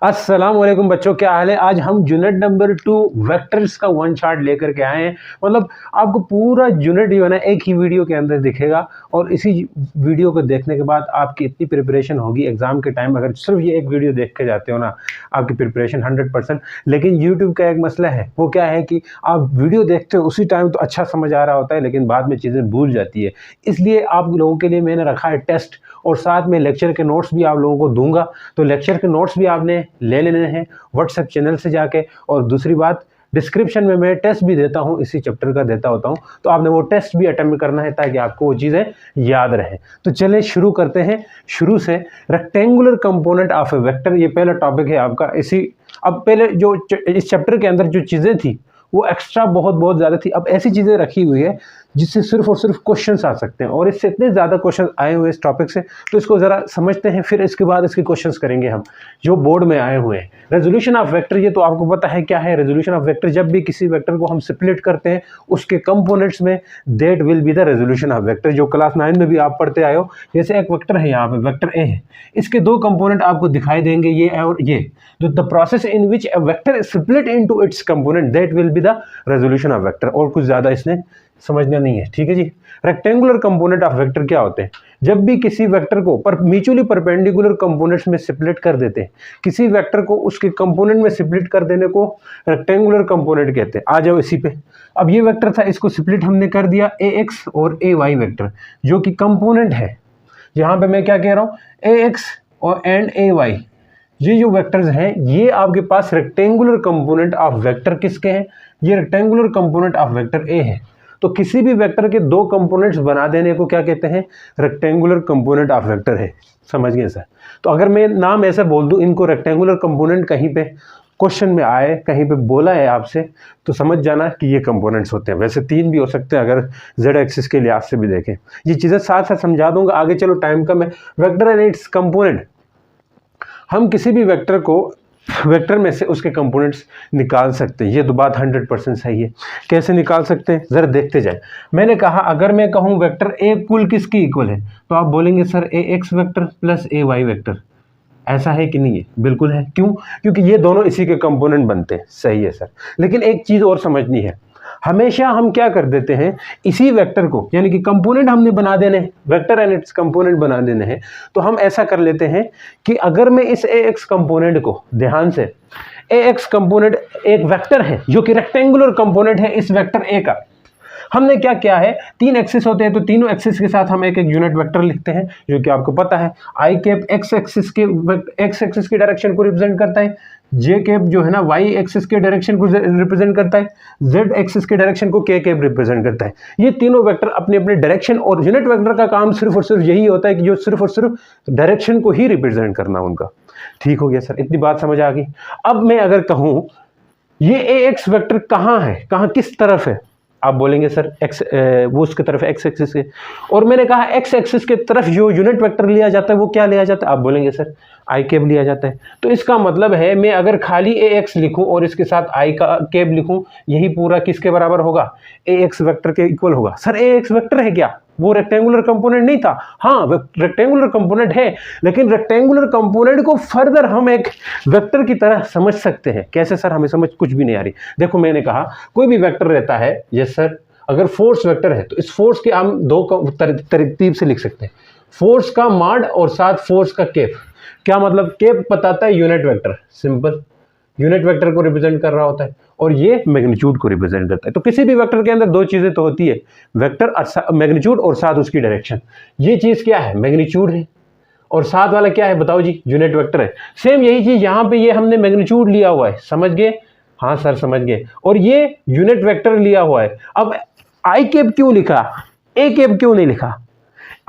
अस्सलाम वालेकुम बच्चों, क्या हाल है। आज हम यूनिट नंबर 2 वेक्टर्स का वन चार्ट लेकर के आए हैं। मतलब आपको पूरा यूनिट जो है ना एक ही वीडियो के अंदर दिखेगा और इसी वीडियो को देखने के बाद आपकी इतनी प्रिपरेशन होगी एग्जाम के टाइम। अगर सिर्फ ये एक वीडियो देख के जाते हो ना, आपकी प्रिपरेशन 100%। लेकिन यूट्यूब का एक मसला है, वो क्या है कि आप वीडियो देखते हो उसी टाइम तो अच्छा समझ आ रहा होता है, लेकिन बाद में चीज़ें भूल जाती है। इसलिए आप लोगों के लिए मैंने रखा है टेस्ट, और साथ में लेक्चर के नोट्स भी आप लोगों को दूंगा। तो लेक्चर के नोट्स भी आपने ले लेने हैं व्हाट्सएप चैनल से जाके। और दूसरी बात, डिस्क्रिप्शन में मैं टेस्ट भी देता हूं, इसी चैप्टर का देता होता हूं, तो आपने वो टेस्ट भी अटेम्प्ट करना है ताकि आपको वो चीज़ें याद रहें। तो चलिए शुरू करते हैं शुरू से। Rectangular component of A vector, ये पहला टॉपिक है आपका। अब पहले जो इस चैप्टर के अंदर जो चीज़ें थी वो एक्स्ट्रा बहुत ज़्यादा थी। अब ऐसी चीज़ें रखी हुई है जिससे सिर्फ और सिर्फ क्वेश्चंस आ सकते हैं, और इससे इतने ज़्यादा क्वेश्चन आए हुए इस टॉपिक से, तो इसको ज़रा समझते हैं, फिर इसके बाद इसके क्वेश्चंस करेंगे हम जो बोर्ड में आए हुए हैं। रेजोल्यूशन ऑफ वेक्टर, ये तो आपको पता है क्या है रेजोल्यूशन ऑफ वेक्टर। जब भी किसी वेक्टर को हम स्प्लिट करते हैं उसके कंपोनेंट्स में, that will be the resolution of vector. जो क्लास 9 में भी आप पढ़ते आए हो। जैसे एक वेक्टर है, यहाँ पे वेक्टर ए है, इसके दो कंपोनेंट आपको दिखाई देंगे, ये और ये। The process in which a vector split into its component, that will be the resolution of vector. और कुछ ज़्यादा इसने समझना नहीं है, ठीक है जी। रेक्टेंगुलर कंपोनेंट ऑफ वेक्टर क्या होते हैं? जब भी किसी वेक्टर को म्यूचुअली परपेंडिकुलर कंपोनेंट्स में स्प्लिट कर देते हैं, किसी वेक्टर को उसके कंपोनेंट में स्प्लिट कर देने को रेक्टेंगुलर कंपोनेंट कहते हैं। आ जाओ इसी पे। अब ये वेक्टर था, इसको स्प्लिट हमने कर दिया ए एक्स और ए वाई वेक्टर, जो कि कंपोनेंट है। यहाँ पे मैं क्या कह रहा हूँ, ए एक्स और एंड ए वाई, ये जो वेक्टर्स हैं ये आपके पास रेक्टेंगुलर कंपोनेंट ऑफ वेक्टर किसके हैं? ये रेक्टेंगुलर कंपोनेंट ऑफ वेक्टर ए है। तो किसी भी वेक्टर के दो कंपोनेंट्स बना देने को क्या कहते हैं? रेक्टेंगुलर कंपोनेंट ऑफ वेक्टर है। समझ गए सर? तो अगर मैं नाम ऐसे बोल दूं, इनको रेक्टेंगुलर कंपोनेंट कहीं पे क्वेश्चन में आए, कहीं पे बोला है आपसे, तो समझ जाना कि ये कंपोनेंट्स होते हैं। वैसे 3 भी हो सकते हैं अगर जेड एक्सिस के लिहाज से भी देखें। ये चीज़ें साथ साथ समझा दूंगा आगे, चलो टाइम कम है। वेक्टर एंड इट्स कंपोनेंट, हम किसी भी वेक्टर को वेक्टर में से उसके कंपोनेंट्स निकाल सकते हैं। ये तो बात 100% सही है। कैसे निकाल सकते हैं ज़रा देखते जाए। मैंने कहा अगर मैं कहूँ वेक्टर ए कुल किसकी इक्वल है, तो आप बोलेंगे सर ए एक्स वेक्टर प्लस ए वाई वेक्टर। ऐसा है कि नहीं है? बिल्कुल है। क्यों? क्योंकि ये दोनों इसी के कंपोनेंट बनते हैं। सही है सर। लेकिन एक चीज़ और समझनी है, हमेशा हम क्या कर देते हैं, इसी वेक्टर को यानी कि कंपोनेंट हमने बना देने हैं, वेक्टर एंड इट्स कंपोनेंट बना देने हैं, तो हम ऐसा कर लेते हैं कि अगर मैं इस ए एक्स कंपोनेंट को, ध्यान से, ए एक्स कंपोनेंट एक वेक्टर है जो कि रेक्टेंगुलर कंपोनेंट है इस वेक्टर ए का। हमने क्या किया है, 3 एक्सिस होते हैं, तो तीनों एक्सिस के साथ हम एक एक यूनिट वेक्टर लिखते हैं, जो कि आपको पता है आई कैप एक्स एक्सिस की डायरेक्शन को रिप्रेजेंट करता है, जे कैप जो है ना वाई एक्सिस के डायरेक्शन को रिप्रेजेंट करता है, जेड एक्सिस के डायरेक्शन को के कैप रिप्रेजेंट करता है। ये तीनों वेक्टर अपने अपने डायरेक्शन, और यूनिट वेक्टर का काम सिर्फ और सिर्फ यही होता है कि जो सिर्फ और सिर्फ डायरेक्शन को ही रिप्रेजेंट करना उनका। ठीक हो गया सर, इतनी बात समझ आ गई। अब मैं अगर कहूँ ये ए एक्स वेक्टर कहाँ है, कहाँ किस तरफ है, आप बोलेंगे सर एक्स, वो उसके तरफ एक्स एक्सिस के, और मैंने कहा एक्स एक्सिस के तरफ जो यूनिट वेक्टर लिया जाता है वो क्या लिया जाता है? आप बोलेंगे सर आई कैप लिया जाता है। तो इसका मतलब है मैं अगर खाली ए एक्स लिखूं और इसके साथ आई का कैप लिखूं, यही पूरा किसके बराबर होगा? ए एक्स वेक्टर के इक्वल होगा। सर ए एक्स वेक्टर है क्या? वो रेक्टेंगुलर कंपोनेंट नहीं था? हाँ, रेक्टेंगुलर कंपोनेंट है, लेकिन रेक्टेंगुलर कंपोनेंट को फर्दर हम एक वेक्टर की तरह समझ सकते हैं। कैसे सर? हमें समझ कुछ भी नहीं आ रही। देखो मैंने कहा कोई भी वेक्टर रहता है, यस सर, अगर फोर्स वेक्टर है तो इस फोर्स के हम दो तरतीब से लिख सकते हैं, फोर्स का माड और साथ फोर्स का केप। क्या मतलब? केप बताता है unit vector, simple, unit vector को रिप्रेजेंट कर रहा होता है, और ये मैग्नीट्यूड को रिप्रेजेंट करता है। तो किसी भी वेक्टर के अंदर दो चीजें तो होती है, वेक्टर मैग्नीट्यूड और साथ उसकी डायरेक्शन। ये चीज क्या है? मैग्नीट्यूड है, और साथ वाला क्या है बताओ जी? यूनिट वेक्टर है। सेम यही चीज यहाँ पे, ये हमने मैग्नीट्यूड लिया हुआ है, समझ गए? हाँ सर समझ गए। और ये यूनिट वेक्टर लिया हुआ है। अब आई कैप क्यों लिखा, ए कैप क्यों नहीं लिखा?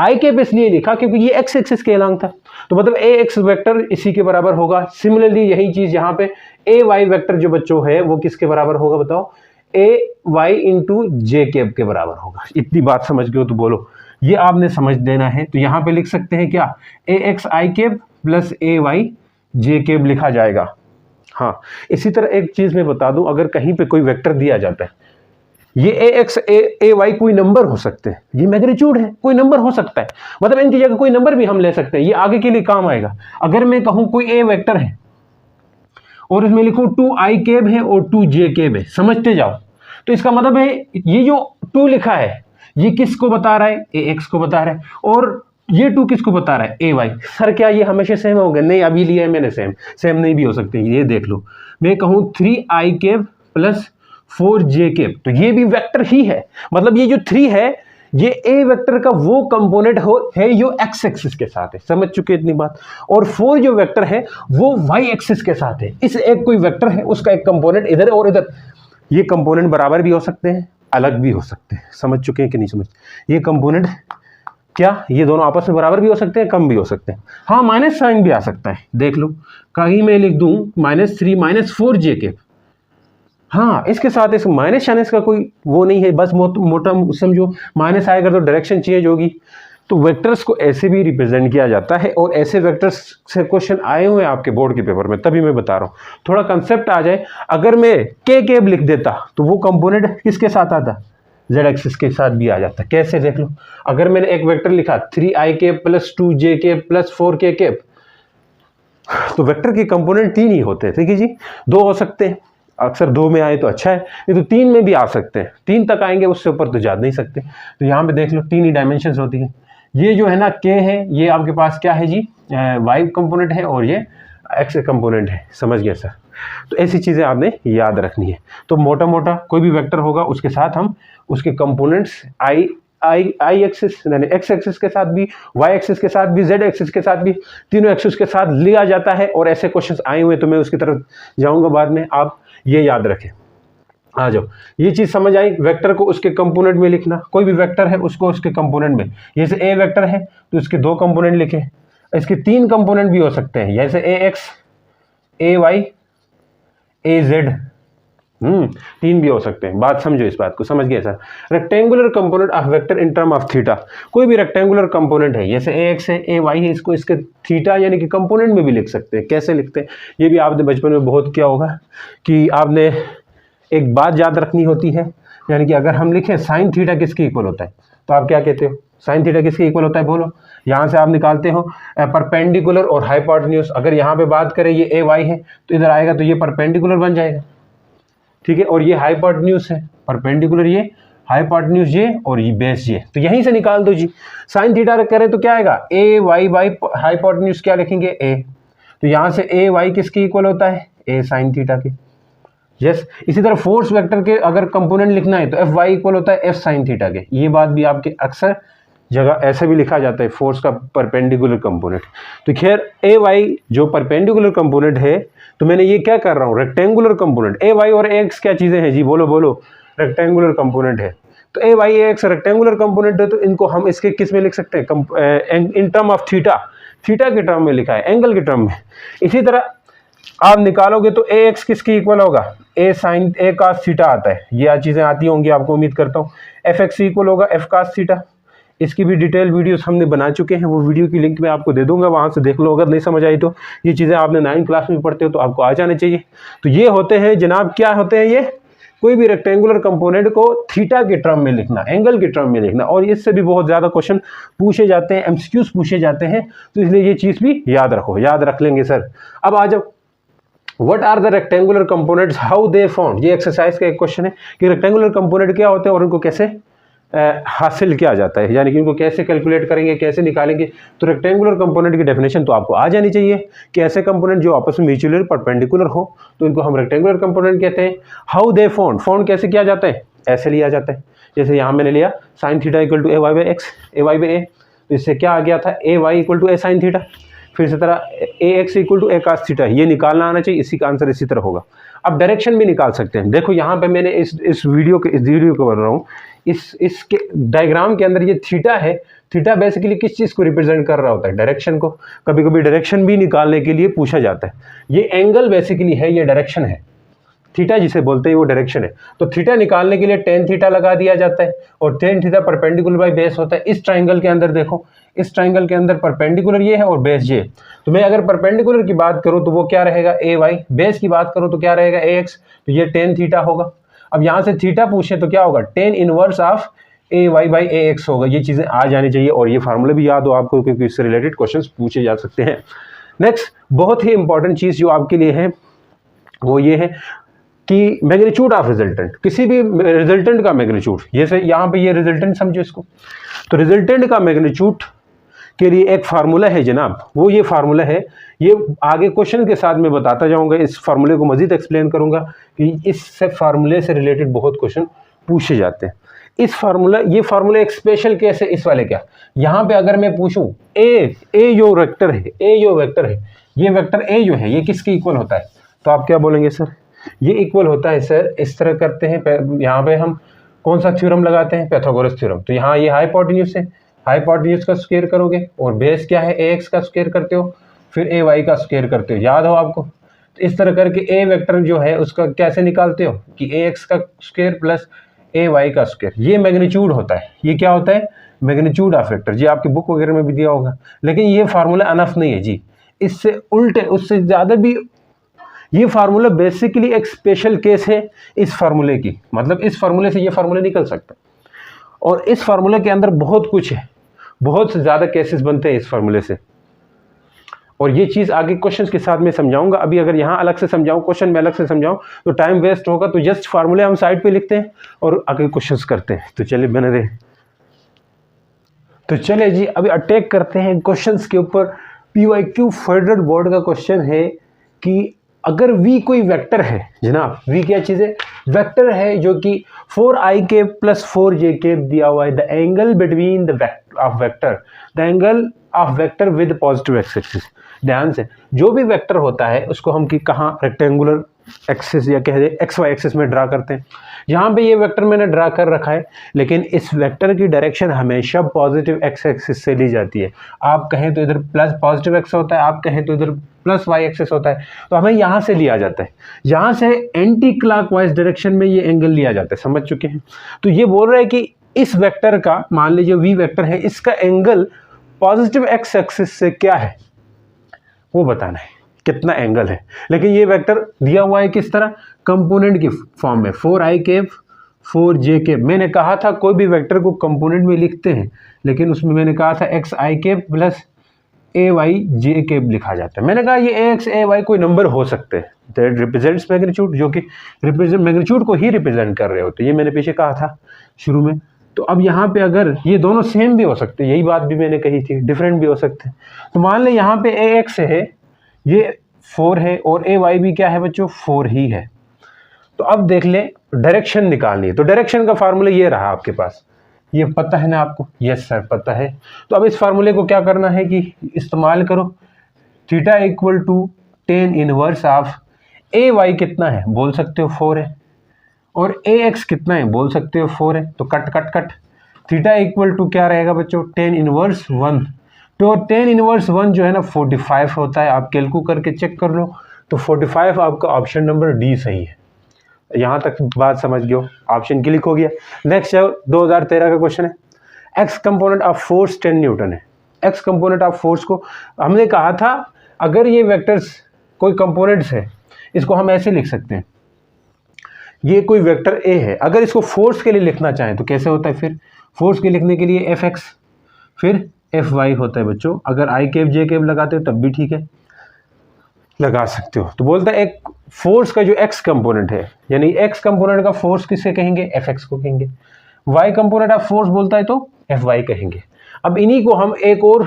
आई कैप इसलिए लिखा क्योंकि ये एक्स एक्सिस के अलॉन्ग था, तो मतलब ए एक्स वेक्टर इसी के बराबर होगा। सिमिलरली यही चीज यहाँ पे ए वाई वेक्टर जो बच्चों है वो किसके बराबर होगा बताओ? ए वाई इंटू जे कैप के बराबर होगा। इतनी बात समझ गए हो तो बोलो, ये आपने समझ देना है। तो यहाँ पे लिख सकते हैं क्या? ए एक्स आई कैप प्लस ए वाई जे कैप लिखा जाएगा। हाँ, इसी तरह एक चीज मैं बता दूं, अगर कहीं पे कोई वेक्टर दिया जाता है, ये ए एक्स ए वाई कोई नंबर हो सकते हैं, ये मैग्नीट्यूड है, कोई नंबर हो सकता है, मतलब इनकी जगह कोई नंबर भी हम ले सकते हैं, ये आगे के लिए काम आएगा। अगर मैं कहूं कोई ए वेक्टर है, और इसमें लिखूं 2i है और 2j है, समझते जाओ। तो इसका मतलब है ये जो 2 लिखा है ये किसको बता रहा है, ax को बता रहा है, और ये 2 किसको बता रहा है, ay। सर क्या ये हमेशा सेम होगा? नहीं, अभी लिया है मैंने सेम नहीं भी हो सकते। ये देख लो, मैं कहूँ 3i प्लस 4j, तो ये भी वेक्टर ही है। मतलब ये जो 3 है ये ए वेक्टर का वो कंपोनेंट है जो एक्स एक्सिस के साथ है, समझ चुके इतनी बात। और 4 जो वेक्टर है वो वाई एक्सिस के साथ है। इस एक कोई वेक्टर है उसका एक कंपोनेंट इधर और इधर, ये कंपोनेंट बराबर भी हो सकते हैं, अलग भी हो सकते हैं, समझ चुके हैं कि नहीं समझ? ये कंपोनेंट क्या ये दोनों आपस में बराबर भी हो सकते हैं, कम भी हो सकते हैं। हाँ, माइनस साइन भी आ सकता है, देख लो कहीं मैं लिख दूं -3 -4j। हाँ, इसके साथ इस माइनस शाइनस का कोई वो नहीं है, बस मोटा समझो माइनस आएगा तो डायरेक्शन चेंज होगी। तो वेक्टर्स को ऐसे भी रिप्रेजेंट किया जाता है, और ऐसे वेक्टर्स से क्वेश्चन आए हुए हैं आपके बोर्ड के पेपर में, तभी मैं बता रहा हूँ, थोड़ा कंसेप्ट आ जाए। अगर मैं k लिख देता तो वो कंपोनेंट किसके साथ आता, z एक्सिस के साथ भी आ जाता। कैसे, देख लो, अगर मैंने एक वेक्टर लिखा 3i plus 2j plus 4k, तो वेक्टर के कंपोनेंट 3 ही होते हैं, ठीक है जी। 2 हो सकते हैं, अक्सर 2 में आए तो अच्छा है, नहीं तो 3 में भी आ सकते हैं, 3 तक आएंगे, उससे ऊपर तो जा नहीं सकते। तो यहाँ पे देख लो 3 ही डायमेंशंस होती है। ये जो है ना k है, ये आपके पास क्या है जी, y कंपोनेंट है, और ये x कंपोनेंट है, समझ गया सर। तो ऐसी चीज़ें आपने याद रखनी है। तो मोटा मोटा कोई भी वेक्टर होगा उसके साथ हम उसके कंपोनेंट्स आई एक्सिस यानी एक्स एक्सिस के साथ भी, वाई एक्सिस के साथ भी, जेड एक्सिस के साथ भी, तीनों एक्सिस के साथ लिया जाता है। और ऐसे क्वेश्चंस आए हुए तो मैं उसकी तरफ जाऊंगा बाद में, आप ये याद रखें। आ जाओ, ये चीज़ समझ आई। वेक्टर को उसके कंपोनेंट में लिखना, कोई भी वेक्टर है उसको उसके कंपोनेंट में, जैसे ए वेक्टर है तो इसके 2 कंपोनेंट लिखे, इसके 3 कंपोनेंट भी हो सकते हैं, जैसे ए X, A Y, A Z, 3 भी हो सकते हैं। बात समझो, इस बात को समझ गए sir. Rectangular component of vector in term of theta, कोई भी रेक्टेंगुलर कंपोनेंट है, जैसे ए एक्स है, ए वाई है, इसको इसके थीटा यानी कि कंपोनेंट में भी लिख सकते हैं। कैसे लिखते हैं, ये भी आपने बचपन में बहुत किया होगा कि आपने एक बात याद रखनी होती है, यानी कि अगर हम लिखें साइन थीटा किसके इक्वल होता है, तो आप क्या कहते हो, साइन थीटा किसके इक्वल होता है, बोलो। यहाँ से आप निकालते हो परपेंडिकुलर और हाइपोटेन्यूज। अगर यहाँ पे बात करें ये ए वाई है तो इधर आएगा तो ये परपेंडिकुलर बन जाएगा, ठीक है, और ये हाइपोटेन्यूज है, परपेंडिकुलर ये, हाइपोटेन्यूज ये, और ये बेस ये, तो यहीं से निकाल दो जी। साइन थीटा करें तो क्या आएगा, ए वाई बाई हाइपोटेन्यूज क्या लिखेंगे, ए। तो यहाँ से ए वाई किसके इक्वल होता है, ए साइन थीटा के। यस, इसी तरह फोर्स वेक्टर के अगर कंपोनेंट लिखना है तो एफ वाई इक्वल होता है एफ साइन थीटा के। ये बात भी आपके अक्सर जगह ऐसे भी लिखा जाता है, फोर्स का परपेंडिकुलर कंपोनेंट। तो खैर ए वाई जो परपेंडिकुलर कंपोनेंट है, तो मैंने ये क्या कर रहा हूँ, रेक्टेंगुलर कंपोनेंट। ए वाई और एक्स क्या चीज़ें हैं जी, बोलो बोलो, रेक्टेंगुलर कंपोनेंट है। तो ए वाई ए एक्स रेक्टेंगुलर कंपोनेंट है, तो इनको हम इसके किस में लिख सकते हैं, in term of theta, theta के टर्म में लिखा है, एंगल के टर्म में। इसी तरह आप निकालोगे तो ए एक्स किसके इक्वल होगा, ए साइन ए कास थीटा आता है, ये चीज़ें आती होंगी आपको, उम्मीद करता हूँ। एफ एक्स इक्वल होगा एफ कास थीटा। इसकी भी डिटेल वीडियोस हमने बना चुके हैं, वो वीडियो की लिंक मैं आपको दे दूंगा, वहाँ से देख लो। अगर नहीं समझ आई तो ये चीज़ें आपने 9th क्लास में पढ़ते हो तो आपको आ जाने चाहिए। तो ये होते हैं जनाब, क्या होते हैं ये, कोई भी रेक्टेंगुलर कंपोनेंट को थीटा के टर्म में लिखना, एंगल के टर्म में लिखना। और इससे भी बहुत ज़्यादा क्वेश्चन पूछे जाते हैं, एमसीक्यूज पूछे जाते हैं, तो इसलिए ये चीज़ भी याद रखो, याद रख लेंगे सर। अब आ जाओ, What are the rectangular components? How they formed? ये एक्सरसाइज का एक क्वेश्चन है कि रेक्टेंगुलर कंपोनेंट क्या होते हैं और उनको कैसे हासिल किया जाता है, यानी कि उनको कैसे कैलकुलेट करेंगे, कैसे निकालेंगे। तो रेक्टेंगुलर कंपोनेंट की डेफिनेशन तो आपको आ जानी चाहिए कि ऐसे कंपोनेंट जो आपस में म्यूचुअली परपेंडिकुलर हो तो इनको हम रेक्टेंगुलर कंपोनेंट कहते हैं। हाउ दे फाउंड कैसे किया जाता है, ऐसे लिया जाता है, जैसे यहाँ मैंने लिया sine theta equal to a Y by x, A Y by a, तो इससे क्या आ गया था, a y equal to a sine theta. फिर इसी तरह a x equal to a cos theta, ये निकालना आना चाहिए, इसी का आंसर इसी तरह होगा। अब डायरेक्शन भी निकाल सकते हैं। देखो यहाँ पे मैंने इस वीडियो को बन रहा हूँ, इसके डायग्राम के अंदर ये थीटा है। थीटा बेसिकली किस चीज़ को रिप्रेजेंट कर रहा होता है, डायरेक्शन को। कभी कभी डायरेक्शन भी निकालने के लिए पूछा जाता है। ये एंगल बेसिकली है, ये डायरेक्शन है, थीटा जिसे बोलते हैं वो डायरेक्शन है। तो थीटा निकालने के लिए टेन थीटा लगा दिया जाता है, और tan theta perpendicular by base होता है। इस ट्राइंगल के अंदर देखो, इस ट्राइंगल के अंदर परपेंडिकुलर ये है और बेस ये। तो मैं अगर परपेंडिकुलर की बात करूं तो वो क्या रहेगा, ए वाई। बेस की बात करूं तो क्या रहेगा, ए एक्स। तो ये टेन थीटा होगा। अब यहाँ से थीटा पूछे तो क्या होगा, tan inverse of A Y by A X होगा। ये चीज़ें आ जानी चाहिए और ये फार्मूले भी याद हो आपको, क्योंकि इससे रिलेटेड क्वेश्चन पूछे जा सकते हैं। नेक्स्ट बहुत ही इंपॉर्टेंट चीज़ जो आपके लिए है, वो ये है कि मैग्नीट्यूड ऑफ रिजल्टेंट, किसी भी रिजल्टेंट का मैग्नीट्यूड, जैसे यहाँ पे ये रिजल्टेंट समझो इसको, तो रिजल्टेंट का मैग्नीट्यूड के लिए एक फार्मूला है जनाब, वो ये फार्मूला है, ये आगे क्वेश्चन के साथ मैं बताता जाऊंगा, इस फार्मूले को मजीद एक्सप्लेन करूंगा कि इस फार्मूले से रिलेटेड बहुत क्वेश्चन पूछे जाते हैं। इस फार्मूला, ये फार्मूला एक स्पेशल केस है इस वाले का। यहाँ पे अगर मैं पूछूं ए जो वेक्टर है, ये वेक्टर ए जो है ये किसके इक्वल होता है, तो आप क्या बोलेंगे सर, ये इक्वल होता है सर, इस तरह करते हैं, यहाँ पे हम कौन सा थ्योरम लगाते हैं, पाइथागोरस थ्योरम। तो यहाँ ये हाइपोटेन्यूज है, हाइपोटेन्यूज का स्क्वायर करोगे और बेस क्या है, ax का स्क्वायर करते हो, फिर ay का स्क्वायर करते हो, याद हो आपको। तो इस तरह करके a वेक्टर जो है उसका कैसे निकालते हो कि ax का स्क्वायर प्लस ay का स्क्वायर, ये मैग्नीट्यूड होता है। ये क्या होता है, मैग्नीट्यूड ऑफ वेक्टर, जी आपकी बुक वगैरह में भी दिया होगा। लेकिन ये फार्मूला अनफ नहीं है जी, इससे उल्टे, उससे ज़्यादा भी, ये फार्मूला बेसिकली एक स्पेशल केस है इस फार्मूले की, मतलब इस फार्मूले से ये फार्मूला निकल सकता है। और इस फार्मूले के अंदर बहुत कुछ है, बहुत से ज़्यादा केसेस बनते हैं इस फार्मूले से, और ये चीज़ आगे क्वेश्चंस के साथ में समझाऊंगा। अभी अगर यहाँ अलग से समझाऊं, क्वेश्चन में अलग से समझाऊं तो टाइम वेस्ट होगा, तो जस्ट फार्मूले हम साइड पे लिखते हैं और आगे क्वेश्चंस करते हैं। तो चलिए बने रहे, तो चले जी अभी अटैक करते हैं क्वेश्चंस के ऊपर। PYQ फेडरल बोर्ड का क्वेश्चन है कि अगर V कोई वेक्टर है जनाब, V क्या चीज़ है, वेक्टर है जो कि 4i प्लस 4j दिया हुआ है, the angle between the vector, the angle of vector with positive x axis. ध्यान से, जो भी वेक्टर होता है उसको हम कि कहाँ रेक्टेंगुलर एक्सिस या कह दे XY एक्सिस में ड्रा करते हैं। यहाँ पे ये वेक्टर मैंने ड्रा कर रखा है, लेकिन इस वेक्टर की डायरेक्शन हमेशा पॉजिटिव एक्स एक्सिस से ली जाती है। आप कहें तो इधर प्लस पॉजिटिव एक्स होता है, आप कहें तो इधर प्लस वाई एक्सिस होता है, तो हमें यहाँ से लिया जाता है, यहाँ से एंटी क्लॉकवाइज डायरेक्शन में ये एंगल लिया जाता है। समझ चुके हैं। तो ये बोल रहा है कि इस वेक्टर का, मान लीजिए V वेक्टर है, इसका एंगल पॉजिटिव एक्स एक्सिस से क्या है वो बताना है, कितना एंगल है। लेकिन ये वेक्टर दिया हुआ है किस तरह, कंपोनेंट की फॉर्म में, 4i 4j। मैंने कहा था कोई भी वेक्टर को कंपोनेंट में लिखते हैं, लेकिन उसमें मैंने कहा था xi प्लस ayj लिखा जाता है। मैंने कहा ये ax ay कोई नंबर हो सकते हैं, दैट रिप्रेजेंट्स मैग्नीट्यूड, जो कि रिप्रेजेंट मैग्नीट्यूड को ही रिप्रेजेंट कर रहे हो। तो ये मैंने पीछे कहा था शुरू में। तो अब यहाँ पे अगर ये दोनों सेम भी हो सकते हैं, यही बात भी मैंने कही थी, डिफरेंट भी हो सकते हैं। तो मान लें यहाँ पे ax है, ये 4 है, और ay भी क्या है बच्चों, 4 ही है। तो अब देख लें डायरेक्शन निकालनी है, तो डायरेक्शन का फार्मूला ये रहा आपके पास, ये पता है ना आपको, यस सर पता है। तो अब इस फार्मूले को क्या करना है कि इस्तेमाल करो, theta equal to tan inverse of ay कितना है, बोल सकते हो 4 है, और ax कितना है, बोल सकते हो 4 है। तो cut cut cut, theta equal to क्या रहेगा बच्चों, टेन इनवर्स 1। तो टेन इनवर्स 1 जो है ना 45 होता है, आप कैलकू करके चेक कर लो। तो 45 आपका ऑप्शन नंबर डी सही है। यहाँ तक बात समझ गए हो, ऑप्शन क्लिक हो गया। नेक्स्ट है 2013 का क्वेश्चन है, x component of force 10 Newton है। एक्स कंपोनेंट ऑफ फोर्स को हमने कहा था, अगर ये वेक्टर्स कोई कंपोनेंट्स है, इसको हम ऐसे लिख सकते हैं, ये कोई वेक्टर ए है, अगर इसको फोर्स के लिए लिखना चाहें तो कैसे होता है, फिर फोर्स के लिखने के लिए एफ एक्स फिर एफ वाई होता है बच्चों। अगर आई कैप जे कैप लगाते हो तब भी ठीक है, लगा सकते हो। तो बोलता है एक फोर्स का जो एक्स कंपोनेंट है, यानी एक्स कंपोनेंट का फोर्स किसे कहेंगे, एफ एक्स को कहेंगे। वाई कंपोनेंट ऑफ फोर्स बोलता है तो एफ वाई कहेंगे। अब इन्हीं को हम एक और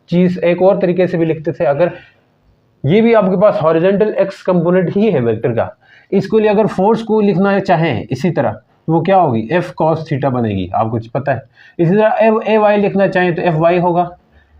चीज़, एक और तरीके से भी लिखते थे, अगर ये भी आपके पास हॉरिजॉन्टल एक्स कंपोनेंट ही है वेक्टर का, इसको लिए अगर फोर्स को लिखना चाहें इसी तरह, तो वो क्या होगी, एफ कॉस थीटा बनेगी, आपको कुछ पता है। इसी तरह एफ ए वाई लिखना चाहें तो एफ वाई होगा,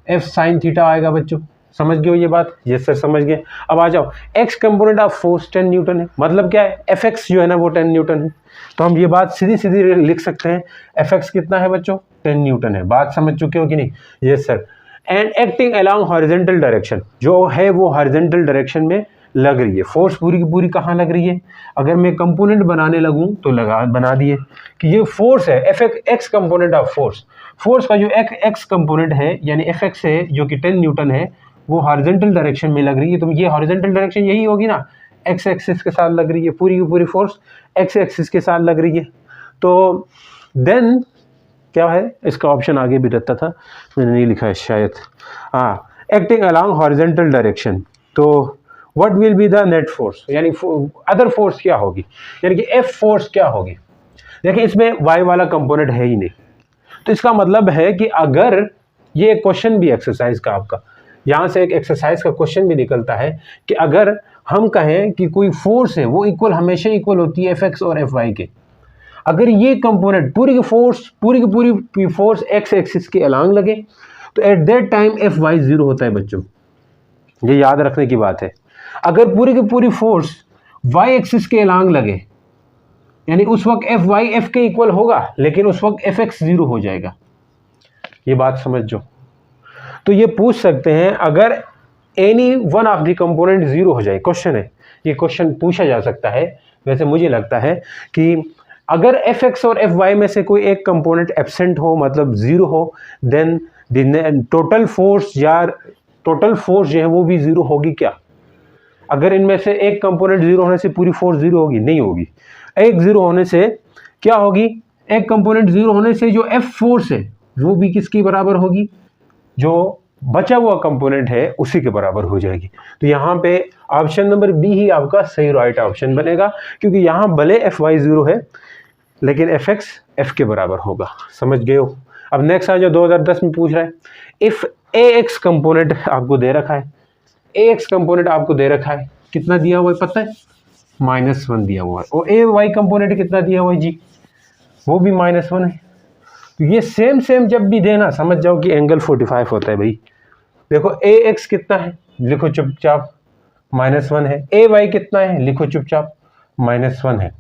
एफ साइन थीटा आएगा बच्चों। समझ गए हो ये बात, यस सर समझ गए। अब आ जाओ, x component of force 10 Newton है, मतलब क्या है, एफ एक्स जो है ना वो 10 न्यूटन है। तो हम ये बात सीधी सीधी लिख सकते हैं, एफ एक्स कितना है बच्चों, 10 न्यूटन है। बात समझ चुके हो कि नहीं, yes sir. And acting along horizontal direction, जो है वो हॉरिजॉन्टल डायरेक्शन में लग रही है। फोर्स पूरी की पूरी कहाँ लग रही है, अगर मैं कंपोनेंट बनाने लगूँ तो बना दिए कि ये फोर्स है, F x component of force. Force का जो एक्स कंपोनेंट है यानी एफ एक्स है, जो कि 10 न्यूटन है, वो हॉरिजॉन्टल डायरेक्शन में लग रही है। तो ये हॉरिजॉन्टल डायरेक्शन यही होगी ना, एक्स एक्सिस के साथ लग रही है, पूरी की पूरी फोर्स एक्स एक्सिस के साथ लग रही है। तो देन क्या है, इसका ऑप्शन आगे भी रहता था, मैंने नहीं लिखा है शायद, हाँ, एक्टिंग अलोंग हॉरिजॉन्टल डायरेक्शन। तो what will be the net force, यानी अदर फोर्स क्या होगी, यानी कि एफ फोर्स क्या होगी। देखिए इसमें वाई वाला कंपोनेंट है ही नहीं, तो इसका मतलब है कि अगर ये एक क्वेश्चन भी एक्सरसाइज का आपका यहाँ से एक एक्सरसाइज का क्वेश्चन भी निकलता है कि अगर हम कहें कि कोई फोर्स है वो इक्वल हमेशा इक्वल होती है एफ एक्स और एफ वाई के, अगर ये कंपोनेंट पूरी की पूरी फोर्स एक्स एक्सिस के अलांग लगे तो at that time F Y zero होता है बच्चों, ये याद रखने की बात है। अगर पूरी की पूरी फोर्स वाई एक्सिस के अलांग लगे यानी उस वक्त एफ वाई एफ के इक्वल होगा, लेकिन उस वक्त एफ एक्स जीरो हो जाएगा, ये बात समझ जो। तो ये पूछ सकते हैं अगर any one of the component zero हो जाए, क्वेश्चन है ये, क्वेश्चन पूछा जा सकता है। वैसे मुझे लगता है कि अगर एफ एक्स और एफ वाई में से कोई एक कंपोनेंट एब्सेंट हो, मतलब जीरो हो, देन टोटल फोर्स या टोटल फोर्स जो है वो भी जीरो होगी क्या। अगर इनमें से एक कंपोनेंट जीरो होने से पूरी फोर्स जीरो होगी, नहीं होगी। एक जीरो होने से क्या होगी, एक कंपोनेंट जीरो होने से जो एफ फोर्स है वो भी किसकी बराबर होगी, जो बचा हुआ कंपोनेंट है उसी के बराबर हो जाएगी। तो यहाँ पे ऑप्शन नंबर बी ही आपका सही राइट ऑप्शन बनेगा, क्योंकि यहाँ भले एफ वाई जीरो है लेकिन एफ एक्स एफ के बराबर होगा। समझ गए हो। अब नेक्स्ट आ जो 2010 में पूछ रहा है, इफ ए एक्स कंपोनेंट आपको दे रखा है, ए एक्स कंपोनेंट आपको दे रखा है, कितना दिया हुआ है पता है, -1 दिया हुआ है, और ए वाई कंपोनेंट कितना दिया हुआ है जी, वो भी -1 है। तो ये सेम जब भी देना समझ जाओ कि एंगल 45 होता है भाई। देखो ए एक्स कितना है, लिखो चुपचाप -1 है, ए वाई कितना है, लिखो चुपचाप -1 है।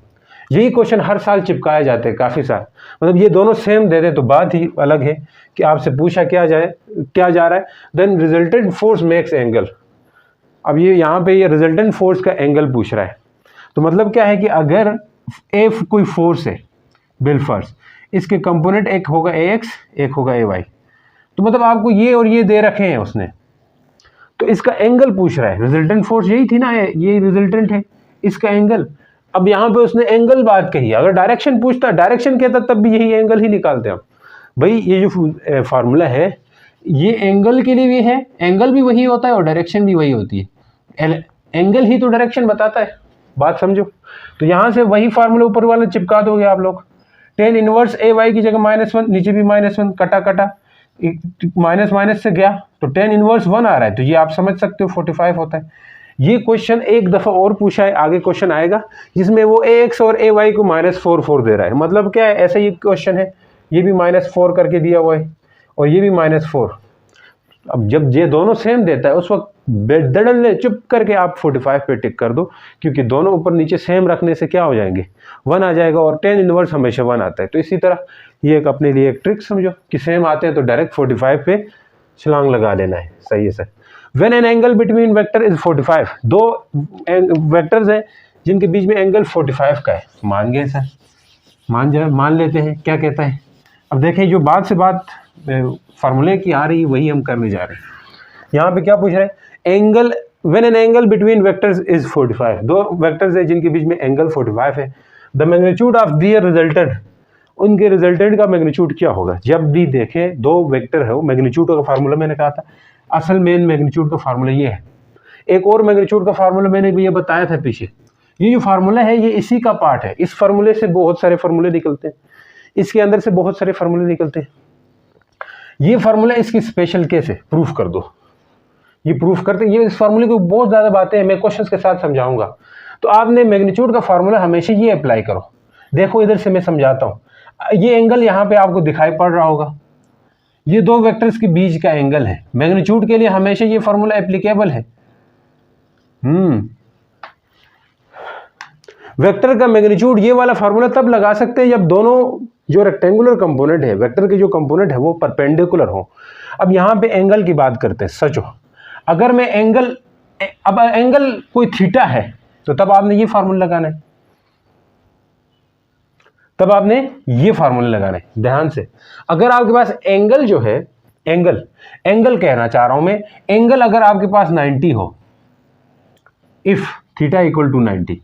यही क्वेश्चन हर साल चिपकाए जाते हैं काफ़ी साल, मतलब ये दोनों सेम दे दें तो बात ही अलग है कि आपसे पूछा क्या जा रहा है, then resultant force makes angle. अब ये यहाँ पे ये रिजल्टेंट फोर्स का एंगल पूछ रहा है, तो मतलब क्या है कि अगर एफ कोई फोर्स है बिलफर्स, इसके कंपोनेंट एक होगा ए एक्स एक होगा ए वाई, तो मतलब आपको ये और ये दे रखे हैं उसने, तो इसका एंगल पूछ रहा है। रिजल्टेंट फोर्स यही थी ना, ये रिजल्टेंट है, इसका एंगल। अब यहाँ पे उसने एंगल बात कही, अगर डायरेक्शन पूछता, डायरेक्शन कहता तब भी यही एंगल ही निकालते हम भाई। ये जो फार्मूला है ये एंगल के लिए भी है, एंगल भी वही होता है और डायरेक्शन भी वही होती है, एंगल ही तो डायरेक्शन बताता है, बात समझो। तो यहाँ से वही फार्मूला ऊपर वाला चिपका दोगे आप लोग, टेन इनवर्स ए वाई की जगह -1, नीचे भी -1, कटा माइनस से गया तो टेन इनवर्स 1 आ रहा है, तो ये आप समझ सकते हो 45 होता है। ये क्वेश्चन एक दफ़ा और पूछा है, आगे क्वेश्चन आएगा जिसमें वो ए एक्स और ए वाई को -4 दे रहा है, मतलब क्या है, ऐसा ही क्वेश्चन है, ये भी -4 करके दिया हुआ है और ये भी -4। अब जब ये दोनों सेम देता है उस वक्त बेदड़ल चुप करके आप 45 पे टिक कर दो, क्योंकि दोनों ऊपर नीचे सेम रखने से क्या हो जाएंगे, 1 आ जाएगा, और टेन इनवर्स हमेशा 1 आता है। तो इसी तरह ये एक अपने लिए एक ट्रिक समझो कि सेम आते हैं तो डायरेक्ट 45 पे छलांग लगा लेना है। सही है sir. When an angle between vector is 45, दो वेक्टर्स हैं जिनके बीच में एंगल 45 का है। मान गए सर, मान लेते हैं। क्या कहता है, अब देखें जो बात से बात फार्मूले की आ रही वही हम करने जा रहे हैं। यहाँ पे क्या पूछ रहे हैं, angle when an angle between vectors is 45, दो वेक्टर्स है जिनके बीच में एंगल 45 है, the magnitude of their resultant, उनके रिजल्टेंट का मैग्नीट्यूड क्या होगा। जब भी देखें दो वेक्टर है, वो मैग्नीट्यूड का फार्मूला मैंने कहा था, असल मेन मैग्नीट्यूड का फार्मूला ये है। एक और मैग्नीट्यूड का फार्मूला मैंने भी ये बताया था पीछे, ये जो फार्मूला है ये इसी का पार्ट है। इस फार्मूले से बहुत सारे फार्मूले निकलते हैं, इसके अंदर से बहुत सारे फार्मूले निकलते हैं। ये फार्मूला इसकी स्पेशल केस है, प्रूफ कर दो, ये प्रूफ करते। ये इस फार्मूले को बहुत ज़्यादा बातें हैं, मैं क्वेश्चंस के साथ समझाऊंगा। तो आपने मैग्नीट्यूड का फार्मूला हमेशा ये अप्लाई करो। देखो इधर से मैं समझाता हूँ, ये एंगल यहाँ पे आपको दिखाई पड़ रहा होगा, ये दो वेक्टर्स के बीच का एंगल है। मैग्नीट्यूड के लिए हमेशा ये फार्मूला एप्लीकेबल है। वेक्टर का मैग्नीट्यूड ये वाला फार्मूला तब लगा सकते हैं जब दोनों जो रेक्टेंगुलर कंपोनेंट है, वेक्टर के जो कंपोनेंट है वो परपेंडिकुलर हो। अब यहाँ पे एंगल की बात करते हैं। सचो, अगर मैं एंगल, अब एंगल कोई थीटा है तो तब आपने ये फार्मूला लगाना है, तब आपने ये फार्मूला लगाना है। ध्यान से, अगर आपके पास एंगल जो है, एंगल कहना चाह रहा हूं मैं, एंगल अगर आपके पास 90 हो, इफ थीटा इक्वल टू 90,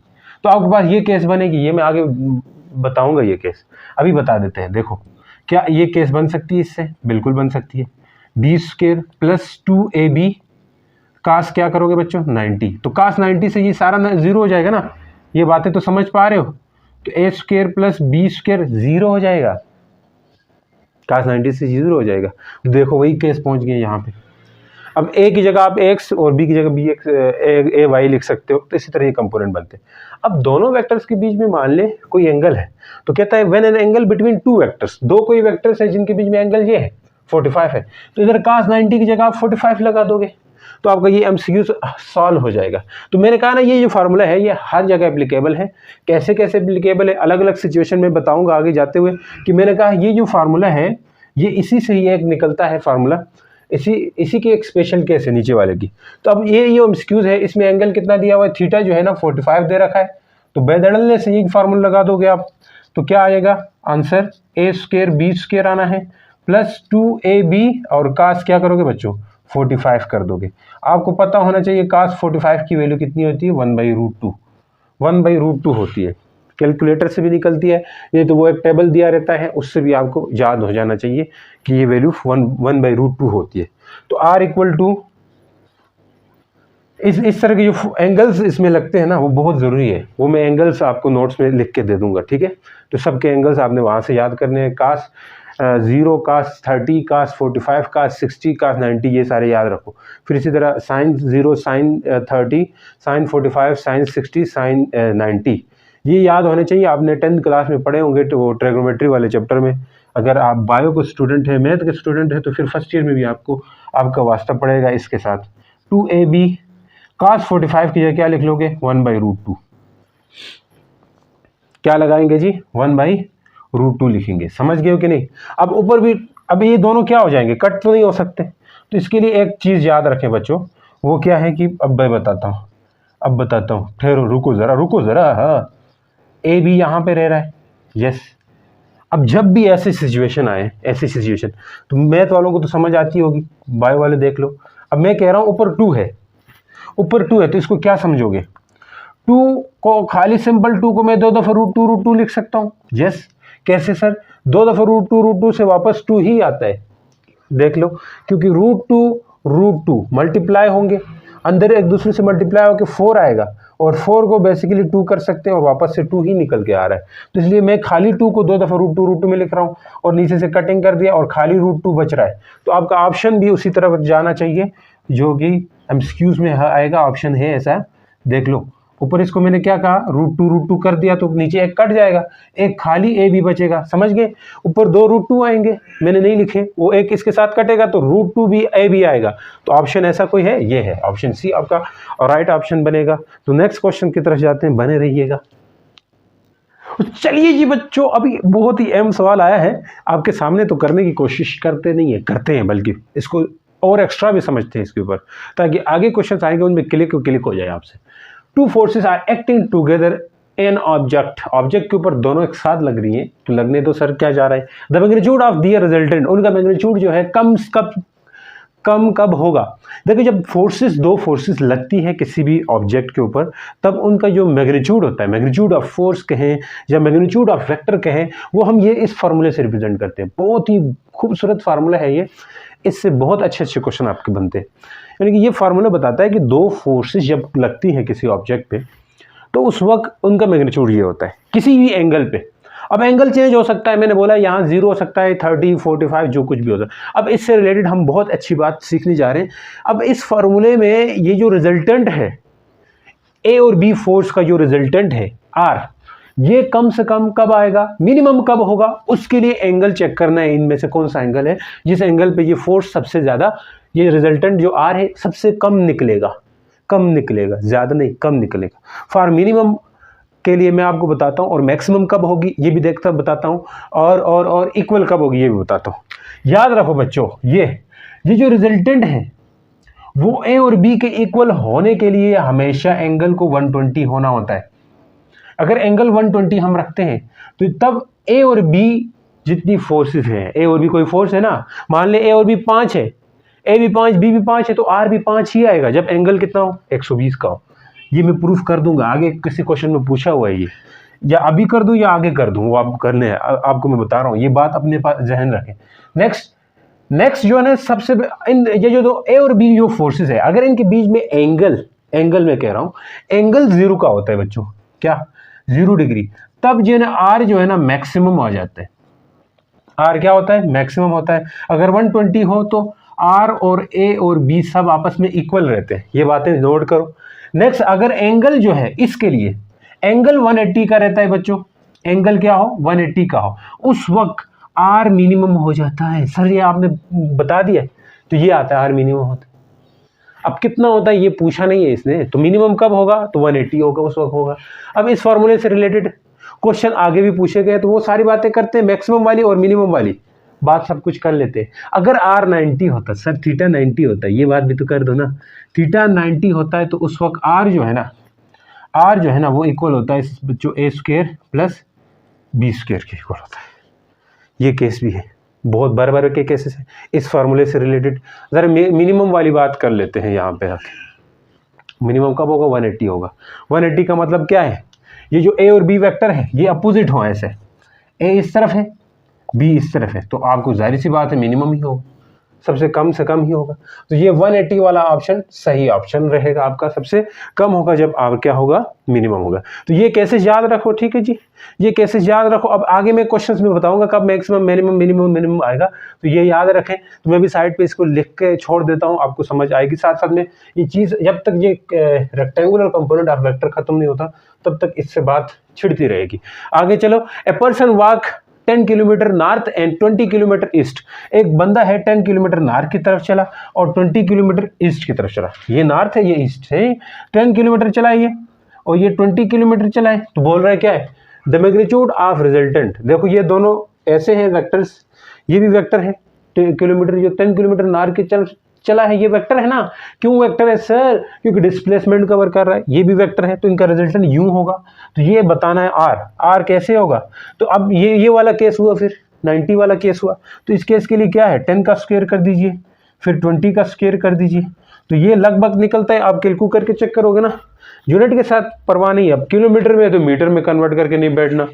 तो आपके पास ये केस बनेगी। ये मैं आगे बताऊंगा, ये केस अभी बता देते हैं। देखो क्या ये केस बन सकती है इससे, बिल्कुल बन सकती है। b² + 2ab कास क्या करोगे बच्चों 90, तो कास 90 से ये सारा 0 हो जाएगा ना, ये बातें तो समझ पा रहे हो। तो ए स्क्वायर प्लस बी स्क्वायर 0 हो जाएगा, कास 90 से 0 हो जाएगा। देखो वही केस पहुंच गए यहाँ पे। अब ए की जगह आप एक्स और बी की जगह बी एक्स ए वाई लिख सकते हो, तो इसी तरह ये कंपोनेंट बनते हैं। अब दोनों वेक्टर्स के बीच में मान ले कोई एंगल है, तो कहता है when an angle between two vectors, दो कोई वेक्टर्स है जिनके बीच में एंगल ये है 45 है, तो इधर कास 90 की जगह आप 45 लगा दोगे, तो आपका ये एमसीक्यू सॉल्व हो जाएगा। तो मैंने कहा ना ये जो फार्मूला है ये हर जगह एप्लीकेबल है। कैसे कैसे एप्लीकेबल है अलग अलग सिचुएशन में बताऊंगा आगे जाते हुए, कि मैंने कहा ये जो फार्मूला है ये इसी से ही एक निकलता है फार्मूला, इसी की एक स्पेशल केस है नीचे वाले की। तो अब ये एमसीक्यूज है, इसमें एंगल कितना दिया हुआ है, थीटा जो है ना 45 दे रखा है, तो बेदड़लने से ये फार्मूला लगा दोगे आप, तो क्या आएगा आंसर, ए स्क्वायर बी स्क्वायर आना है प्लस 2ab, और कास क्या करोगे बच्चों 45 कर दोगे। आपको पता होना चाहिए कास 45 की वैल्यू कितनी होती है, 1/√2, 1/√2 होती है। कैलकुलेटर से भी निकलती है, ये तो वो एक टेबल दिया रहता है, उससे भी आपको याद हो जाना चाहिए कि ये वैल्यू 1/√2 होती है। तो R इक्वल टू इस तरह के जो एंगल्स इसमें लगते हैं ना वो बहुत ज़रूरी है, वो मैं एंगल्स आपको नोट्स में लिख के दे दूंगा, ठीक है। तो सबके एंगल्स आपने वहाँ से याद करने हैं, कास 0, कास 30, कास 45, कास 60, कास 90, ये सारे याद रखो। फिर इसी तरह sine 0, sine 30, sine 45, sine 60, sine 90, ये याद होने चाहिए। आपने 10th क्लास में पढ़े होंगे तो ट्रिग्नोमेट्री वाले चैप्टर में। अगर आप बायो के स्टूडेंट हैं, मैथ के स्टूडेंट हैं, तो फिर फर्स्ट ईयर में भी आपका वास्ता पड़ेगा इसके साथ। 2ab कास 45 की जगह क्या लिख लोगे 1/√2, क्या लगाएंगे जी 1/√2 लिखेंगे। समझ गए हो कि नहीं। अब ऊपर भी, अब ये दोनों क्या हो जाएंगे, कट तो नहीं हो सकते, तो इसके लिए एक चीज़ याद रखें बच्चों, वो क्या है कि अब मैं बताता हूँ, ठहरो, रुको ज़रा। हाँ, ए बी यहाँ पे रह रहा है, यस। अब जब भी ऐसी सिचुएशन तो मैथ वालों को तो समझ आती होगी, बायो वाले देख लो। अब मैं कह रहा हूँ ऊपर 2 है, तो इसको क्या समझोगे, 2 को खाली सिंपल 2 को मैं 2 दफ़ा √2 लिख सकता हूँ, यस। कैसे सर, 2 दफ़ा √2 से वापस 2 ही आता है, देख लो, क्योंकि √2 मल्टीप्लाई होंगे, अंदर एक दूसरे से मल्टीप्लाई होकर 4 आएगा, और 4 को बेसिकली 2 कर सकते हैं और वापस से 2 ही निकल के आ रहा है। तो इसलिए मैं खाली 2 को 2 दफ़ा √2 में लिख रहा हूँ, और नीचे से कटिंग कर दिया और खाली √2 बच रहा है। तो आपका ऑप्शन भी उसी तरफ जाना चाहिए जो कि एमसीक्यूज में आएगा, ऑप्शन है ऐसा, देख लो। ऊपर इसको मैंने क्या कहा, √2 कर दिया, तो नीचे एक कट जाएगा, एक खाली ए भी बचेगा, समझ गए। ऊपर 2 √2 आएंगे, मैंने नहीं लिखे, वो एक इसके साथ कटेगा तो √2 भी ए भी आएगा। तो ऑप्शन ऐसा कोई है, ये है ऑप्शन सी आपका राइट ऑप्शन बनेगा। तो नेक्स्ट क्वेश्चन की तरफ जाते हैं, बने रहिएगा। चलिए जी बच्चों, अभी बहुत ही अहम सवाल आया है आपके सामने, तो करने की कोशिश करते हैं, बल्कि इसको और एक्स्ट्रा भी समझते हैं इसके ऊपर, ताकि आगे क्वेश्चन आएंगे उनमें क्लिक हो जाए आपसे। 2 forces are acting together in object के ऊपर दोनों एक साथ लग रही हैं, तो लगने तो सर क्या जा रहा है, the magnitude of their resultant, उनका मैग्नीट्यूड जो है कम कब होगा। देखिए जब दो फोर्सेस लगती है किसी भी ऑब्जेक्ट के ऊपर, तब उनका जो मैग्नीट्यूड होता है, मैग्नीट्यूड ऑफ फोर्स कहें या मैग्नीट्यूड ऑफ वेक्टर कहें, वो हम ये इस फार्मूले से रिप्रेजेंट करते हैं। बहुत ही खूबसूरत फार्मूला है ये, इससे बहुत अच्छे अच्छे क्वेश्चन आपके बनते हैं। यानी कि ये फार्मूला बताता है कि 2 फोर्सेस जब लगती हैं किसी ऑब्जेक्ट पे, तो उस वक्त उनका मैग्नीट्यूड ये होता है किसी भी एंगल पे। अब एंगल चेंज हो सकता है, मैंने बोला यहाँ 0 हो सकता है, 30, 45, जो कुछ भी होता है। अब इससे रिलेटेड हम बहुत अच्छी बात सीखने जा रहे हैं। अब इस फार्मूले में ये जो रिजल्टेंट है, ए और बी फोर्स का जो रिजल्टेंट है आर, ये कम से कम कब आएगा, मिनिमम कब होगा, उसके लिए एंगल चेक करना है। इनमें से कौन सा एंगल है जिस एंगल पे ये फोर्स सबसे ज़्यादा, ये रिजल्टेंट जो आर है सबसे कम निकलेगा, ज़्यादा नहीं, कम निकलेगा। फॉर मिनिमम के लिए मैं आपको बताता हूँ, और मैक्सिमम कब होगी ये भी बताता हूँ, और इक्वल कब होगी ये भी बताता हूँ। याद रखो बच्चों, ये जो रिजल्टेंट है वो ए और बी के इक्वल होने के लिए हमेशा एंगल को 120 होना होता है। अगर एंगल 120 हम रखते हैं तो तब ए और बी जितनी फोर्सेस हैं, ए और बी कोई फोर्स है ना, मान ले ए और बी 5 है, ए भी 5 बी भी 5 है, तो आर भी 5 ही आएगा जब एंगल कितना हो 120 का हो। ये मैं प्रूफ कर दूंगा, आगे किसी क्वेश्चन में पूछा हुआ है ये, या अभी कर दूं या आगे कर दूं, वो आपको करने हैं, आपको मैं बता रहा हूँ, ये बात अपने पास जहन रखें। नेक्स्ट नेक्स्ट जो है ना सबसे ये जो दो ए और बी जो फोर्सेस है, अगर इनके बीच में एंगल में कह रहा हूं, एंगल 0 का होता है बच्चों, क्या 0 डिग्री, तब जो है ना आर जो है ना मैक्सिमम आ जाता है। आर क्या होता है? मैक्सिमम होता है। अगर 120 हो तो आर और ए और बी सब आपस में इक्वल रहते हैं, ये बातें नोट करो। नेक्स्ट, अगर एंगल जो है इसके लिए एंगल 180 का रहता है बच्चों, एंगल क्या हो 180 का हो, उस वक्त आर मिनिमम हो जाता है। सर ये आपने बता दिया, तो ये आता है आर मिनिमम होता है। अब कितना होता है ये पूछा नहीं है इसने, तो मिनिमम कब होगा? तो 180 होगा, उस वक्त होगा। अब इस फॉर्मूले से रिलेटेड क्वेश्चन आगे भी पूछे गए, तो वो सारी बातें करते हैं, मैक्सिमम वाली और मिनिमम वाली बात सब कुछ कर लेते हैं। अगर आर 90 होता, सर थीटा 90 होता है, ये बात भी तो कर दो ना, थीटा 90 होता है तो उस वक्त आर जो है ना वो इक्वल होता है बच्चों ए स्क्वायर प्लस बी स्क्वायर के इक्वल होता है। ये केस भी है, बहुत बार बार के केसेस है। इस फार्मूले से रिलेटेड जरा मिनिमम वाली बात कर लेते हैं। यहाँ पे आके मिनिमम कब होगा? 180 होगा। 180 का मतलब क्या है? ये जो ए और बी वेक्टर है ये अपोजिट हो, ऐसे ए इस तरफ है बी इस तरफ है, तो आपको जाहिर सी बात है मिनिमम ही होगा, सबसे कम से कम ही होगा। तो ये 180 वाला ऑप्शन सही ऑप्शन रहेगा आपका, सबसे कम होगा जब आप क्या होगा? मिनिमम होगा। तो ये केसेस याद रखो, ठीक है जी, ये केसेस याद रखो। अब आगे मैं क्वेश्चंस में बताऊंगा कब मैक्सिमम मिनिमम मिनिमम मिनिमम आएगा, तो ये याद रखें। तो मैं भी साइड पे इसको लिख के छोड़ देता हूँ, आपको समझ आएगी। साथ साथ में ये चीज़ जब तक ये रेक्टेंगुलर कंपोनेंट ऑफ वेक्टर खत्म नहीं होता तब तक इससे बात छिड़ती रहेगी। आगे चलो। A person walk 10 kilometre north and 20 kilometre east. एक बंदा है 10 किलोमीटर नॉर्थ की तरफ चला और 20 किलोमीटर ईस्ट की तरफ चला। ये नॉर्थ है, ये ईस्ट है। 10 किलोमीटर चला ये और ये 20 किलोमीटर चला है। तो बोल रहा है क्या है? The magnitude of resultant. देखो ये दोनों ऐसे हैं वेक्टर्स, ये भी वेक्टर है किलोमीटर, जो 10 किलोमीटर नॉर्थ की चला है ये वेक्टर है ना। क्यों वेक्टर है सर? क्योंकि डिस्प्लेसमेंट कवर कर रहा है। ये भी वेक्टर है तो इनका रिजल्टेंट यूं होगा। तो ये बताना है आर कैसे होगा। तो अब ये वाला केस हुआ, फिर 90 वाला केस हुआ। तो इस केस के लिए क्या है? 10 का स्क्वायर कर दीजिए, फिर 20 का स्क्वायर कर दीजिए। तो ये लगभग निकलता है, आप कैलकुलेट करके चेक करोगे ना, यूनिट के साथ परवाह नहीं। अब किलोमीटर में तो मीटर में कन्वर्ट करके नहीं बैठना,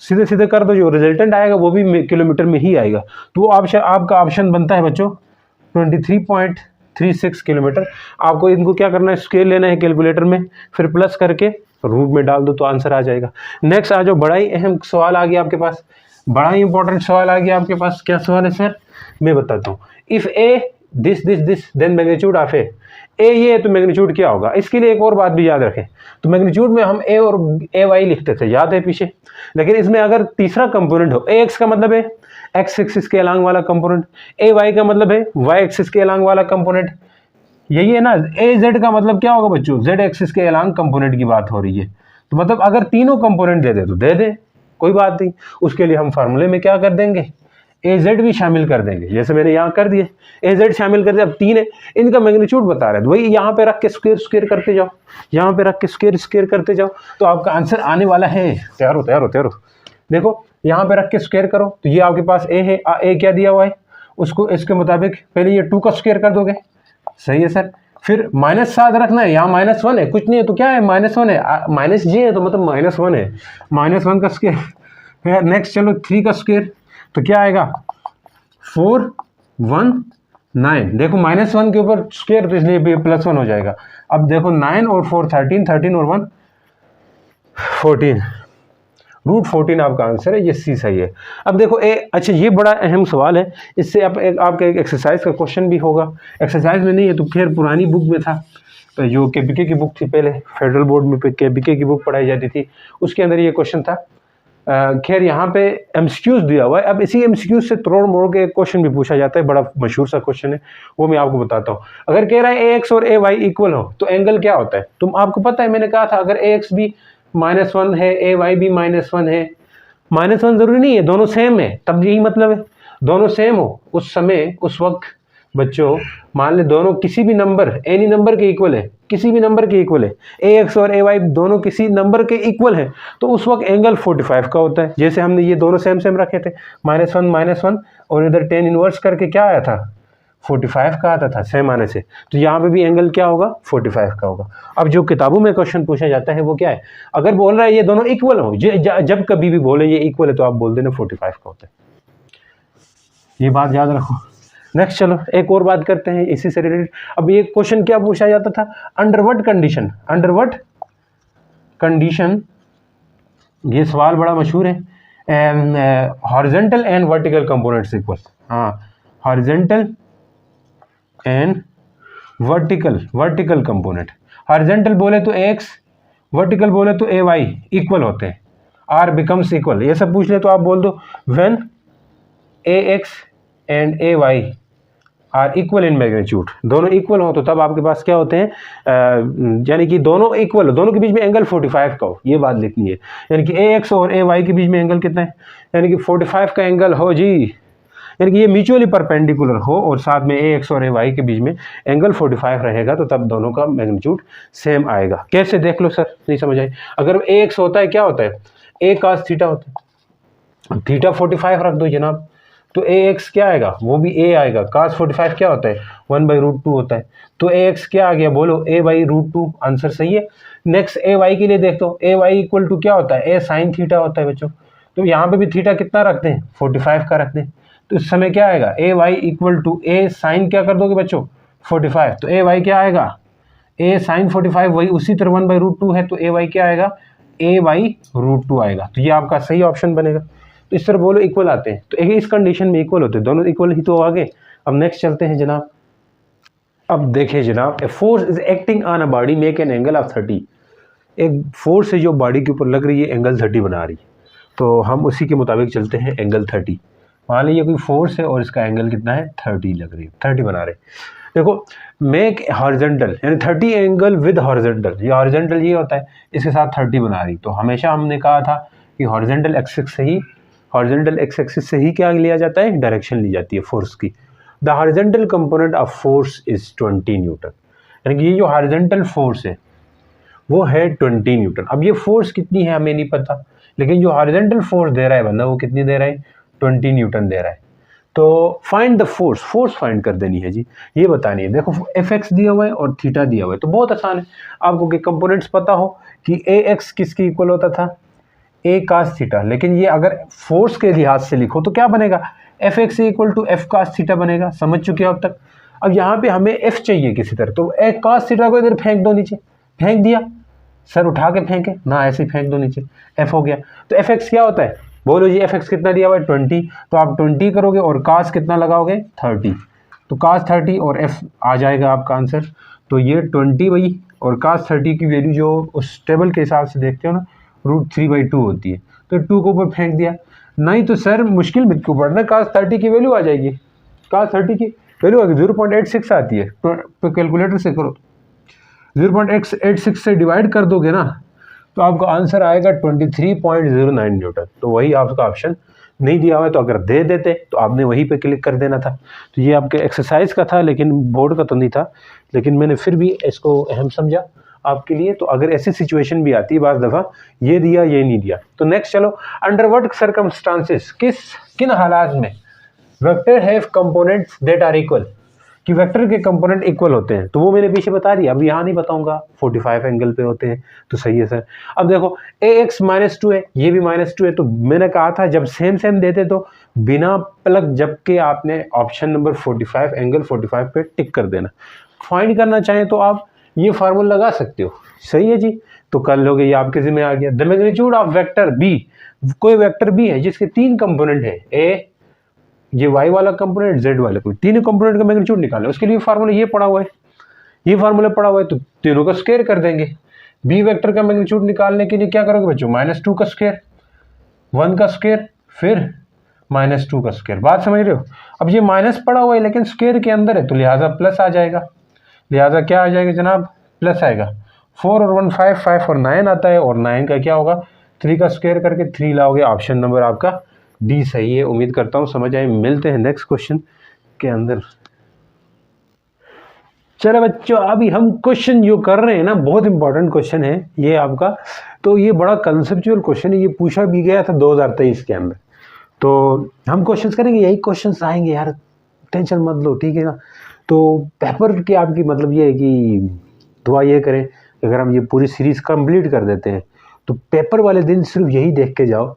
सीधे सीधे कर दो, जो रिजल्टेंट आएगा वो भी किलोमीटर में ही आएगा। तो वो आपका ऑप्शन बनता है बच्चों 23.36 किलोमीटर। आपको इनको क्या करना है? स्केल लेना है कैलकुलेटर में, फिर प्लस करके रूट में डाल दो तो आंसर आ जाएगा। नेक्स्ट आ जाओ, बड़ा ही अहम सवाल आ गया आपके पास, बड़ा ही इंपॉर्टेंट सवाल आ गया आपके पास। क्या सवाल है सर? मैं बताता हूँ। If a this then magnitude of a ये तो मैग्नीट्यूड क्या होगा? इसके लिए एक और बात भी याद रखें। तो मैग्नीट्यूड में हम ए और ए वाई लिखते थे, याद है पीछे, लेकिन इसमें अगर तीसरा कंपोनेंट हो, ए एक्स का मतलब है एक्स एक्सिस के अलांग वाला कंपोनेंट, ए वाई का मतलब है वाई एक्सिस के अलांग वाला कंपोनेंट। यही है ना। ए जेड का मतलब क्या होगा बच्चों? जेड एक्सिस के अलांग कंपोनेंट की बात हो रही है। तो मतलब अगर तीनों कंपोनेंट दे दे तो दे दे, कोई बात नहीं। उसके लिए हम फार्मूले में क्या कर देंगे? ए जेड भी शामिल कर देंगे, जैसे मैंने यहाँ कर दिए, ए जेड शामिल कर दिया। अब तीन है, इनका मैग्नीट्यूड बता रहे हैं, तो वही यहाँ पे रख के स्क्वायर करते जाओ, यहाँ पे रख के स्क्वायर करते जाओ, तो आपका आंसर आने वाला है। तैयार हो। देखो यहाँ पे रख के स्क्वायर करो, तो ये आपके पास ए है। ए क्या दिया हुआ है उसको, इसके मुताबिक पहले ये 2 का स्क्वायर कर दोगे, सही है सर। फिर -7 रखना है, यहाँ -1 है, कुछ नहीं है तो क्या है? -1 है, माइनस जी है तो मतलब -1 है, -1 का स्क्वायर। नेक्स्ट चलो 3 का स्क्वायर, तो क्या आएगा? 419। देखो -1 के ऊपर स्क्वायर तो इसलिए +1 हो जाएगा। अब देखो 9 और 4 13 और 1 14, √14 आपका आंसर है, ये सी सही है। अब देखो अच्छा ये बड़ा अहम सवाल है, इससे आपका एक एक्सरसाइज का क्वेश्चन भी होगा। एक्सरसाइज में नहीं है तो खैर पुरानी बुक में था, तो जो केबीके की बुक थी, पहले फेडरल बोर्ड में केबीके की बुक पढ़ाई जाती थी, उसके अंदर ये क्वेश्चन था। खैर यहाँ पे एमसीक्यूज दिया हुआ है। अब इसी एमसीक्यूज से तोड़ मोड़ के क्वेश्चन भी पूछा जाता है, बड़ा मशहूर सा क्वेश्चन है, वो मैं आपको बताता हूँ। अगर कह रहा है ए एक्स और ए वाई इक्वल हो तो एंगल क्या होता है? तुम आपको पता है, मैंने कहा था अगर ए एक्स भी -1 है, ए वाई भी -1 है, -1 जरूरी नहीं है, दोनों सेम है, तब यही मतलब है दोनों सेम हो उस समय, उस वक्त बच्चों मान ले दोनों किसी भी नंबर, एनी नंबर के इक्वल है, किसी भी नंबर के इक्वल है, ए एक्स और ए वाई दोनों किसी नंबर के इक्वल है, तो उस वक्त एंगल 45 का होता है। जैसे हमने ये दोनों सेम रखे थे, -1 और इधर 10 इनवर्स करके क्या आया था? 45 का आता था सेम आने से। तो यहाँ पे भी एंगल क्या होगा? 45 का होगा। अब जो किताबों में क्वेश्चन पूछा जाता है वो क्या है? अगर बोल रहा है ये दोनों इक्वल हो, जब कभी भी बोले ये इक्वल है तो आप बोल देना 45 का होता है। ये बात याद रखो। नेक्स्ट चलो एक और बात करते हैं इसी से रिलेटेड। अब ये क्वेश्चन क्या पूछा जाता था, under what condition, under what condition, ये सवाल बड़ा मशहूर है, horizontal and vertical components equal, हाँ horizontal and vertical component, horizontal बोले तो एक्स, वर्टिकल बोले तो ए वाई इक्वल होते हैं, आर बिकम्स इक्वल, ये सब पूछ ले तो आप बोल दो when A X and A Y are equal in magnitude, दोनों इक्वल हो तो तब आपके पास क्या होते हैं, यानी कि दोनों इक्वल हो, दोनों के बीच में एंगल 45 का हो, ये बात लिखनी है। यानी कि ए एक्स और ए वाई के बीच में एंगल कितना है, यानी कि 45 का एंगल हो जी, यानी कि ये म्यूचुअली परपेंडिकुलर हो और साथ में ए एक्स और ए वाई के बीच में एंगल 45 रहेगा, तो तब दोनों का मैग्नीट्यूड सेम आएगा। कैसे देख लो सर, नहीं समझ आई। अगर ए एक्स होता है क्या होता है, ए कास थीटा होता है, थीटा 45 रख दो जनाब, तो ए एक्स क्या आएगा, वो भी ए आएगा, कास 45 क्या होता है 1/√2 होता है, तो ए एक्स क्या आ गया बोलो a/√2, आंसर सही है। नेक्स्ट ए वाई के लिए देख दो, ए वाई इक्वल टू क्या होता है, ए साइन थीटा होता है बच्चों, तो यहाँ पे भी थीटा कितना रखते हैं 45 का रखते हैं, तो इस समय क्या आएगा a y equal to a sine क्या कर दोगे बच्चों 45, तो ए वाई क्या आएगा ए साइन 45, वही उसी तरह 1/√2 है, तो ए वाई क्या आएगा a/√2 आएगा, तो ये आपका सही ऑप्शन बनेगा। तो इस तरह बोलो इक्वल आते हैं, तो इस कंडीशन में इक्वल होते हैं, दोनों इक्वल ही तो आगे। अब नेक्स्ट चलते हैं जनाब। अब देखिए जनाब, a force is acting on a body make an angle of 30, एक फोर्स है जो बॉडी के ऊपर लग रही है, एंगल 30 बना रही है, तो हम उसी के मुताबिक चलते हैं, एंगल 30। मान लीजिए कोई फोर्स है और इसका एंगल कितना है 30 लग रही है, 30 बना रहे। देखो मेक हॉरिजॉन्टल यानी 30 एंगल विद हॉरिजॉन्टल, ये हॉरिजॉन्टल ये होता है, इसके साथ 30 बना रही, तो हमेशा हमने कहा था कि हॉरिजॉन्टल एक्सिस से ही क्या लिया जाता है, डायरेक्शन ली जाती है फोर्स की। The horizontal component of force is 20 Newton, यानी कि ये जो हॉरिजॉन्टल फोर्स है वो है 20 न्यूटन। अब ये फोर्स कितनी है हमें नहीं पता, लेकिन जो हॉरिजॉन्टल फोर्स दे रहा है बंदा वो कितनी दे रहा है 20 न्यूटन दे रहा है। तो फाइंड द फोर्स फाइंड कर देनी है जी, ये बतानी है। देखो एफ एक्स दिया हुआ है और थीटा दिया हुआ है, तो बहुत आसान है आपको कि कंपोनेंट्स पता हो कि ए एक्स किसकी इक्वल होता था ए कास थीटा, लेकिन ये अगर फोर्स के लिहाज से लिखो तो क्या बनेगा F X equal to F cos theta बनेगा, समझ चुके हो अब तक। अब यहाँ पे हमें एफ चाहिए किसी तरह, तो ए कास थीटा को इधर फेंक दो नीचे, फेंक दिया सर, उठा के फेंके ना, ऐसे ही फेंक दो नीचे, एफ हो गया। तो एफ एक्स क्या होता है बोलो जी, एफ एक्स कितना दिया हुआ है 20, तो आप 20 करोगे और कास कितना लगाओगे 30, तो कास 30 और एफ आ जाएगा आपका आंसर। तो ये 20 भाई और कास 30 की वैल्यू जो उस टेबल के हिसाब से देखते हो ना √3/2 होती है, तो 2 को ऊपर फेंक दिया। नहीं तो सर मुश्किल में क्यों पड़ना, कास 30 की वैल्यू आ जाएगी, कास 30 की वैल्यू आएगी 0.86 आती है, तो कैलकुलेटर से करो 0.86 से डिवाइड कर दोगे ना तो आपका आंसर आएगा 23.09 न्यूटन। तो वही आपका ऑप्शन नहीं दिया हुआ है, तो अगर दे देते तो आपने वहीं पे क्लिक कर देना था। तो ये आपके एक्सरसाइज का था, लेकिन बोर्ड का तो नहीं था, लेकिन मैंने फिर भी इसको अहम समझा आपके लिए। तो अगर ऐसी सिचुएशन भी आती है बाज़ दफ़ा ये दिया ये नहीं दिया। तो नेक्स्ट चलो, अंडर व्हाट सर्कमस्टांसेस, किन हालात में vector have components that are equal, कि वेक्टर के कंपोनेंट इक्वल होते हैं, तो वो मैंने पीछे बता दिया, अब यहाँ नहीं बताऊंगा। 45 एंगल पे होते हैं, तो सही है सर। अब देखो ax-2 है, ये भी -2 है, तो मैंने कहा था जब सेम देते तो बिना पलक झपके आपने ऑप्शन नंबर 45 एंगल 45 पे टिक कर देना। फाइंड करना चाहें तो आप ये फार्मूला लगा सकते हो, सही है जी, तो कर लोगे, ये आपके जिम्मे आ गया। The magnitude of vector B, कोई वेक्टर बी है जिसके 3 कंपोनेंट है, ए ये y वाला कंपोनेंट z वाला, कोई तीनों कंपोनेंट का मैग्नीट्यूड निकालना है, उसके लिए फार्मूला ये पड़ा हुआ है, ये फार्मूला पड़ा हुआ है, तो तीनों का स्क्वायर कर देंगे। b वेक्टर का मैग्नीट्यूड निकालने के लिए क्या करोगे बच्चों, -2 का स्क्वायर, 1 का स्क्वायर, फिर -2 का स्क्वायर, बात समझ रहे हो। अब ये माइनस पड़ा हुआ है लेकिन स्क्वायर के अंदर है, तो लिहाजा प्लस आ जाएगा, लिहाजा क्या आ जाएगा जनाब, प्लस आएगा। 4 और 1 5, 5 और 9 आता है, और 9 का क्या होगा 3 का स्क्वायर करके 3 लाओगे, ऑप्शन नंबर आपका डी सही है। उम्मीद करता हूँ समझ आए। मिलते हैं नेक्स्ट क्वेश्चन के अंदर। चलो बच्चों, अभी हम क्वेश्चन जो कर रहे हैं ना, बहुत इंपॉर्टेंट क्वेश्चन है ये आपका, तो ये बड़ा कंसेप्चुअल क्वेश्चन है, ये पूछा भी गया था 2023 के अंदर। तो हम क्वेश्चंस करेंगे, यही क्वेश्चंस आएंगे यार, टेंशन मत लो, ठीक है ना। तो पेपर की आपकी मतलब ये है कि दुआ ये करें, अगर हम ये पूरी सीरीज़ कंप्लीट कर देते हैं तो पेपर वाले दिन सिर्फ यही देख के जाओ,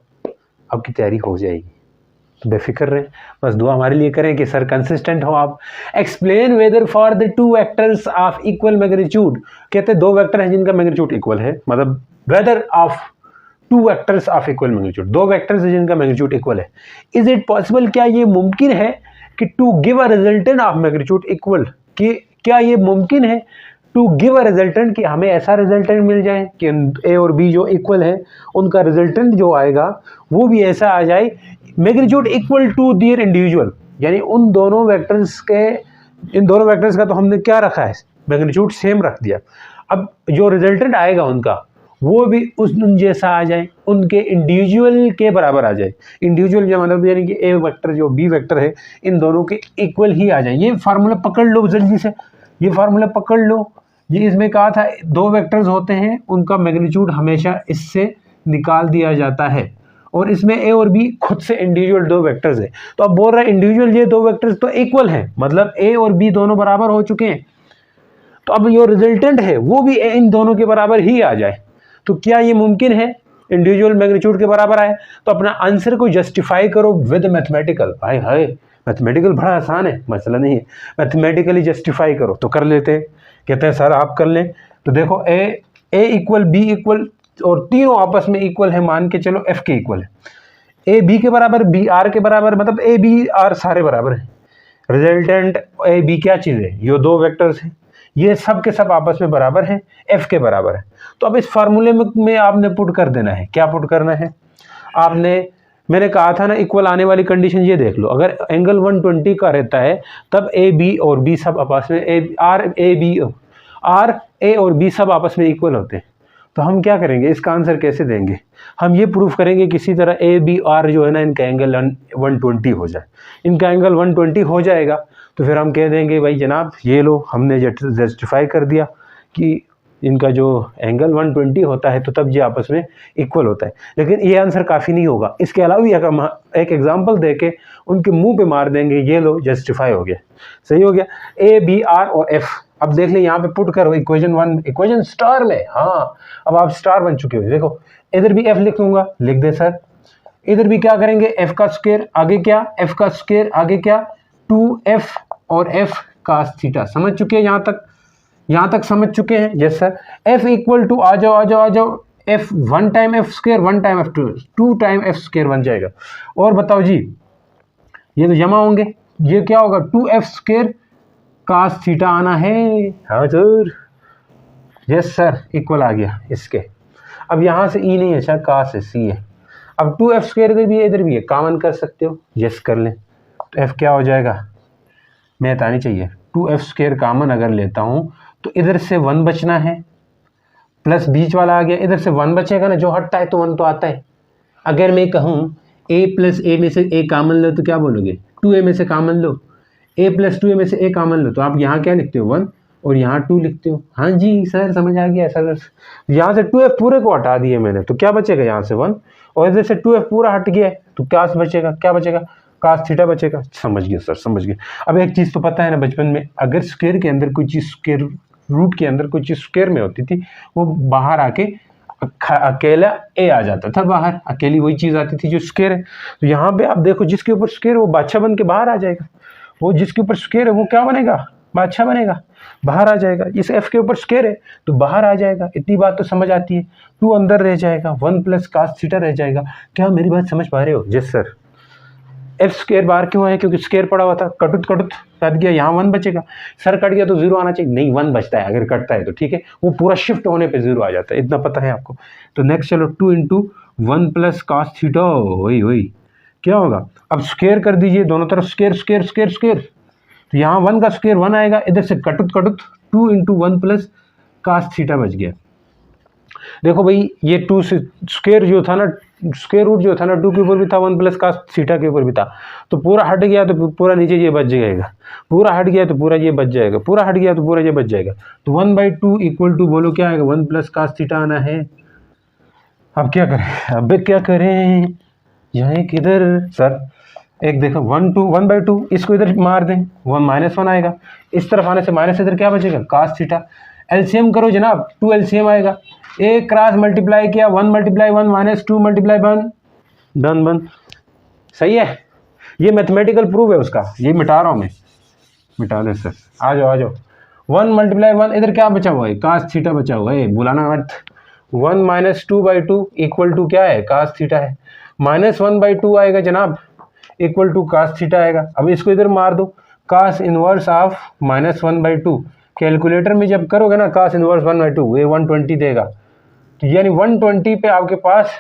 आपकी तैयारी हो जाएगी। बेफिक्र रहे, बस दुआ हमारे लिए करें कि सर कंसिस्टेंट हो आप। Explain whether for the two vectors of equal magnitude, कहते हैं दो वेक्टर हैं जिनका मैग्नीट्यूड इक्वल है, मतलब whether of two vectors of equal magnitude, दो वेक्टर्स हैं जिनका मैग्नीट्यूड इक्वल है। इज इट पॉसिबल, क्या ये मुमकिन है कि to give a resultant of magnitude equal, कि क्या ये मुमकिन है टू गिव अ रिजल्टेंट, कि हमें ऐसा रिजल्टेंट मिल जाए कि ए और बी जो इक्वल है उनका रिजल्टेंट जो आएगा वो भी ऐसा आ जाए magnitude equal to their individual, यानी उन दोनों वेक्टर्स के, इन दोनों वेक्टर्स का तो हमने क्या रखा है, मैग्नीट्यूड सेम रख दिया। अब जो रिजल्टेंट आएगा उनका वो भी उन जैसा आ जाए, उनके इंडिविजुअल के बराबर आ जाए। इंडिविजुअल जो मतलब यानी कि ए वेक्टर जो बी वेक्टर है इन दोनों के इक्वल ही आ जाए। ये फार्मूला पकड़ लो जल्दी से, ये फार्मूला पकड़ लो। ये इसमें कहा था दो वेक्टर्स होते हैं उनका मैग्नीट्यूड हमेशा इससे निकाल दिया जाता है, और इसमें ए और बी खुद से इंडिविजुअल दो वेक्टर्स है। तो अब बोल रहा है इंडिविजुअल ये दो वेक्टर्स तो इक्वल हैं, मतलब ए और बी दोनों बराबर हो चुके हैं। तो अब जो रिजल्टेंट है वो भी इन दोनों के बराबर ही आ जाए। तो क्या ये मुमकिन है इंडिविजुअल मैग्नीट्यूड के बराबर आए? तो अपना आंसर को जस्टिफाई करो with mathematical. Hi hi, mathematical बड़ा आसान है, मसला नहीं है, मैथमेटिकली जस्टिफाई करो। तो कर लेते हैं, कहते हैं सर आप कर लें। तो देखो ए इक्वल बी इक्वल और तीनों आपस में इक्वल है, मान के चलो एफ के इक्वल है, ए बी के बराबर बी आर के बराबर, मतलब ए बी आर सारे बराबर हैं। रिजल्टेंट ए बी क्या चीज़ है, ये दो वेक्टर्स हैं, ये सब के सब आपस में बराबर हैं, एफ के बराबर है। तो अब इस फार्मूले में आपने पुट कर देना है, क्या पुट करना है आपने, मैंने कहा था ना इक्वल आने वाली कंडीशन ये देख लो, अगर एंगल 120 का रहता है तब ए बी और बी सब आपस में आर ए और बी सब आपस में इक्वल होते हैं। तो हम क्या करेंगे, इसका आंसर कैसे देंगे, हम ये प्रूफ करेंगे किसी तरह ए बी आर जो है ना इनका एंगल 120 हो जाए। इनका एंगल 120 हो जाएगा तो फिर हम कह देंगे भाई जनाब ये लो हमने जस्टिफाई कर दिया कि इनका जो एंगल 120 होता है तो तब ये आपस में इक्वल होता है। लेकिन ये आंसर काफ़ी नहीं होगा, इसके अलावा भी अगर हम एक एग्जांपल दे के उनके मुंह पे मार देंगे, ये लो जस्टिफाई हो गया, सही हो गया। ए बी आर और एफ, अब देख लें यहाँ पे पुट करो इक्वेशन 1, इक्वेशन स्टार में, हाँ अब आप स्टार बन चुके हो। देखो इधर भी एफ लिख लूँगा, लिख दे सर, इधर भी क्या करेंगे एफ का स्क्वायर आगे क्या, एफ का स्क्वायर आगे क्या 2f और f cos थीटा। समझ चुके हैं यहाँ तक समझ चुके हैं? Yes sir. f equal to आ जाओ f 1 time f square 1 time f 2 time f square बन जाएगा। और बताओ जी ये तो जमा होंगे, ये क्या होगा 2f स्क्वायर cos थीटा आना है। हाँ सर, यस सर, इक्वल आ गया इसके। अब यहाँ से e नहीं है, अच्छा cos है, c है। अब 2f स्क्वायर इधर भी है, कॉमन कर सकते हो, यस कर लें। तो f क्या हो जाएगा, मैथ आनी चाहिए, 2f स्क्वायर कॉमन अगर लेता हूँ तो इधर से 1 बचना है, प्लस बीच वाला आ गया, इधर से 1 बचेगा ना, जो हटता है तो 1 तो आता है। अगर मैं कहूँ a प्लस ए में से a कॉमन लो तो क्या बोलोगे, 2a में से common low, a plus 2a में से a कॉमन लो, तो आप यहाँ क्या लिखते हो 1 और यहाँ 2 लिखते हो। हाँ जी सर समझ आ गया सर। यहाँ से 2f पूरे को हटा दिए मैंने, तो क्या बचेगा यहाँ से 1, और इधर से 2f पूरा हट गया है तो क्या बचेगा cos थीटा बचेगा। समझ गए सर, समझ गए। अब एक चीज़ तो पता है ना बचपन में, अगर स्क्वायर के अंदर कोई चीज़ स्क्वायर रूट के अंदर कोई चीज़ स्क्वायर में होती थी वो बाहर आके अकेला ए आ जाता था, बाहर अकेली वही चीज़ आती थी जो स्क्वायर है। तो यहाँ पे आप देखो जिसके ऊपर स्क्वायर वो बादशाह बन के बाहर आ जाएगा, वो जिसके ऊपर स्क्वायर है वो क्या बनेगा, बादशाह बनेगा, बाहर आ जाएगा। इस एफ के ऊपर स्क्वायर है तो बाहर आ जाएगा, इतनी बात तो समझ आती है। 2 अंदर रह जाएगा, 1 प्लस cos थीटा रह जाएगा। क्या मेरी बात समझ पा रहे हो? Yes sir. एफ स्क्वायर बाहर क्यों है, क्योंकि स्क्वायर पड़ा हुआ था, कट कट गया, यहाँ 1 बचेगा। सर कट गया तो 0 आना चाहिए, नहीं 1 बचता है, अगर कटता है तो ठीक है, वो पूरा शिफ्ट होने पे 0 आ जाता है, इतना पता है आपको। तो नेक्स्ट चलो 2 इंटू 1 प्लस cos थीटा, वही क्या होगा, अब स्क्वायर कर दीजिए दोनों तरफ, स्क्वायर, तो यहाँ 1 का स्क्वायर 1 आएगा, इधर से कटुत 2 इंटू 1 प्लस cos थीटा बच गया। देखो भाई ये 2 से स्क्वायर जो था ना, स्क्वायर रूट जो था ना 2 के ऊपर भी था, 1 प्लस cos थीटा के ऊपर भी था, तो पूरा हट गया तो पूरा नीचे ये बच जाएगा, पूरा हट गया तो पूरा ये बच जाएगा, पूरा हट गया तो पूरा ये बच जाएगा। तो 1/2 इक्वल टू बोलो क्या आएगा, 1 प्लस cos थीटा आना है। अब क्या करें, यहाँ किधर सर, एक देखो 1/2 इसको इधर मार दें, 1 आएगा, इस तरफ आने से माइनस, इधर क्या बचेगा cos थीटा। एलसीएम करो जनाब, 2 एलसीएम आएगा, ए क्रॉस मल्टीप्लाई किया 1 × 1 -2 × 1 डन बन, सही है। ये मैथमेटिकल प्रूफ है उसका, ये मिटा रहा हूँ मैं, मिटा दे सर, आ जाओ आ जाओ। 1 × 1, इधर क्या बचा हुआ है, कास थीटा बचा हुआ है, बुलाना मत। 1 - 2/2 इक्वल टू क्या है, कास थीटा है। -1/2 आएगा जनाब, इक्वल टू कास थीटा आएगा। अब इसको इधर मार दो, कास इनवर्स ऑफ -1/2। कैलकुलेटर में जब करोगे ना कास इनवर्स 1/2, ये 120 देगा। तो यानी 120 पे आपके पास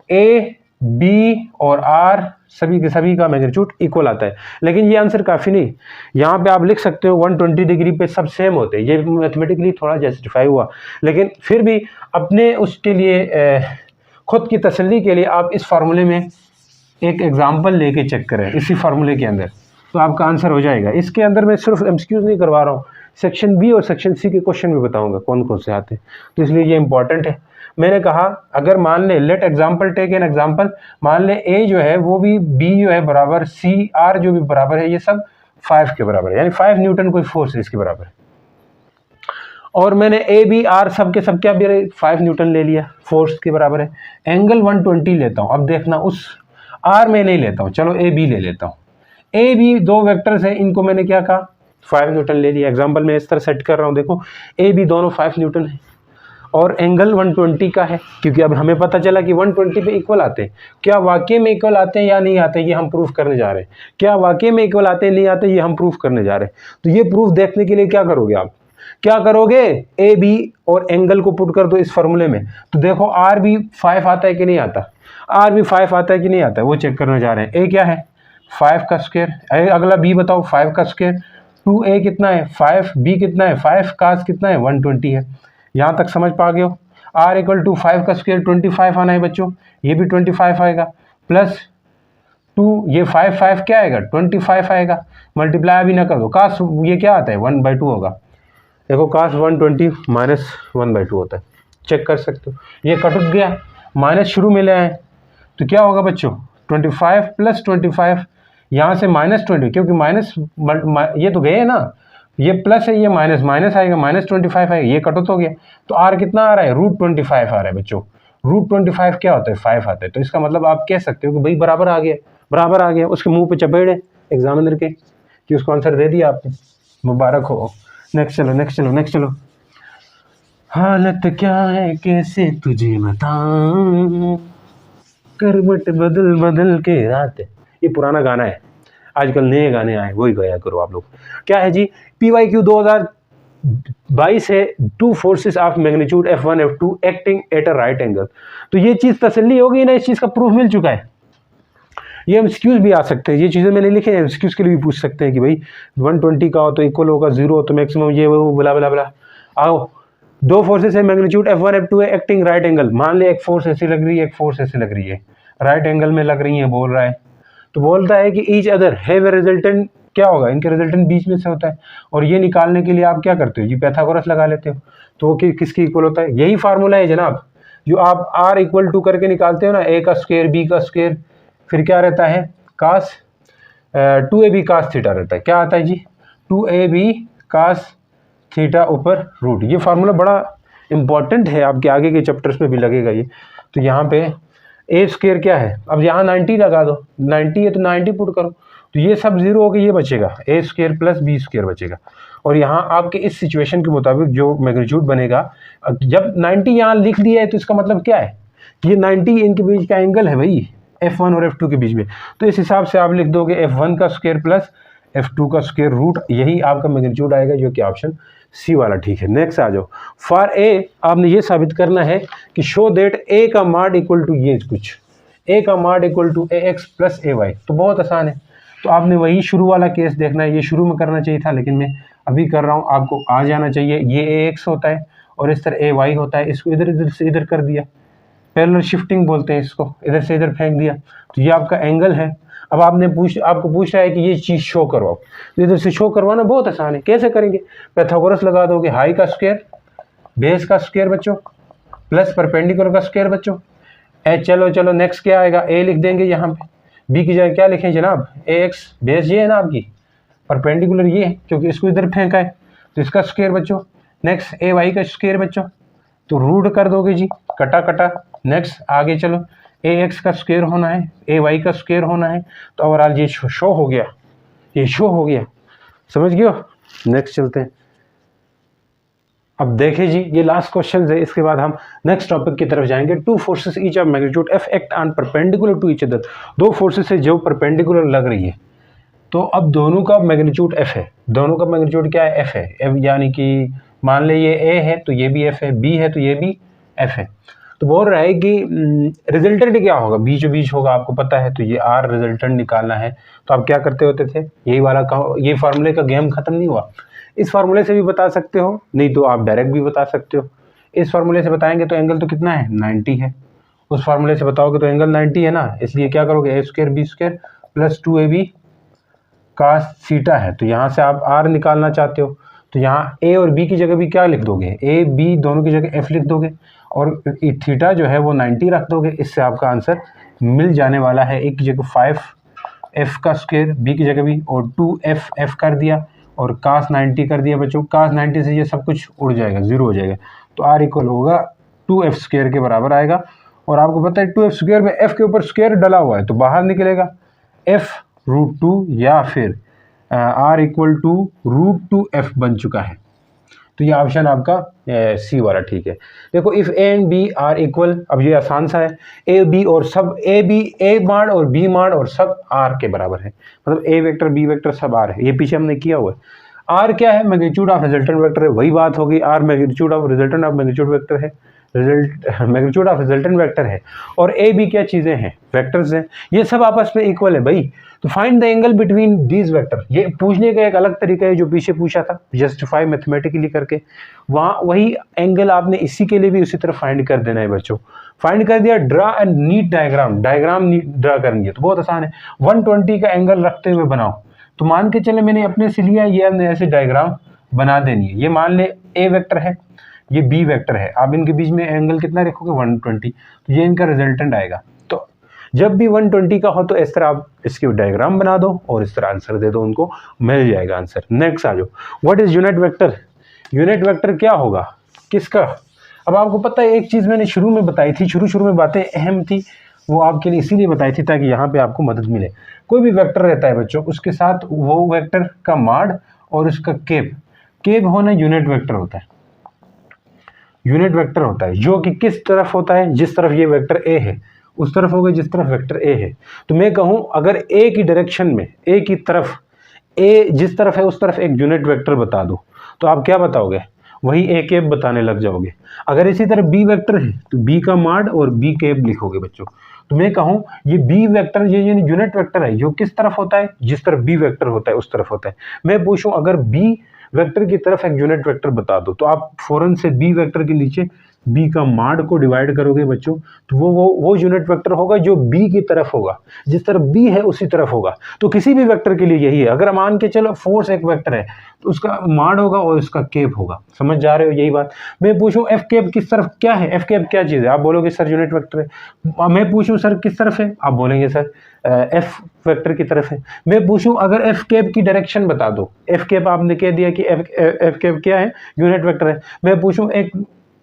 ए, बी और आर सभी के सभी का मैग्नीट्यूड इक्वल आता है। लेकिन ये आंसर काफ़ी नहीं, यहाँ पे आप लिख सकते हो 120 डिग्री पे सब सेम होते हैं। ये मैथमेटिकली थोड़ा जस्टिफाई हुआ, लेकिन फिर भी अपने उसके लिए खुद की तसल्ली के लिए आप इस फार्मूले में एक एग्जाम्पल लेके चेक करें, इसी फार्मूले के अंदर, तो आपका आंसर हो जाएगा। इसके अंदर मैं सिर्फ एमसीक्यूज नहीं करवा रहा हूँ, सेक्शन बी और सेक्शन सी के क्वेश्चन भी बताऊँगा कौन कौन से आते हैं, तो इसलिए ये इंपॉर्टेंट है। मैंने कहा अगर मान ले, let example take an example, मान ले ए जो है वो भी बी जो है बराबर, सी आर जो भी बराबर है, ये सब 5 के बराबर है, यानी 5 न्यूटन कोई फोर्स है इसके बराबर है। और मैंने ए बी आर सब के सब क्या भी 5 न्यूटन ले लिया, फोर्स के बराबर है। एंगल 120 लेता हूँ, अब देखना उस आर में नहीं लेता हूँ, चलो ए बी ले लेता हूँ। ए बी दो वेक्टर्स है, इनको मैंने क्या कहा, 5 न्यूटन ले लिया। एग्जाम्पल में इस तरह सेट कर रहा हूँ, देखो ए बी दोनों 5 न्यूटन है और एंगल 120 का है, क्योंकि अब हमें पता चला कि 120 पे इक्वल आते हैं। क्या वाकई में इक्वल आते हैं या नहीं आते, ये हम प्रूफ करने जा रहे हैं। क्या वाकई में इक्वल आते हैं नहीं आते, ये हम प्रूफ करने जा रहे हैं। तो ये प्रूफ देखने के लिए क्या करोगे आप, क्या करोगे, ए बी और एंगल को पुट कर दो इस फॉर्मूले में, तो देखो आर बी 5 आता है कि नहीं आता, आर बी 5 आता है कि नहीं आता है, वो चेक करने जा रहे हैं। ए क्या है 5 का स्क्वायर, अगला बी बताओ 5 का स्क्वायर, 2a कितना है 5, बी कितना है 5, कास कितना है 120 है। यहाँ तक समझ पा गए हो। r = 5 का स्क्वायर 25 आना है बच्चों, ये भी 25 आएगा, प्लस 2 ये 5 क्या आएगा 25 आएगा, मल्टीप्लाई भी ना करो, कास ये क्या आता है 1/2 होगा। देखो कास 120 - 1/2 होता है, चेक कर सकते हो। ये कट गया, माइनस शुरू में ले आए तो क्या होगा बच्चों 25 + 25, यहाँ से -20, क्योंकि माइनस ये तो गए ना, ये प्लस है ये माइनस, माइनस आएगा -25 आएगा, ये कट हो गया। तो आर कितना आ रहा है √25 आ रहा है बच्चों। √25 क्या होता है 5 आता है, तो इसका मतलब आप कह सकते हो कि भाई बराबर आ गया, बराबर आ गया। उसके मुंह पे चपेड़े एग्जामिनर के कि उसको आंसर दे दिया आपने, मुबारक हो। नेक्स्ट चलो नेक्स्ट चलो नेक्स्ट चलो। हालत क्या है कैसे तुझे बताऊं, करवट बदल बदल के रात, ये पुराना गाना है, आजकल नए गाने आए वही गाया करो आप लोग। क्या है जी, PYQ 2022 है, 2 forces of magnitude F1 F2 acting at a right angle. तो ये चीज़ तसल्ली होगी ना, इस चीज़ का प्रूफ मिल चुका है। ये एमसीक्यूज भी आ सकते हैं, ये चीज़ें मैंने लिखे हैं, एमसीक्यूज के लिए भी पूछ सकते हैं कि भाई 120 का हो तो इक्वल होगा, 0 हो तो मैक्सिमम ये वो बला बला बला। आओ, 2 फोर्सेस है मैग्नीट्यूड F1 F2 है एक्टिंग राइट एंगल। मान ले एक फोर्स ऐसी लग रही है, एक फोर्स ऐसी लग रही है, राइट एंगल में लग रही है बोल रहा है, तो बोलता है कि ईच अदर है वे रिजल्टेंट क्या होगा, इनके रिजल्टेंट बीच में से होता है। और ये निकालने के लिए आप क्या करते हो जी, पैथागोरस लगा लेते हो। तो वो किसकी इक्वल होता है, यही फार्मूला है जनाब, जो आप R = करके निकालते हो ना, A का स्क्वायर B का स्क्वायर, फिर क्या रहता है कास 2AB कास थीटा रहता है। क्या आता है जी 2AB कास थीटा ऊपर रूट। ये फार्मूला बड़ा इंपॉर्टेंट है, आपके आगे के चैप्टर्स में भी लगेगा ये। तो यहाँ पे A² क्या है, अब यहाँ 90 लगा दो, 90 है तो 90 पुट करो, तो ये सब 0 हो गया, ये बचेगा A² + B² बचेगा। और यहाँ आपके इस सिचुएशन के मुताबिक जो मैग्नीट्यूड बनेगा, जब 90 यहाँ लिख दिया है तो इसका मतलब क्या है, ये 90 इनके बीच का एंगल है भाई, F1 और F2 के बीच में। तो इस हिसाब से आप लिख दोगे F1 का स्क्वायर + F2 का स्क्वायर रूट, यही आपका मैग्नीट्यूड आएगा, जो कि ऑप्शन सी वाला ठीक है। नेक्स्ट आ जाओ, फॉर ए आपने ये साबित करना है कि शो दैट ए का माड इक्वल टू ये कुछ, ए का माड इक्वल टू AX + AY। तो बहुत आसान है, तो आपने वही शुरू वाला केस देखना है, ये शुरू में करना चाहिए था लेकिन मैं अभी कर रहा हूँ, आपको आ जाना चाहिए। ये AX होता है और इस तरह AY होता है, इसको इधर इधर से इधर कर दिया, पैरेलल शिफ्टिंग बोलते हैं इसको, इधर से इधर फेंक दिया, तो ये आपका एंगल है। अब आपको पूछ रहा है कि ये चीज़ शो करवाओ, तो इधर से शो करवाना बहुत आसान है। कैसे करेंगे, पैथागोरस लगा दोगे, हाई का स्क्वायर बेस का स्क्वायर बच्चों प्लस परपेंडिकुलर का स्क्वायर बच्चों। चलो नेक्स्ट क्या आएगा, ए लिख देंगे यहाँ पे, बी की जगह क्या लिखें जनाब AX, बेस ये है ना आपकी, परपेंडिकुलर ये है क्योंकि इसको इधर फेंका है तो इसका स्क्वायर बच्चों। नेक्स्ट AY का स्क्वायर बच्चों, तो रूट कर दोगे जी, कटा कटा। नेक्स्ट आगे चलो, एक्स का स्क्वायर होना है, ए वाई का स्क्वायर होना है। तो ओवरऑल ये शो हो गया, ये शो हो गया, समझ गए हो। नेक्स्ट चलते हैं। अब देखें जी, ये लास्ट क्वेश्चन है, इसके बाद हम नेक्स्ट टॉपिक की तरफ जाएंगे। Two forces each of magnitude F act on perpendicular to each other. दो फोर्सेस है जो परपेंडिकुलर लग रही है, तो अब दोनों का मैग्नीट्यूड एफ है। दोनों का मैग्नीट्यूड क्या है? एफ है। एफ यानी कि मान ले ये ए है तो ये भी एफ है, बी है तो ये भी एफ है। तो बोल रहा है कि रिजल्टेंट क्या होगा, बीचों बीच होगा, आपको पता है। तो ये आर रिजल्टेंट निकालना है। तो आप क्या करते होते थे, यही वाला ये फार्मूले का गेम खत्म नहीं हुआ। इस फार्मूले से भी बता सकते हो, नहीं तो आप डायरेक्ट भी बता सकते हो। इस फार्मूले से बताएंगे तो एंगल तो कितना है, 90 है। उस फार्मूले से बताओगे तो एंगल 90 है ना, इसलिए क्या करोगे, a square b square plus 2ab cos theta है। तो यहाँ से आप आर निकालना चाहते हो, तो यहाँ ए और बी की जगह भी क्या लिख दोगे, ए बी दोनों की जगह एफ लिख दोगे, और थीटा जो है वो 90 रख दोगे। इससे आपका आंसर मिल जाने वाला है। एक की जगह 5f का स्क्वायर, बी की जगह भी, और 2f कर दिया, और cos 90 कर दिया बच्चों। cos 90 से ये सब कुछ उड़ जाएगा, जीरो हो जाएगा। तो आर इक्वल होगा 2f स्क्वायर के बराबर आएगा। और आपको पता है 2f स्क्वायर में f के ऊपर स्क्वायर डला हुआ है, तो बाहर निकलेगा f√2 या फिर r इक्वल टू √2f बन चुका है। तो ये ऑप्शन आपका सी वाला ठीक है। देखो if A and B are equal, अब ये आसान सा है, ए बी और सब ए माड और बी माड और सब आर के बराबर है। मतलब ए वेक्टर बी वेक्टर सब आर है, ये पीछे हमने किया हुआ है। आर क्या है, मैग्नीट्यूड ऑफ रिजल्टेंट वेक्टर है, वही बात होगी। R magnitude of resultant of magnitude vector है, मैग्नीट्यूड ऑफ रिजल्टेंट वेक्टर है। और ए बी क्या चीज़ें हैं, वेक्टर्स हैं, ये सब आपस में इक्वल है भाई। तो find the angle between these vector, ये पूछने का एक अलग तरीका है जो पीछे पूछा था, जस्टिफाई मैथमेटिकली करके, वहाँ वही एंगल आपने इसी के लिए भी उसी तरह फाइंड कर देना है बच्चों। फाइंड कर दिया, draw and NEET diagram, diagram draw करनी है तो बहुत आसान है। 120 का एंगल रखते हुए बनाओ। तो मान के चले मैंने अपने से लिया, ये हमने ऐसे डायग्राम बना देनी है। ये मान ले ए वेक्टर है, ये बी वेक्टर है, आप इनके बीच में एंगल कितना रखोगे, 120, तो ये इनका रिजल्टेंट आएगा। तो जब भी 120 का हो तो इस तरह आप इसकी डायग्राम बना दो और इस तरह आंसर दे दो, उनको मिल जाएगा आंसर। नेक्स्ट आ जाओ, what is unit vector. Unit vector क्या होगा, किसका। अब आपको पता है एक चीज़ मैंने शुरू में बताई थी, शुरू में बातें अहम थी, वो आपके लिए इसीलिए बताई थी ताकि यहाँ पे आपको मदद मिले। कोई भी वेक्टर रहता है बच्चों, उसके साथ वो वेक्टर का माड और उसका केप होना यूनिट वेक्टर होता है। यूनिट वेक्टर होता है जो कि किस तरफ होता है, जिस तरफ ये वेक्टर ए है उस तरफ होगा, जिस तरफ वेक्टर ए है। तो मैं कहूँ अगर ए की डायरेक्शन में, ए की तरफ, ए जिस तरफ है उस तरफ एक यूनिट वेक्टर बता दो, तो आप क्या बताओगे, वही ए केप बताने लग जाओगे। अगर इसी तरह बी वेक्टर है तो बी का माड और बी केप लिखोगे बच्चों। तो मैं कहूँ ये बी वेक्टर, ये यूनिट वेक्टर है जो किस तरफ होता है, जिस तरफ बी वेक्टर होता है उस तरफ होता है। मैं पूछूं अगर बी वेक्टर की तरफ एक यूनिट वेक्टर बता दो, तो आप फौरन से बी वेक्टर के नीचे बी का माड को डिवाइड करोगे बच्चों, तो वो यूनिट वेक्टर होगा जो बी की तरफ होगा, जिस तरफ बी है उसी तरफ होगा। तो किसी भी वेक्टर के लिए यही है। अगर मान के चलो फोर्स एक वेक्टर है तो उसका माड होगा और उसका केप होगा, समझ जा रहे हो, यही बात। मैं पूछूं एफ केप किस तरफ क्या है, एफ केप क्या चीज़ है, आप बोलोगे सर यूनिट वेक्टर है। मैं पूछूं सर किस तरफ है, आप बोलेंगे सर एफ वेक्टर की तरफ है। मैं पूछूं अगर एफ केप की डायरेक्शन बता दो, एफ केप आपने कह दिया कि एफ केप क्या है, यूनिट वेक्टर है। मैं पूछूं एक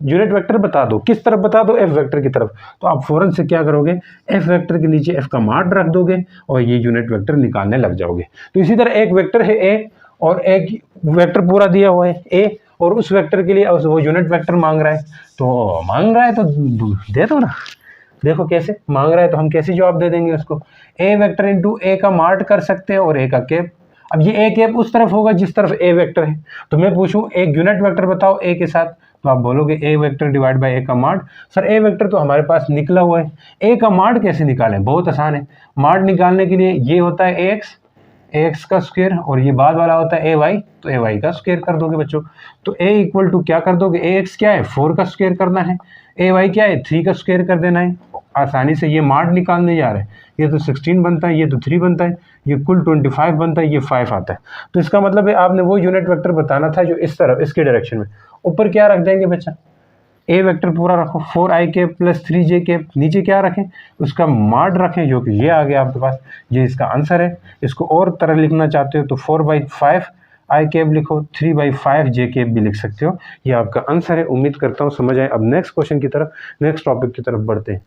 यूनिट वेक्टर बता दो, किस तरफ बता दो, एफ वेक्टर की तरफ, तो आप फौरन से क्या करोगे, एफ वेक्टर के नीचे एफ का माड रख दोगे और ये यूनिट वेक्टर निकालने लग जाओगे। तो इसी तरह एक वेक्टर है ए और एक वेक्टर पूरा दिया हुआ है ए, और उस वेक्टर के लिए वो यूनिट वेक्टर मांग रहा है, तो मांग रहा है तो दे दो ना। देखो कैसे मांग रहा है तो हम कैसे जवाब दे देंगे उसको, ए वेक्टर इंटू ए का माड कर सकते हैं और ए का केप। अब ये ए केप उस तरफ होगा जिस तरफ ए वेक्टर है। तो मैं पूछूं एक यूनिट वेक्टर बताओ ए के साथ, तो आप बोलोगे ए वेक्टर डिवाइड बाय ए का माड। सर ए वेक्टर तो हमारे पास निकला हुआ है, ए का माड कैसे निकालें, बहुत आसान है। माड निकालने के लिए ये होता है ए एक्स का स्क्वायर और ये बाद वाला होता है ए वाई, तो ए वाई का स्क्वायर कर दोगे बच्चों। तो ए इक्वल टू क्या कर दोगे, ए एक्स क्या है 4 का स्क्वायर करना है, ए वाई क्या है 3 का स्क्वायर कर देना है। आसानी से ये माड निकालने जा रहे हैं, ये तो 16 बनता है, ये तो 3 बनता है, ये कुल 25 बनता है, ये 5 आता है। तो इसका मतलब है आपने वो यूनिट वेक्टर बताना था जो इस तरफ इसके डायरेक्शन में। ऊपर क्या रख देंगे बच्चा, ए वेक्टर पूरा रखो 4i के प्लस 3j के, नीचे क्या रखें, उसका माड रखें जो कि ये आ गया आपके पास, ये इसका आंसर है। इसको और तरह लिखना चाहते हो तो 4/5 आई केप लिखो, 3/5 जे केप भी लिख सकते हो। ये आपका आंसर है। उम्मीद करता हूँ समझ आए। अब नेक्स्ट क्वेश्चन की तरफ, नेक्स्ट टॉपिक की तरफ बढ़ते हैं।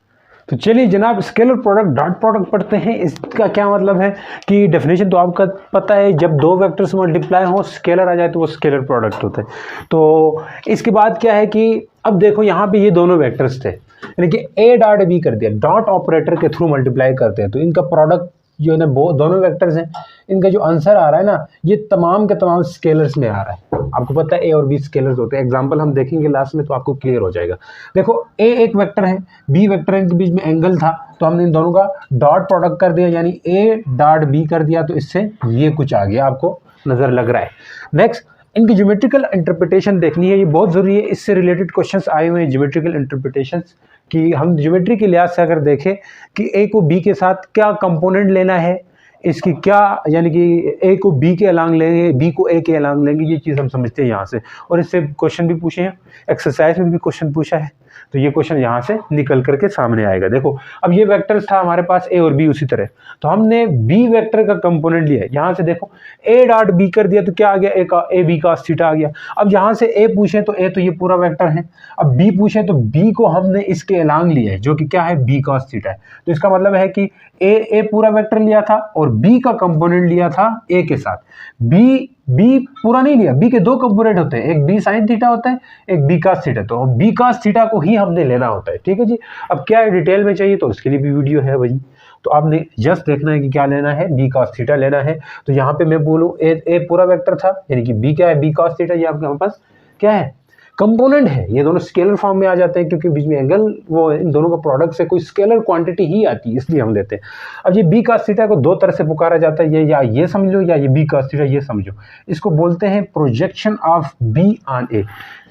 तो चलिए जनाब, स्केलर प्रोडक्ट डॉट प्रोडक्ट पढ़ते हैं। इसका क्या मतलब है कि डेफिनेशन तो आपका पता है, जब दो वेक्टर्स मल्टीप्लाई हो स्केलर आ जाए तो वो स्केलर प्रोडक्ट होता है। तो इसके बाद क्या है कि अब देखो यहाँ पे ये दोनों वेक्टर्स थे, यानी कि ए डॉट बी कर दिया, डॉट ऑपरेटर के थ्रू मल्टीप्लाई करते हैं तो इनका प्रोडक्ट जो है ना दोनों वेक्टर्स हैं, इनका जो आंसर आ रहा है ना ये तमाम के तमाम स्केलर्स में आ रहा है। आपको पता है ए और बी स्केलर्स होते हैं, एग्जांपल हम देखेंगे लास्ट में तो आपको क्लियर हो जाएगा। देखो ए एक वेक्टर है, बी वेक्टर है, इनके बीच में एंगल था तो हमने इन दोनों का डॉट प्रोडक्ट कर दिया, यानी ए डॉट बी कर दिया, तो इससे ये कुछ आ गया, आपको नजर लग रहा है। नेक्स्ट, इनकी ज्योमेट्रिकल इंटरप्रिटेशन देखनी है, ये बहुत जरूरी है। इससे रिलेटेड क्वेश्चंस आए हुए हैं ज्योमेट्रिकल इंटरप्रिटेशंस कि हम ज्योमेट्री के लिहाज से अगर देखें कि ए को बी के साथ क्या कंपोनेंट लेना है, इसकी क्या, यानी कि ए को बी के अलांग लेंगे, बी को ए के अलांग लेंगे, ये चीज़ हम समझते हैं यहाँ से। और इससे क्वेश्चन भी पूछे हैं, एक्सरसाइज में भी क्वेश्चन पूछा है, तो ये क्वेश्चन यहाँ से निकल करके सामने आएगा। देखो अब ये वेक्टर था हमारे पास ए और बी, उसी तरह तो हमने बी वेक्टर का कंपोनेंट लिया है। यहाँ से देखो ए डॉट बी कर दिया तो क्या आ गया, ए का ए बी cos थीटा आ गया। अब यहाँ से ए पूछे तो ए तो ये पूरा वेक्टर है, अब बी पूछे तो बी को हमने इसके अलांग लिया है जो कि क्या है, बी cos थीटा है। तो इसका मतलब है कि ए पूरा वेक्टर लिया था और बी का कंपोनेंट लिया था ए के साथ। बी पूरा नहीं लिया, बी के दो कंपोनेंट होते हैं, एक बी साइन थीटा होता है, एक बी cos थीटा, तो बी cos थीटा को ही हमने लेना होता है। ठीक है जी। अब क्या है, डिटेल में चाहिए तो उसके लिए भी वीडियो है भाई, तो आपने जस्ट देखना है कि क्या लेना है, बी cos थीटा लेना है। तो यहाँ पे मैं बोलूँ ए पूरा वेक्टर था, यानी कि बी क्या है, बी cos थीटा, ये आपके पास क्या है, कंपोनेंट है। ये दोनों स्केलर फॉर्म में आ जाते हैं क्योंकि बीच में एंगल, वो इन दोनों का प्रोडक्ट से कोई स्केलर क्वांटिटी ही आती है, इसलिए हम लेते हैं। अब ये बी cos थीटा को दो तरह से पुकारा जाता है, ये या ये समझो या ये बी cos थीटा ये समझो। इसको बोलते हैं projection of B on A.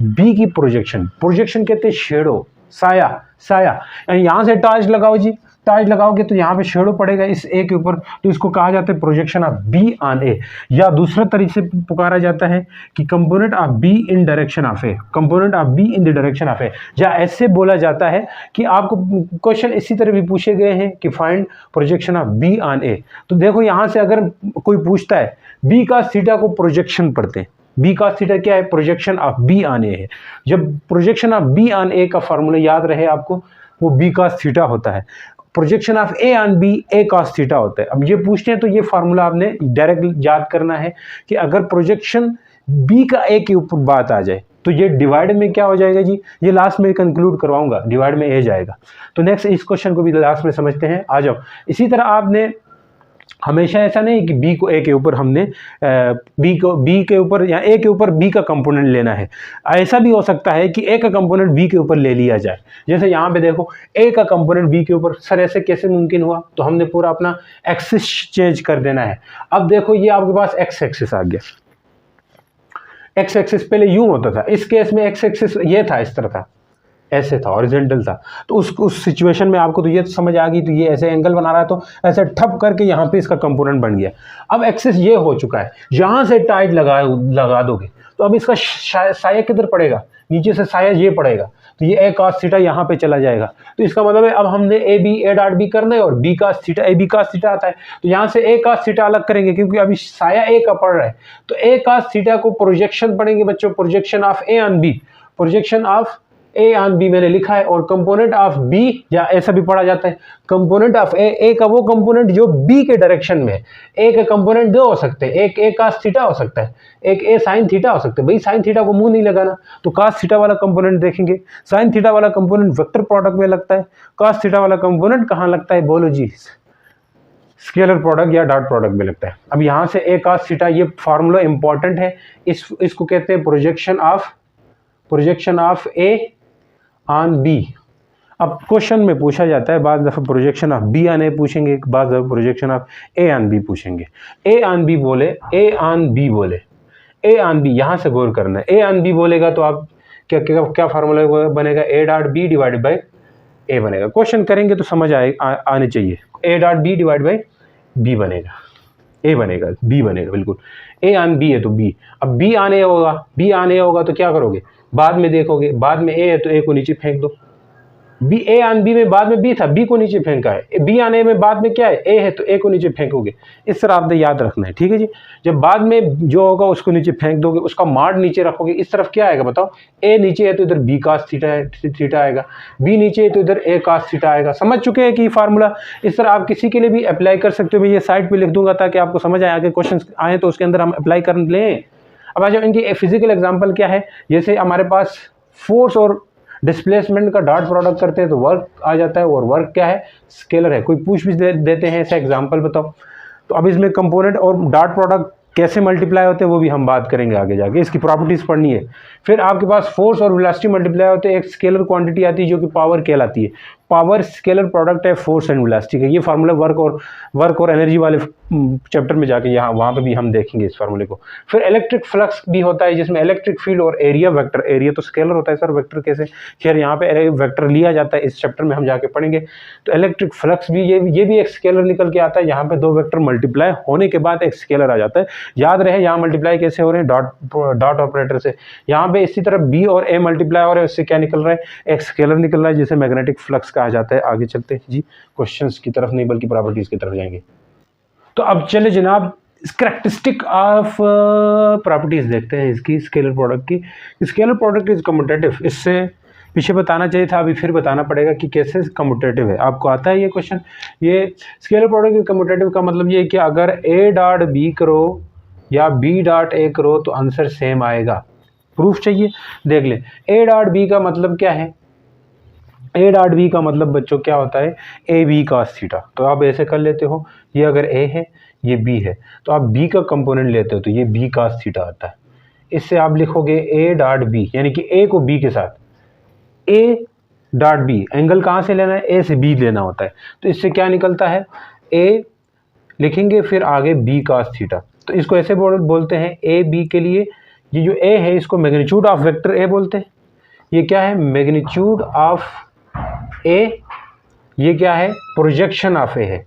B की प्रोजेक्शन कहते हैं शेडो, साया यानी यहाँ से टॉर्च लगाओ जी, टॉर्च लगाओगे तो यहाँ पे शेडो पड़ेगा इस ए के ऊपर, तो इसको कहा जाता है projection of B on a. या दूसरे तरीके से पुकारा जाता है कि component of B in direction of a, component of B in the direction of a. या ऐसे बोला जाता है कि आपको क्वेश्चन इसी तरह भी पूछे गए हैं कि find projection of B on a. तो देखो यहाँ से अगर कोई पूछता है बी cos थीटा को प्रोजेक्शन पढ़ते हैं, बी cos थीटा क्या है, projection of B on a है। जब projection of B on a का फॉर्मूला याद रहे आपको, वो बी cos थीटा होता है। Projection of A on B A cos theta होता है। अब ये पूछते हैं तो ये फार्मूला आपने डायरेक्ट याद करना है कि अगर प्रोजेक्शन बी का ए के ऊपर बात आ जाए तो ये डिवाइड में क्या हो जाएगा जी, ये लास्ट में कंक्लूड करवाऊंगा, डिवाइड में ए जाएगा। तो नेक्स्ट इस क्वेश्चन को भी लास्ट में समझते हैं, आ जाओ। इसी तरह आपने हमेशा ऐसा नहीं कि बी को ए के ऊपर हमने बी के ऊपर या ए के ऊपर बी का कंपोनेंट लेना है। ऐसा भी हो सकता है कि ए का कंपोनेंट बी के ऊपर ले लिया जाए। जैसे यहाँ पे देखो ए का कंपोनेंट बी के ऊपर, सर ऐसे कैसे मुमकिन हुआ, तो हमने पूरा अपना एक्सिस चेंज कर देना है। अब देखो ये आपके पास एक्स एक्सिस आ गया, एक्स एक्सिस पहले यूं होता था, इस केस में एक्स एक्सिस ये था, इस तरह था, ऐसे था, हॉरिजॉन्टल था। तो उस सिचुएशन में आपको तो ये समझ आ गई, तो ये ऐसे एंगल बना रहा है तो ऐसे ठप करके यहाँ पे इसका कंपोनेंट बन गया। अब एक्सिस ये हो चुका है, यहाँ से टाइट लगा दोगे तो अब इसका साया किधर पड़ेगा, नीचे से साया ये पड़ेगा, तो ये ए cos थीटा यहाँ पे चला जाएगा। तो इसका मतलब है अब हमने ए डॉट बी करना है और B cos theta, A B cos theta आता है तो यहाँ से ए cos थीटा अलग करेंगे क्योंकि अभी साया ए का पड़ रहा है। तो ए cos थीटा को प्रोजेक्शन पढ़ेंगे बच्चों, projection of A on B, projection of A on B मैंने लिखा है, और कंपोनेंट ऑफ बी, या ऐसा भी पढ़ा जाता है कंपोनेंट ऑफ ए का वो कंपोनेंट जो बी के डायरेक्शन में है। ए के कंपोनेंट दो हो सकते हैं, एक ए cos थीटा हो सकता है, एक ए sin थीटा हो सकता है। भाई sin थीटा को मुंह नहीं लगाना, तो cos थीटा वाला कंपोनेंट देखेंगे, sin थीटा वाला कंपोनेंट वेक्टर प्रोडक्ट में लगता है, cos थीटा वाला कंपोनेंट कहाँ लगता है, बोलो जी, स्केलर प्रोडक्ट या डॉट प्रोडक्ट में लगता है। अब यहाँ से ए cos थीटा, ये फार्मूला इंपॉर्टेंट है, इसको कहते हैं projection of A on B. अब क्वेश्चन में पूछा जाता है, बाद दफ़ा projection of B on A पूछेंगे, बाद दफ़ा projection of A on B पूछेंगे। ए ऑन बी बोले, ए ऑन बी बोले, ए ऑन बी, यहाँ से गौर करना है। ए ऑन बी बोलेगा तो आप क्या फार्मूला बनेगा, a dot b divided by a बनेगा। क्वेश्चन करेंगे तो समझ आने चाहिए, a dot b divide by b बनेगा, ए बनेगा, बी बनेगा, बिल्कुल। ए ऑन बी है तो बी, अब बी ऑन ए होगा, बी ऑन ए होगा तो क्या करोगे, बाद में देखोगे, बाद में ए है तो ए को नीचे फेंक दो, बी, ए आन बी में बाद में बी था, बी को नीचे फेंका है, बी आने में बाद में क्या है, ए है, तो ए को नीचे फेंकोगे। इस तरह आपने याद रखना है, ठीक है जी। जब बाद में जो होगा उसको नीचे फेंक दोगे, उसका मार्ड नीचे रखोगे, इस तरफ क्या आएगा बताओ, ए नीचे है तो इधर बी कास थीटा है, थीटा आएगा, बी नीचे है तो इधर ए कास थीटा आएगा। समझ चुके हैं कि फार्मूला इस तरह आप किसी के लिए भी अप्लाई कर सकते हो। मैं ये साइड पर लिख दूंगा ताकि आपको समझ आए, आगे क्वेश्चन आए तो उसके अंदर हम अप्लाई कर लें। अब आ जाओ, इनकी फिजिकल एग्जाम्पल क्या है, जैसे हमारे पास फोर्स और डिस्प्लेसमेंट का डॉट प्रोडक्ट करते हैं तो वर्क आ जाता है, और वर्क क्या है, स्केलर है। कोई पूछ भी देते हैं ऐसा एग्जांपल बताओ, तो अब इसमें कंपोनेंट और डॉट प्रोडक्ट कैसे मल्टीप्लाई होते हैं वो भी हम बात करेंगे आगे जाके, इसकी प्रॉपर्टीज पढ़नी है। फिर आपके पास फोर्स और वेलोसिटी मल्टीप्लाई होते हैं, एक स्केलर क्वांटिटी आती है जो कि पावर कहलाती है। पावर स्केलर प्रोडक्ट है फोर्स एंड वेलोसिटी का। ये फार्मूला वर्क और एनर्जी वाले चैप्टर में जाके यहाँ वहाँ पे भी हम देखेंगे इस फार्मूले को। फिर इलेक्ट्रिक फ्लक्स भी होता है जिसमें इलेक्ट्रिक फील्ड और एरिया वेक्टर, एरिया तो स्केलर होता है सर, वेक्टर कैसे, खैर यहाँ पे वेक्टर लिया जाता है, इस चैप्टर में हम जाके पढ़ेंगे। तो इलेक्ट्रिक फ्लक्स भी ये भी एक स्केलर निकल के आता है, यहाँ पे दो वेक्टर मल्टीप्लाई होने के बाद एक स्केलर आ जाता है। याद रहे यहाँ मल्टीप्लाई कैसे हो रहे हैं, डॉट ऑपरेटर से। यहाँ पे इसी तरह बी और ए मल्टीप्लाई हो रहे हैं, उससे क्या निकल रहा है, एक स्केलर निकल रहा है जिसे मैग्नेटिक फ्लक्स कहा जाता है। आगे चलते हैं जी, क्वेश्चंस की तरफ नहीं बल्कि प्रॉपर्टीज की तरफ जाएंगे। तो अब चले जनाब, कैरेक्टरिस्टिक ऑफ प्रॉपर्टीज देखते हैं इसकी स्केलर प्रोडक्ट की। स्केलर प्रोडक्ट इज कम्यूटेटिव, इससे पीछे बताना चाहिए था, अभी फिर बताना पड़ेगा कि कैसे कम्यूटेटिव है। आपको आता है ये क्वेश्चन। ये स्केलर प्रोडक्ट कम्यूटेटिव का मतलब ये है कि अगर ए डॉट बी करो या बी डॉट ए करो तो आंसर सेम आएगा। प्रूफ चाहिए, देख ले। ए डॉट बी का मतलब क्या है, ए डॉट बी का मतलब बच्चों क्या होता है, ए बी कास थीटा। तो आप ऐसे कर लेते हो, ये अगर ए है ये बी है तो आप बी का कंपोनेंट लेते हो तो ये बी कास थीटा आता है। इससे आप लिखोगे ए डॉट बी, यानी कि ए को बी के साथ ए डॉट बी, एंगल कहाँ से लेना है, ए से बी लेना होता है। तो इससे क्या निकलता है, ए लिखेंगे फिर आगे बी कास थीटा। तो इसको ऐसे बोलते हैं ए बी के लिए, ये जो ए है इसको मैग्नीट्यूड ऑफ वेक्टर ए बोलते हैं। ये क्या है, मैग्नीट्यूड ऑफ ए, ये क्या है, प्रोजेक्शन ऑफ ए है,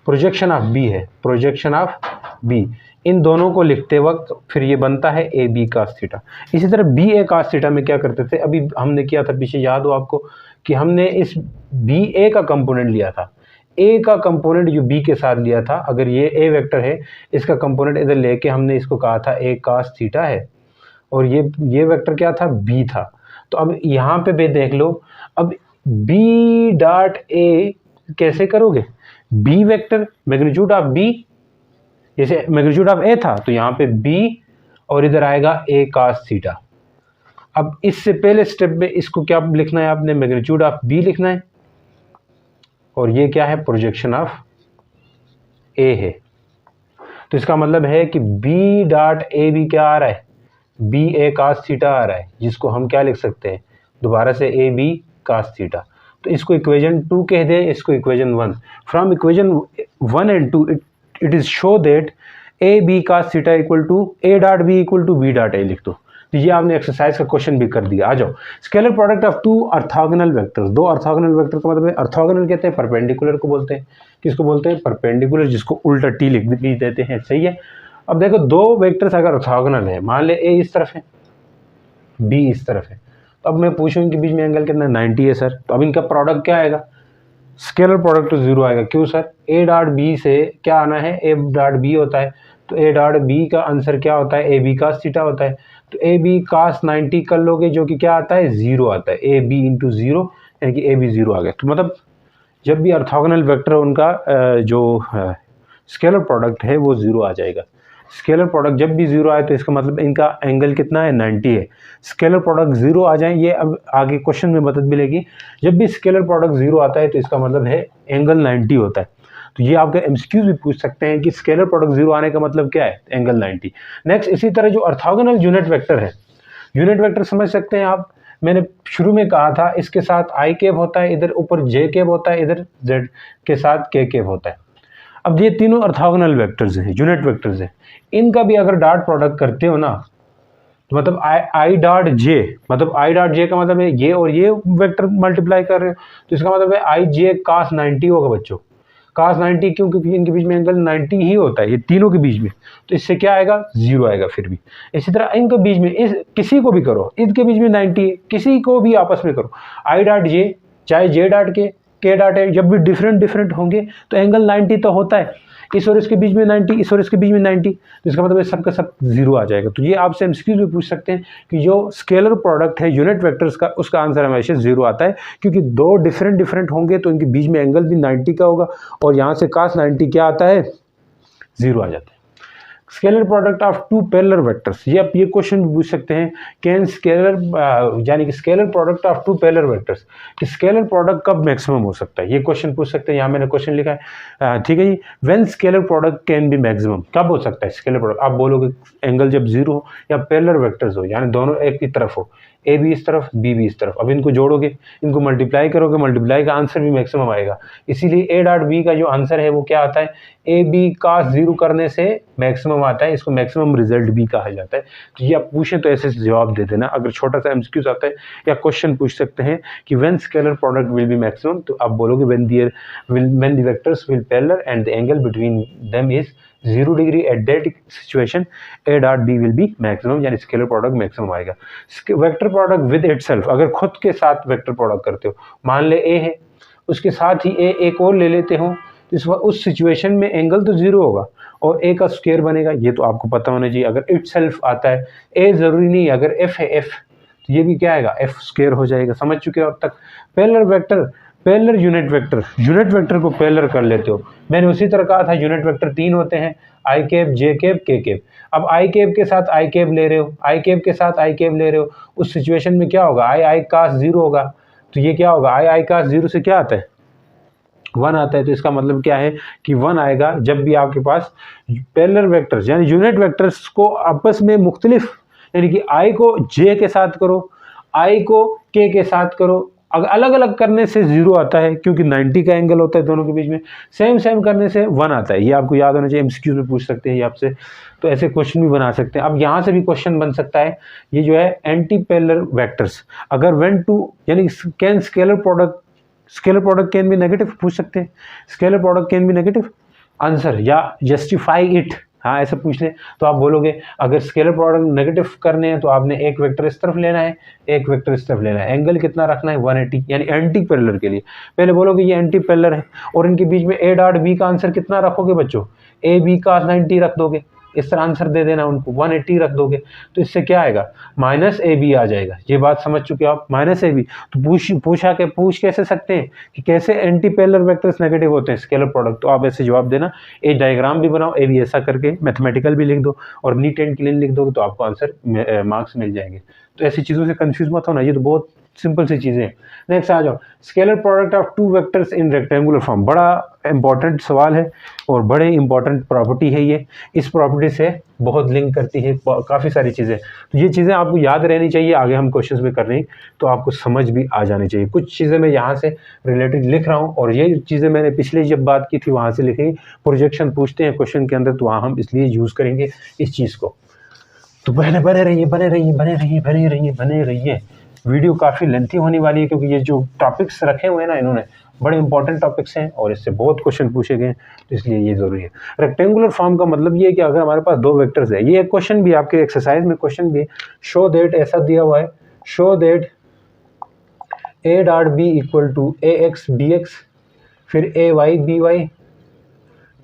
प्रोजेक्शन ऑफ बी है, प्रोजेक्शन ऑफ बी। इन दोनों को लिखते वक्त फिर ये बनता है ए बी कास थीटा। इसी तरह बी ए कास थीटा में क्या करते थे, अभी हमने किया था पीछे, याद हो आपको कि हमने इस बी ए का कंपोनेंट लिया था, ए का कंपोनेंट जो बी के साथ लिया था, अगर ये ए वेक्टर है इसका कंपोनेंट इधर लेके हमने इसको कहा था ए कास थीटा है, और ये वेक्टर क्या था, बी था। तो अब यहाँ पे भी देख लो, अब बी डॉट ए कैसे करोगे, B vector magnitude of B, जैसे मैग्नीट्यूड ऑफ ए था तो यहाँ पे बी और इधर आएगा ए कास थीटा। अब इससे पहले स्टेप में इसको क्या लिखना है आपने, मैग्नीट्यूड ऑफ बी लिखना है, और ये क्या है, प्रोजेक्शन ऑफ ए है। तो इसका मतलब है कि बी डॉट ए बी क्या आ रहा है, बी ए कास थीटा आ रहा है, जिसको हम क्या लिख सकते हैं दोबारा से, ए बी कास थीटा। तो इसको इक्वेशन 2 कह दें, इसको equation 1। From equation 1 and 2 it is show that A B cos theta equal to A dot B equal to B dot A लिख दो। तो ये आपने एक्सरसाइज का क्वेश्चन भी कर दिया। आ जाओ, scalar product of two orthogonal vectors. दो ऑर्थोगोनल वेक्टर का मतलब है, ऑर्थोगोनल कहते हैं परपेंडिकुलर को बोलते हैं, किसको बोलते हैं, परपेंडिकुलर, जिसको उल्टा टी लिख भी देते हैं, सही है। अब देखो दो वेक्टर्स अगर ऑर्थोगोनल है, मान ले ए इस तरफ है बी इस तरफ है, तो अब मैं पूछूं इनके बीच में एंगल कितना, 90 है सर। तो अब इनका प्रोडक्ट क्या आएगा, स्केलर प्रोडक्ट तो 0 आएगा। क्यों सर, ए डॉट बी से क्या आना है, ए डॉट बी होता है, तो ए डॉट बी का आंसर क्या होता है, ए बी कास थीटा होता है। तो ए बी कास 90 कर लोगे जो कि क्या आता है, 0 आता है, ए बी इंटू 0, यानी कि ए बी 0 आ गया। तो मतलब जब भी ऑर्थोगोनल वेक्टर उनका जो स्केलर प्रोडक्ट है वो 0 आ जाएगा। स्केलर प्रोडक्ट जब भी 0 आए तो इसका मतलब इनका एंगल कितना है, 90 है। स्केलर प्रोडक्ट 0 आ जाए, ये अब आगे क्वेश्चन में मदद मिलेगी। जब भी स्केलर प्रोडक्ट 0 आता है तो इसका मतलब है एंगल 90 होता है। तो ये आपके एमसीक्यूज भी पूछ सकते हैं कि स्केलर प्रोडक्ट 0 आने का मतलब क्या है, एंगल 90। नेक्स्ट, इसी तरह जो ऑर्थोगोनल यूनिट वेक्टर है, यूनिट वेक्टर समझ सकते हैं आप, मैंने शुरू में कहा था इसके साथ आई कैप होता है, इधर ऊपर जे कैप होता है, इधर जेड के साथ के कैप होता है। अब ये तीनों ऑर्थोगोनल वेक्टर्स हैं, यूनिट वेक्टर्स हैं, इनका भी अगर डॉट प्रोडक्ट करते हो ना तो मतलब आई डॉट जे, मतलब आई डॉट जे का मतलब है ये और ये वेक्टर मल्टीप्लाई कर रहे हो, तो इसका मतलब है आई जे कास 90 होगा बच्चों, कास 90, क्योंकि इनके बीच में एंगल 90 ही होता है, ये तीनों के बीच में। तो इससे क्या आएगा, 0 आएगा फिर भी। इसी तरह इनके बीच में, इस किसी को भी करो, इनके बीच में 90 है, किसी को भी आपस में करो, आई डॉट जे चाहे जे डॉट के डॉट है, जब भी डिफरेंट होंगे तो एंगल 90 तो होता है, इस और इसके बीच में 90, इस और इसके बीच में 90, तो इसका मतलब सब का सब जीरो आ जाएगा। तो ये आपसे एमसीक्यू में पूछ सकते हैं कि जो स्केलर प्रोडक्ट है यूनिट वेक्टर्स का, उसका आंसर हमेशा जीरो आता है, क्योंकि दो डिफरेंट होंगे तो इनके बीच में एंगल भी 90 का होगा, और यहाँ से cos 90 क्या आता है, जीरो आ जाता है। Scalar product of two parallel vectors, ये आप ये क्वेश्चन भी पूछ सकते हैं, कैन स्केलर यानी कि scalar product of two parallel vectors, कि स्केलर प्रोडक्ट कब मैक्सिमम हो सकता है, ये क्वेश्चन पूछ सकते हैं। यहाँ मैंने क्वेश्चन लिखा है, ठीक है जी, when scalar product can be maximum, कब हो सकता है स्केलर प्रोडक्ट, आप बोलोगे एंगल जब जीरो हो या पैरेलल वेक्टर्स हो, यानी दोनों एक ही तरफ हो, ए भी इस तरफ बी भी इस तरफ, अब इनको जोड़ोगे, इनको मल्टीप्लाई करोगे, मल्टीप्लाई का आंसर भी मैक्सिमम आएगा। इसीलिए ए डॉट बी का जो आंसर है वो क्या आता है, ए बी cos जीरो करने से मैक्सिमम आता है, इसको मैक्सिमम रिजल्ट भी कहा जाता है। तो ये आप पूछें तो ऐसे जवाब दे देना। अगर छोटा सा एमसीक्यूज आता है या क्वेश्चन पूछ सकते हैं कि when scalar product will be maximum, तो आप बोलोगे when the vectors will parallel and the angle between them is 0 degree, at that situation A dot B will be maximum, यानी स्केलर प्रोडक्ट मैक्सिमम आएगा। Vector product with itself, अगर खुद के साथ vector product करते हो, मान ले ए है, उसके साथ ही ए एक और ले लेते हो, तो उस सिचुएशन में एंगल तो जीरो होगा और ए का स्क्वायर बनेगा, ये तो आपको पता होना चाहिए। अगर इटसेल्फ आता है, ए जरूरी नहीं, अगर एफ है एफ, तो ये भी क्या आएगा, एफ स्क्वायर हो जाएगा। समझ चुके हो अब तक। Parallel vector, parallel unit vector को पैरेलल कर लेते हो। मैंने उसी तरह कहा था यूनिट वेक्टर 3 होते हैं, आई कैप, जे कैप, के कैप। अब आई कैप के साथ आई कैप ले रहे हो, आई कैप के साथ आई कैप ले रहे हो, उस सिचुएशन में क्या होगा, आई cos जीरो होगा, तो ये क्या होगा, आई cos जीरो से क्या आता है, 1 आता है। तो इसका मतलब क्या है कि 1 आएगा जब भी आपके पास पैरेलल वेक्टर्स यानी यूनिट वेक्टर्स को आपस में मुख्तलिफ, यानी कि आई को जे के साथ करो, आई को के साथ करो, अगर अलग अलग करने से जीरो आता है, क्योंकि 90 का एंगल होता है दोनों के बीच में, सेम करने से 1 आता है। ये आपको याद होना चाहिए, एमसीक्यू में पूछ सकते हैं ये आपसे, तो ऐसे क्वेश्चन भी बना सकते हैं। अब यहाँ से भी क्वेश्चन बन सकता है, ये जो है एंटी पैरेलल वेक्टर्स, अगर व्हेन टू, यानी can scalar product can B negative, पूछ सकते हैं scalar product can B negative answer, या जस्टिफाई इट, हाँ ऐसे पूछ ले तो आप बोलोगे अगर स्केलर प्रोडक्ट नेगेटिव करने हैं तो आपने एक वेक्टर इस तरफ लेना है, एक वेक्टर इस तरफ लेना है, एंगल कितना रखना है 180, यानी एंटी पैरेलल के लिए पहले बोलोगे ये एंटी पैरेलल है, और इनके बीच में ए डॉट बी का आंसर कितना रखोगे बच्चों, ए बी का 90 रख दोगे, इस तरह आंसर दे देना उनको, 180 रख दोगे, तो इससे क्या आएगा, माइनस ए बी आ जाएगा। ये बात समझ चुके हो आप, माइनस ए बी। तो पूछ कैसे सकते हैं कि कैसे एंटी पैरेलल वेक्टर्स नेगेटिव होते हैं स्केलर प्रोडक्ट, तो आप ऐसे जवाब देना, एक डायग्राम भी बनाओ, ए बी ऐसा करके मैथमेटिकल भी लिख दो और नीट एंड क्लीन लिख दोगे तो आपको आंसर मार्क्स मिल जाएंगे। तो ऐसी चीज़ों से कंफ्यूज मत होना, ये तो बहुत सिंपल सी चीज़ें हैं। नेक्स्ट आ जाओ, scalar product of two vectors in rectangular form, बड़ा इंपॉर्टेंट सवाल है और बड़े इंपॉर्टेंट प्रॉपर्टी है ये, इस प्रॉपर्टी से बहुत लिंक करती है काफ़ी सारी चीज़ें, तो ये चीज़ें आपको याद रहनी चाहिए, आगे हम क्वेश्चंस में कर रहे हैं तो आपको समझ भी आ जानी चाहिए। कुछ चीज़ें मैं यहाँ से रिलेटेड लिख रहा हूँ और ये चीज़ें मैंने पिछले जब बात की थी वहाँ से लिखी, प्रोजेक्शन पूछते हैं क्वेश्चन के अंदर तो वहाँ हम इसलिए यूज़ करेंगे इस चीज़ को। तो बने रहिए। वीडियो काफ़ी लेंथी होने वाली है क्योंकि ये जो टॉपिक्स रखे हुए हैं ना इन्होंने, बड़े इंपॉर्टेंट टॉपिक्स हैं और इससे बहुत क्वेश्चन पूछे गए हैं, तो इसलिए ये ज़रूरी है। रेक्टेंगुलर फॉर्म का मतलब ये है कि अगर हमारे पास दो वेक्टर्स है, ये एक क्वेश्चन भी आपके एक्सरसाइज में क्वेश्चन भी, शो दैट ऐसा दिया हुआ है, show that A dot B equal to A x B X, फिर ए वाई बी वाई,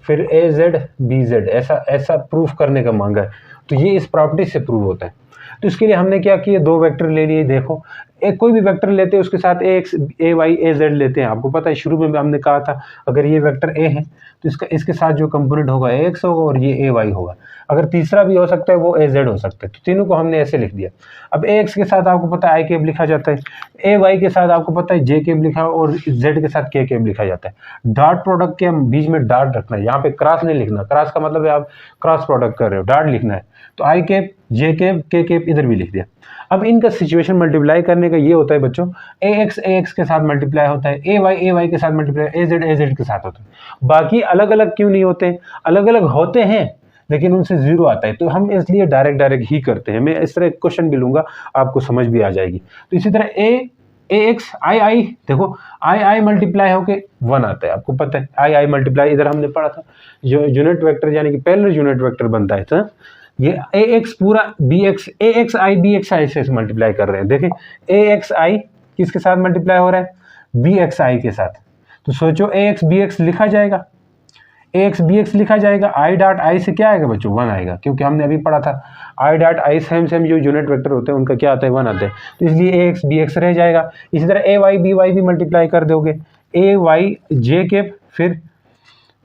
फिर ए जेड बी जेड, ऐसा प्रूफ करने का मांगा है। तो ये इस प्रॉपर्टी से प्रूव होता है। तो इसके लिए हमने क्या किया, दो वेक्टर ले लिए। देखो एक कोई भी वेक्टर लेते हैं उसके साथ ए X A Y A Z लेते हैं। आपको पता है शुरू में हमने कहा था अगर ये वेक्टर ए है तो इसके साथ जो कंपोनेंट होगा ए एक्स होगा और ये ए वाई होगा। अगर तीसरा भी हो सकता है वो ए जेड हो सकता है। तो तीनों को हमने ऐसे लिख दिया। अब ए एक्स के साथ आपको पता है आई कैप लिखा जाता है, ए वाई के साथ आपको पता है जे कैप लिखा और जेड के साथ के कैप लिखा जाता है। डॉट प्रोडक्ट के बीच में डॉट रखना है, यहाँ पे क्रॉस नहीं लिखना। क्रॉस का मतलब है आप क्रॉस प्रोडक्ट कर रहे हो, डॉट लिखना है। तो आई कैप जे कैप के कैप इधर भी लिख दिया। अब इनका सिचुएशन मल्टीप्लाई करने का ये होता है बच्चों, ए एक्स के साथ मल्टीप्लाई होता है, ए वाई के साथ मल्टीप्लाई, ए जेड के साथ होता है। बाकी अलग अलग क्यों नहीं होते, अलग अलग होते हैं लेकिन उनसे जीरो आता है। तो हम इसलिए डायरेक्ट ही करते हैं। मैं इस तरह क्वेश्चन भी लूंगा, आपको समझ भी आ जाएगी। तो इसी तरह ए एक्स आई देखो आई मल्टीप्लाई होके 1 आता है। आपको पता है आई मल्टीप्लाई, इधर हमने पढ़ा था जो यूनिट वेक्टर यानी कि पैरेलल यूनिट वेक्टर बनता है। तो ये ए एक्स पूरा बी एक्स, ए एक्स आई बी एक्स आई से मल्टीप्लाई कर रहे हैं। देखें ए एक्स आई किसके साथ मल्टीप्लाई हो रहा है, बी एक्स आई के साथ। तो सोचो ए एक्स बी एक्स लिखा जाएगा, ए एक्स बी एक्स लिखा जाएगा, आई डॉट आई से क्या आएगा बच्चों, 1 आएगा, क्योंकि हमने अभी पढ़ा था आई डॉट आई सेम जो यूनिट वेक्टर होते हैं उनका क्या आता है, 1 आता है। तो इसलिए ए एक्स बी एक्स रह जाएगा। इसी तरह ए वाई बी वाई भी मल्टीप्लाई कर दोगे, ए वाई जे केप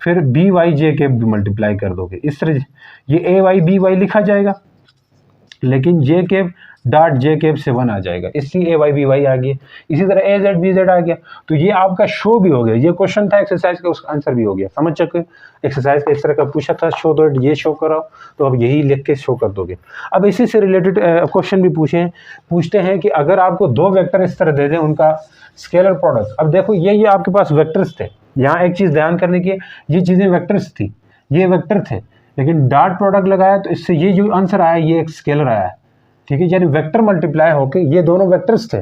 फिर बी वाई जे केप भी मल्टीप्लाई कर दोगे। इस तरह ये ए वाई बी वाई लिखा जाएगा, लेकिन J cap dot J cap से 1 आ जाएगा, इसलिए ए वाई बी वाई आ गया। इसी तरह ए जेड बी जेड आ गया। तो ये आपका शो भी हो गया, ये क्वेश्चन था एक्सरसाइज का, उसका आंसर भी हो गया। समझ चुके, एक्सरसाइज का इस तरह का पूछा था, शो डॉट ये शो कराओ, तो अब यही लिख के शो कर दोगे। अब इसी से रिलेटेड क्वेश्चन भी पूछते हैं कि अगर आपको 2 वेक्टर इस तरह दे दें, उनका स्केलर प्रोडक्ट। अब देखो ये आपके पास वेक्टर्स थे, यहाँ एक चीज़ ध्यान करने की, ये चीज़ें वेक्टर्स थी, ये वेक्टर थे, लेकिन डॉट प्रोडक्ट लगाया तो इससे ये जो आंसर आया ये एक स्केलर आया है, ठीक है। यानी वेक्टर मल्टीप्लाई होके, ये दोनों वेक्टर्स थे,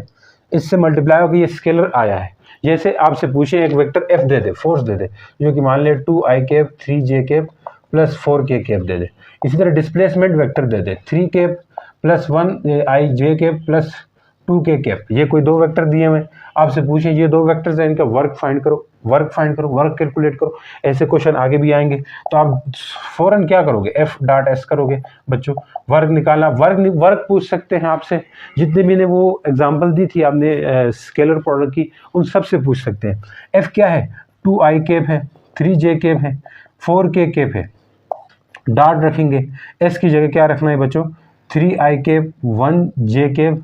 इससे मल्टीप्लाई होकर ये स्केलर आया है। जैसे आपसे पूछे एक वेक्टर एफ दे दे, फोर्स दे दे, जो कि मान ले 2 आई केप 3 जे केप प्लस 4 के केप दे दे। इसी तरह डिस्प्लेसमेंट वेक्टर दे दे 3 केप प्लस 1 आई जे केप प्लस 2 के केप। ये कोई 2 वेक्टर दिए हुए, आपसे पूछे ये 2 वेक्टर्स हैं, इनका वर्क फाइंड करो, वर्क कैलकुलेट करो। ऐसे क्वेश्चन आगे भी आएंगे, तो आप फौरन क्या करोगे, एफ डॉट एस करोगे बच्चों, वर्क निकालना। वर्क पूछ सकते हैं आपसे, जितने भी ने वो एग्जांपल दी थी आपने स्केलर प्रोडक्ट की, उन सब से पूछ सकते हैं। एफ क्या है, 2 आई केप है, 3 जे केप है, 4 के केप है, डॉट रखेंगे। एस की जगह क्या रखना है बच्चों, 3 आई केप 1 जे केप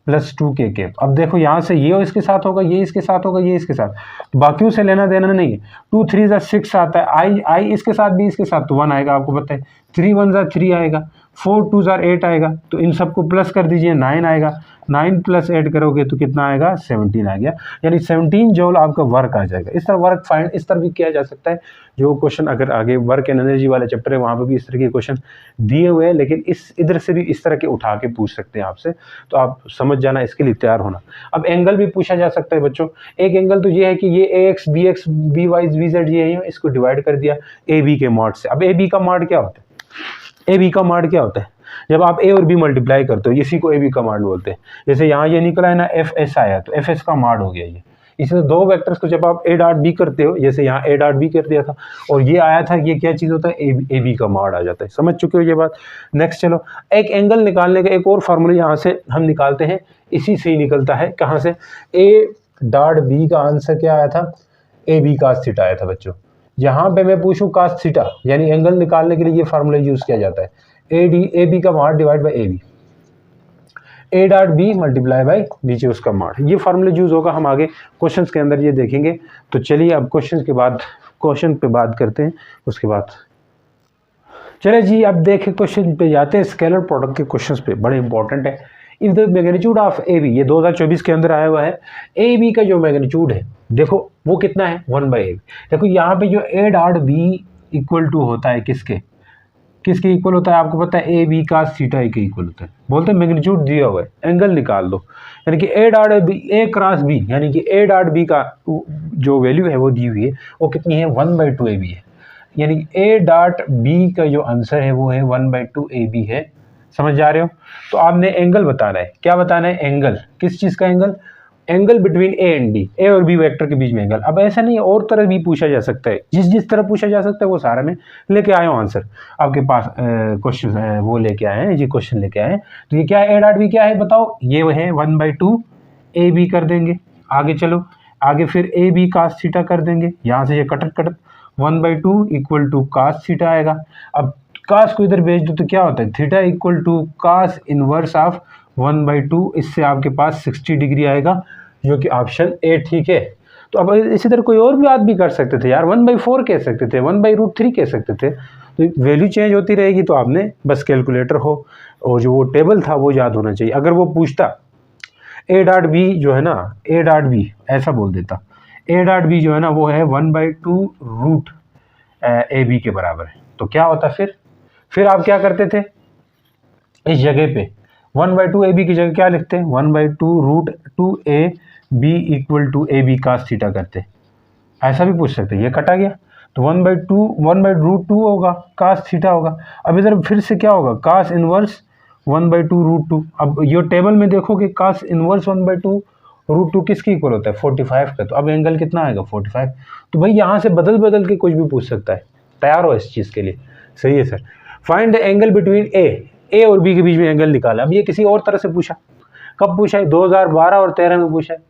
प्लस 2 के केप। अब देखो यहाँ से ये इसके साथ होगा, ये इसके साथ होगा, ये इसके साथ, तो बाकियों से लेना देना नहीं है। 2 3 ज़ा 6 आता है, आई इसके साथ भी इसके साथ, तो 1 आएगा, आपको पता है। 3 1 ज़ा 3 आएगा, 4 2 ज़ा 8 आएगा, तो इन सबको प्लस कर दीजिए, 9 आएगा, 9 प्लस 8 करोगे तो कितना आएगा, 17 आ गया। यानी 17 जूल आपका वर्क आ जाएगा। इस तरह वर्क फाइंड इस तरह भी किया जा सकता है। जो क्वेश्चन अगर आगे वर्क एंड एनर्जी वाले चैप्टर है, वहाँ पर भी इस तरह के क्वेश्चन दिए हुए हैं, लेकिन इधर से भी इस तरह के उठा के पूछ सकते हैं आपसे, तो आप समझ जाना, इसके लिए तैयार होना। अब एंगल भी पूछा जा सकता है बच्चों। एक एंगल तो ये है कि ये a x B y v z ये है, इसको डिवाइड कर दिया ए बी के मॉड से। अब ए बी का मॉड क्या होता है, ए बी का मॉड क्या होता है, जब आप ए और बी मल्टीप्लाई करते हो, इसी को ए बी का मॉड बोलते हैं। जैसे यहाँ ये निकला है ना, एफ एस आया, तो एफ एस का मॉड हो गया ये। इसलिए 2 वेक्टर्स को जब आप ए डॉट बी करते हो, जैसे यहाँ ए डॉट बी कर दिया था और ये आया था, ये क्या चीज़ होता है, ए बी का मॉड आ जाता है। समझ चुके हो ये बात। नेक्स्ट चलो, एक एंगल निकालने का एक और फार्मूला यहाँ से हम निकालते हैं, इसी से ही निकलता है। कहाँ से, ए डॉट बी का आंसर क्या आया था, ए बी कास थीटा आया था बच्चों। यहाँ पे मैं पूछूँ कास थीटा, यानी एंगल निकालने के लिए ये फार्मूला यूज़ किया जाता है, ए बी का mod divide by A B, A dot B multiply by नीचे उसका मॉड। ये फार्मूला यूज होगा, हम आगे क्वेश्चंस के अंदर ये देखेंगे। तो चलिए अब क्वेश्चन पे बात करते हैं, उसके बाद चले जी अब देखें क्वेश्चन पे जाते हैं। स्केलर प्रोडक्ट के क्वेश्चंस पे बड़े इंपॉर्टेंट है। If the magnitude of A B, ये 2024 के अंदर आया हुआ है, ए बी का जो मैग्नीट्यूड है देखो वो कितना है, 1/a। देखो यहाँ पे जो A dot B equal to होता है किसके इक्वल होता है, आपको पता है, ए बी कास थीटा के इक्वल होता है। बोलते हैं मैग्नीट्यूड दिया हुआ है, एंगल निकाल दो, यानी कि A dot B A cross B, यानी कि ए डॉट बी का जो वैल्यू है वो दी हुई है, वो कितनी है, 1/2 ए बी है। यानी ए डॉट बी का जो आंसर है वो है 1/2 ए बी है। समझ जा रहे हो। तो आपने एंगल बताना है, क्या बताना है, एंगल, किस चीज़ का angle, angle between A and b, a और बी वेक्टर के बीच में एंगल। अब ऐसा नहीं, और तरह भी पूछा जा सकता है, जिस तरह पूछा जा सकता है वो सारा में लेके आया हूँ आंसर आपके पास। क्वेश्चन वो लेके आए हैं, ये क्वेश्चन लेके आए हैं। तो ये क्या है, ए डॉट बी क्या है बताओ, ये है 1/2 ए बी कर देंगे। आगे चलो, आगे फिर ए बी कास थीटा कर देंगे, यहाँ से ये कटक 1/2 इक्वल टू कास थीटा आएगा। अब कास को इधर भेज दो तो क्या होता है, theta equal to cos inverse of 1/2, इससे आपके पास 60 डिग्री आएगा, जो कि ऑप्शन ए ठीक है। तो अब इसी तरह कोई और भी बात भी कर सकते थे यार, 1/4 कह सकते थे, 1/√3 कह सकते थे। तो वैल्यू चेंज होती रहेगी, तो आपने बस कैलकुलेटर हो और जो वो टेबल था वो याद होना चाहिए। अगर वो पूछता ए डॉट बी जो है ना, ए डॉट बी ऐसा बोल देता, ए डॉट बी जो है ना वो है 1/2 ए बी के बराबर है, तो क्या होता फिर आप क्या करते थे, इस जगह पे 1/2 ए बी की जगह क्या लिखते हैं, 1/2 A B equal to A B cos theta करते। ऐसा भी पूछ सकते हैं, ये कटा गया तो 1/2 होगा, कास थीटा होगा। अब इधर फिर से क्या होगा, कास इनवर्स 1/2 √2। अब ये टेबल में देखोगे कास इनवर्स 1/2 √2 किसकी इक्वल होता है 45 का, तो अब एंगल कितना आएगा 45। तो भाई यहाँ से बदल बदल के कुछ भी पूछ सकता है, तैयार हो इस चीज़ के लिए। सही है sir. Find the angle between a और बी के बीच में एंगल निकाला। अब ये किसी और तरह से पूछा, कब पूछा है 2012 और 13 में पूछा है,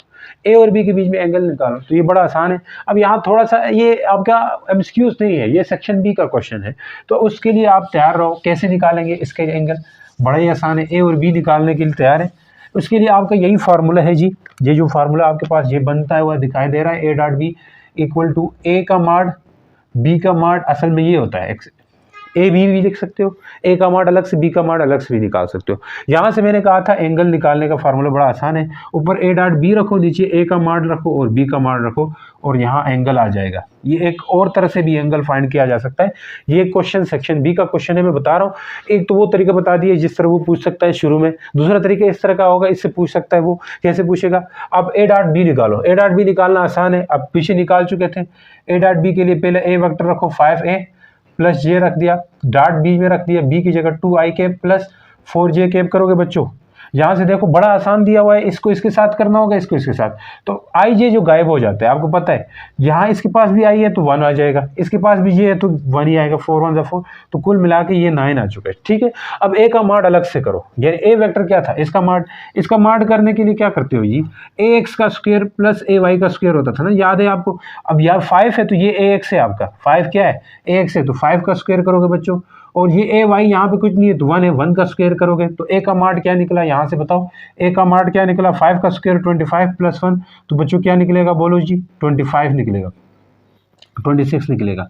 ए और बी के बीच में एंगल निकालो, तो ये बड़ा आसान है। अब यहाँ थोड़ा सा ये आपका एमसीक्यूज नहीं है, ये सेक्शन बी का क्वेश्चन है, तो उसके लिए आप तैयार रहो। कैसे निकालेंगे इसके एंगल, बड़ा ही आसान है, ए और बी निकालने के लिए तैयार है। उसके लिए आपका यही फार्मूला है जी, ये जो फार्मूला आपके पास ये बनता है हुआ दिखाई दे रहा है, ए dot B equal to a का माड बी का माड, असल में ये होता है ए बी भी लिख सकते हो, ए का माड अलग से बी का माड अलग से भी निकाल सकते हो। यहाँ से मैंने कहा था एंगल निकालने का फार्मूला बड़ा आसान है, ऊपर ए डॉट बी रखो, नीचे ए का माड रखो और बी का माड रखो और यहाँ एंगल आ जाएगा। ये एक और तरह से भी एंगल फाइंड किया जा सकता है। ये क्वेश्चन सेक्शन बी का क्वेश्चन है, मैं बता रहा हूँ। एक तो वो तरीका बता दिए जिस तरह वो पूछ सकता है शुरू में, दूसरा तरीका इस तरह का होगा, इससे पूछ सकता है वो। कैसे पूछेगा, अब ए डॉट बी निकालो, ए डॉट बी निकालना आसान है, अब पीछे निकाल चुके थे। ए डॉट बी के लिए पहले ए वेक्टर रखो 5a प्लस जे रख दिया, डॉट बी में रख दिया, बी की जगह 2i cap plus 4j cap करोगे बच्चों। यहाँ से देखो बड़ा आसान दिया हुआ है, इसको इसके साथ करना होगा, इसको इसके साथ, तो आई जे जो गायब हो जाता है आपको पता है। यहाँ इसके पास भी आई है तो 1 आ जाएगा, इसके पास भी ये है तो 1 ही आएगा, 4 1 4, तो कुल मिला के ये 9 आ चुका है। ठीक है, अब ए का माड अलग से करो, ये ए वेक्टर क्या था, इसका माड करने के लिए क्या करते हो जी, ए एक्स का स्क्वायर प्लस ए वाई का स्क्वायर होता था ना, याद है आपको। अब यार 5 है तो ये ए एक्स है आपका, 5 क्या है ए एक्स है, तो 5 का स्क्वायर करोगे बच्चों, और ये ए वाई यहाँ पे कुछ नहीं है तो 1 है, 1 का स्क्वायर करोगे तो ए का माड क्या निकला, यहाँ से बताओ ए का माड क्या निकला, 5 का स्क्वायर 25 प्लस 1, तो बच्चों क्या निकलेगा बोलो जी, 25 निकलेगा, 26 निकलेगा।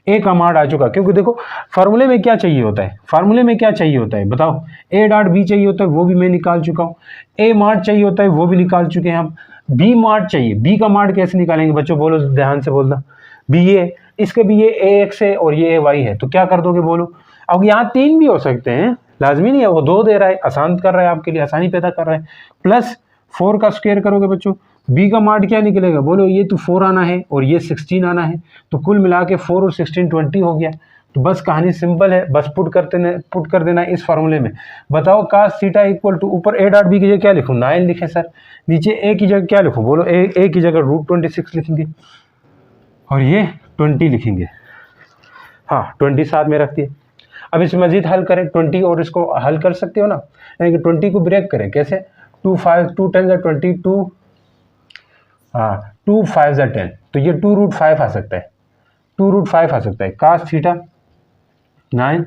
ए का माड आ चुका, क्योंकि देखो फार्मूले में क्या चाहिए होता है, फार्मूले में क्या चाहिए होता है बताओ, ए डॉट बी चाहिए होता है, वो भी मैं निकाल चुका हूँ। ए माड चाहिए होता है, वो भी निकाल चुके हैं हम। बी माड चाहिए, बी का माड कैसे निकालेंगे बच्चों बोलो, ध्यान से बोलना। बी ये, इसके भी ये ए एक्स है और ये ए वाई है, तो क्या कर दोगे बोलो। अब यहाँ 3 भी हो सकते हैं, लाजमी नहीं है, वो 2 दे रहा है, आसान कर रहा है आपके लिए, आसानी पैदा कर रहा है। प्लस 4 का स्क्वायर करोगे बच्चों, बी का माड क्या निकलेगा बोलो, ये तो 4 आना है और ये 16 आना है, तो कुल मिला के 4 और 16 20 हो गया। तो बस कहानी सिंपल है, बस पुट कर देना इस फार्मूले में। बताओ कास थीटा इक्वल टू, ऊपर ए डॉट बी की जगह क्या लिखूँ 9 लिखे सर, नीचे ए की जगह क्या लिखूँ बोलो, ए की जगह √26 लिखेंगे और ये 20 लिखेंगे, हाँ 20 साथ में रख दिए। अब इसे मजीद हल करें, 20 और इसको हल कर सकते हो ना, यानी कि 20 को ब्रेक करें कैसे, 2 5 2 10 22, हाँ 2 5 10, तो ये 2√5 आ सकता है, 2√5 आ सकता है। कास थीटा 9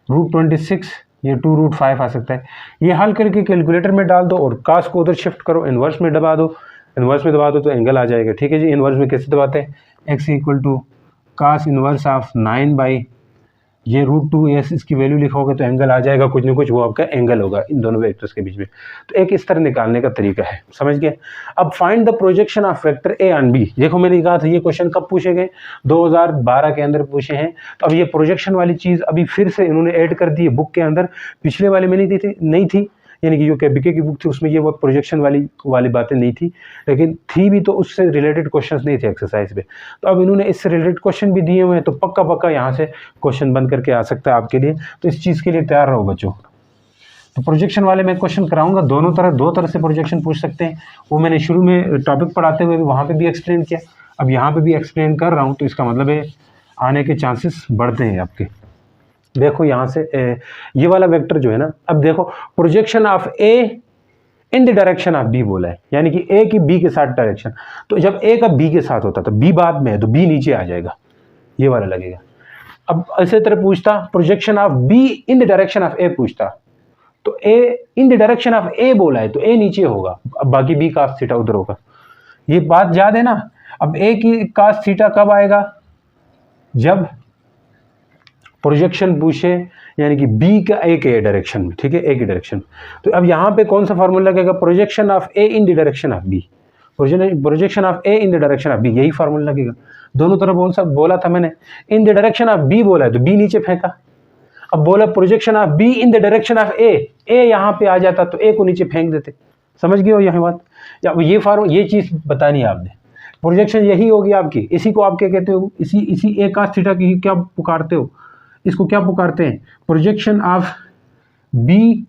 √26, ये 2√5 आ सकता है। ये हल करके कैलकुलेटर में डाल दो और कास को उधर शिफ्ट करो, इन्वर्स में दबा दो, तो एंगल आ जाएगा। ठीक है जी, इन्वर्स में कैसे दबाते हैं, X equal to cos inverse of 9 by ये √2s इसकी वैल्यू लिखोगे तो एंगल आ जाएगा, कुछ ना कुछ वो आपका एंगल होगा इन दोनों वेक्टर्स के बीच में। तो एक इस तरह निकालने का तरीका है, समझ गए। अब find the projection of vector A and B. देखो मैंने कहा था ये क्वेश्चन कब पूछे गए, 2012 के अंदर पूछे हैं। तो अब ये प्रोजेक्शन वाली चीज़ अभी फिर से इन्होंने ऐड कर दी है बुक के अंदर, पिछले वाले में नहीं थी, यानी कि जो केबीके की बुक थी उसमें ये वो प्रोजेक्शन वाली बातें नहीं थी, लेकिन थी भी तो उससे रिलेटेड क्वेश्चंस नहीं थे एक्सरसाइज पे। तो अब इन्होंने इससे रिलेटेड क्वेश्चन भी दिए हुए हैं, तो पक्का यहाँ से क्वेश्चन बन करके आ सकता है आपके लिए, तो इस चीज़ के लिए तैयार रहो बच्चों। तो प्रोजेक्शन वाले मैं क्वेश्चन कराऊंगा, दो तरह से प्रोजेक्शन पूछ सकते हैं, वो मैंने शुरू में टॉपिक पढ़ाते हुए भी वहाँ पर भी एक्सप्लेन किया, अब यहाँ पर भी एक्सप्लेन कर रहा हूँ, तो इसका मतलब है आने के चांसेस बढ़ते हैं आपके। देखो यहाँ से ये वाला वेक्टर जो है ना, अब देखो projection of A in the direction of B बोला है, यानी कि ए की बी के साथ डायरेक्शन। तो जब ए का बी के साथ होता था, बी बाद में है तो बी नीचे आ जाएगा, ये वाला लगेगा। अब इसी तरह पूछता projection of B in the direction of A पूछता, तो A in the direction of A बोला है तो ए नीचे होगा, अब बाकी बी कास थीटा उधर होगा। ये बात याद है ना। अब ए की कास थीटा कब आएगा, जब प्रोजेक्शन पूछे, यानी कि बी का ए के डायरेक्शन में, ठीक है, ए की डायरेक्शन। तो अब यहाँ पे कौन सा फार्मूला लगेगा, projection of A in the direction of B, projection of A in the direction of B, यही फार्मूला लगेगा। दोनों तरफ बोला था मैंने, in the direction of B बोला है तो बी नीचे फेंका। अब बोला projection of B in the direction of A यहाँ पे आ जाता तो ए को नीचे फेंक देते। समझ गए हो यहाँ बात, या ये चीज़ बतानी है आपने। प्रोजेक्शन यही होगी आपकी, इसी को आप क्या कहते हो, इसी ए कास थीटा की क्या पुकारते हो, इसको क्या पुकारते हैं, projection of B,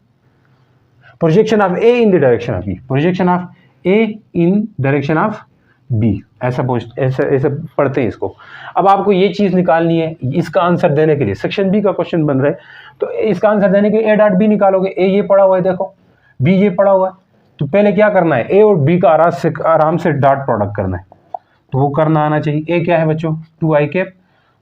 projection of A in the direction of B, projection of A in direction of B, ऐसा पढ़ते हैं इसको। अब आपको ये चीज़ निकालनी है इसका आंसर देने के लिए, सेक्शन बी का क्वेश्चन बन रहा है, तो इसका आंसर देने के लिए ए डॉट बी निकालोगे। ए ये पड़ा हुआ है, देखो बी ये पड़ा हुआ है, तो पहले क्या करना है, ए और बी का आराम से डॉट प्रोडक्ट करना है, तो वो करना आना चाहिए। ए क्या है बच्चों, 2i cap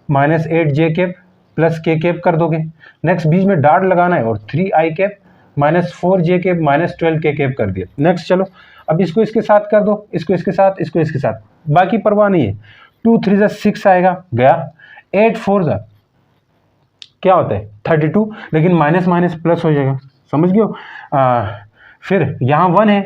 minus 8j cap plus k cap कर दोगे। नेक्स्ट बीच में डॉट लगाना है और 3i cap minus 4j cap minus 12k cap कर दिया। नेक्स्ट चलो अब इसको इसके साथ कर दो, इसको इसके साथ, इसको इसके साथ, बाकी परवाह नहीं है। 2 3 6 आएगा, गया। 8 4 क्या होता है 32, लेकिन माइनस माइनस प्लस हो जाएगा, समझ गए हो। फिर यहाँ 1 है,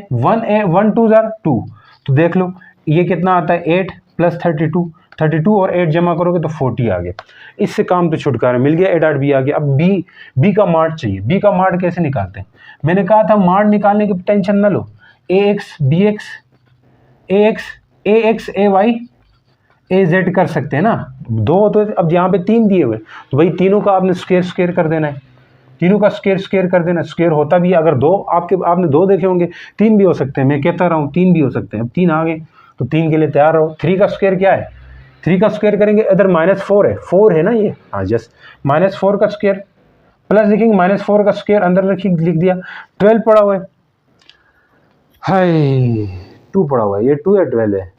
1 2 2, तो देख लो ये कितना आता है 8 प्लस 32 और 8 जमा करोगे तो 40 आ गया। इससे काम तो छुटकारा मिल गया, ए डॉट बी आ गया। अब बी का मार्ट चाहिए। बी का मार्ट कैसे निकालते हैं, मैंने कहा था मार्ट निकालने की टेंशन ना लो। A x B x, A X A Y A Z कर सकते हैं ना, दो तो अब यहाँ पे 3 दिए हुए, तो भाई तीनों का आपने स्क्वायर कर देना है, तीनों का स्क्वायर कर देना। स्क्वायर होता भी अगर दो आपने 2 देखे होंगे, 3 भी हो सकते हैं, मैं कहता रहा हूँ 3 भी हो सकते हैं। अब 3 आ गए तो 3 के लिए तैयार रहो। 3 का स्क्वायर क्या है, 3 का स्क्वायर करेंगे, इधर -4 है ना ये, हाँ जस्ट -4 का स्क्वायर प्लस लिखेंगे -4 का स्क्वायर, अंदर लिख दिया। 12 पड़ा हुआ है, हाय 2 पड़ा हुआ है, ये 2 या 12 है,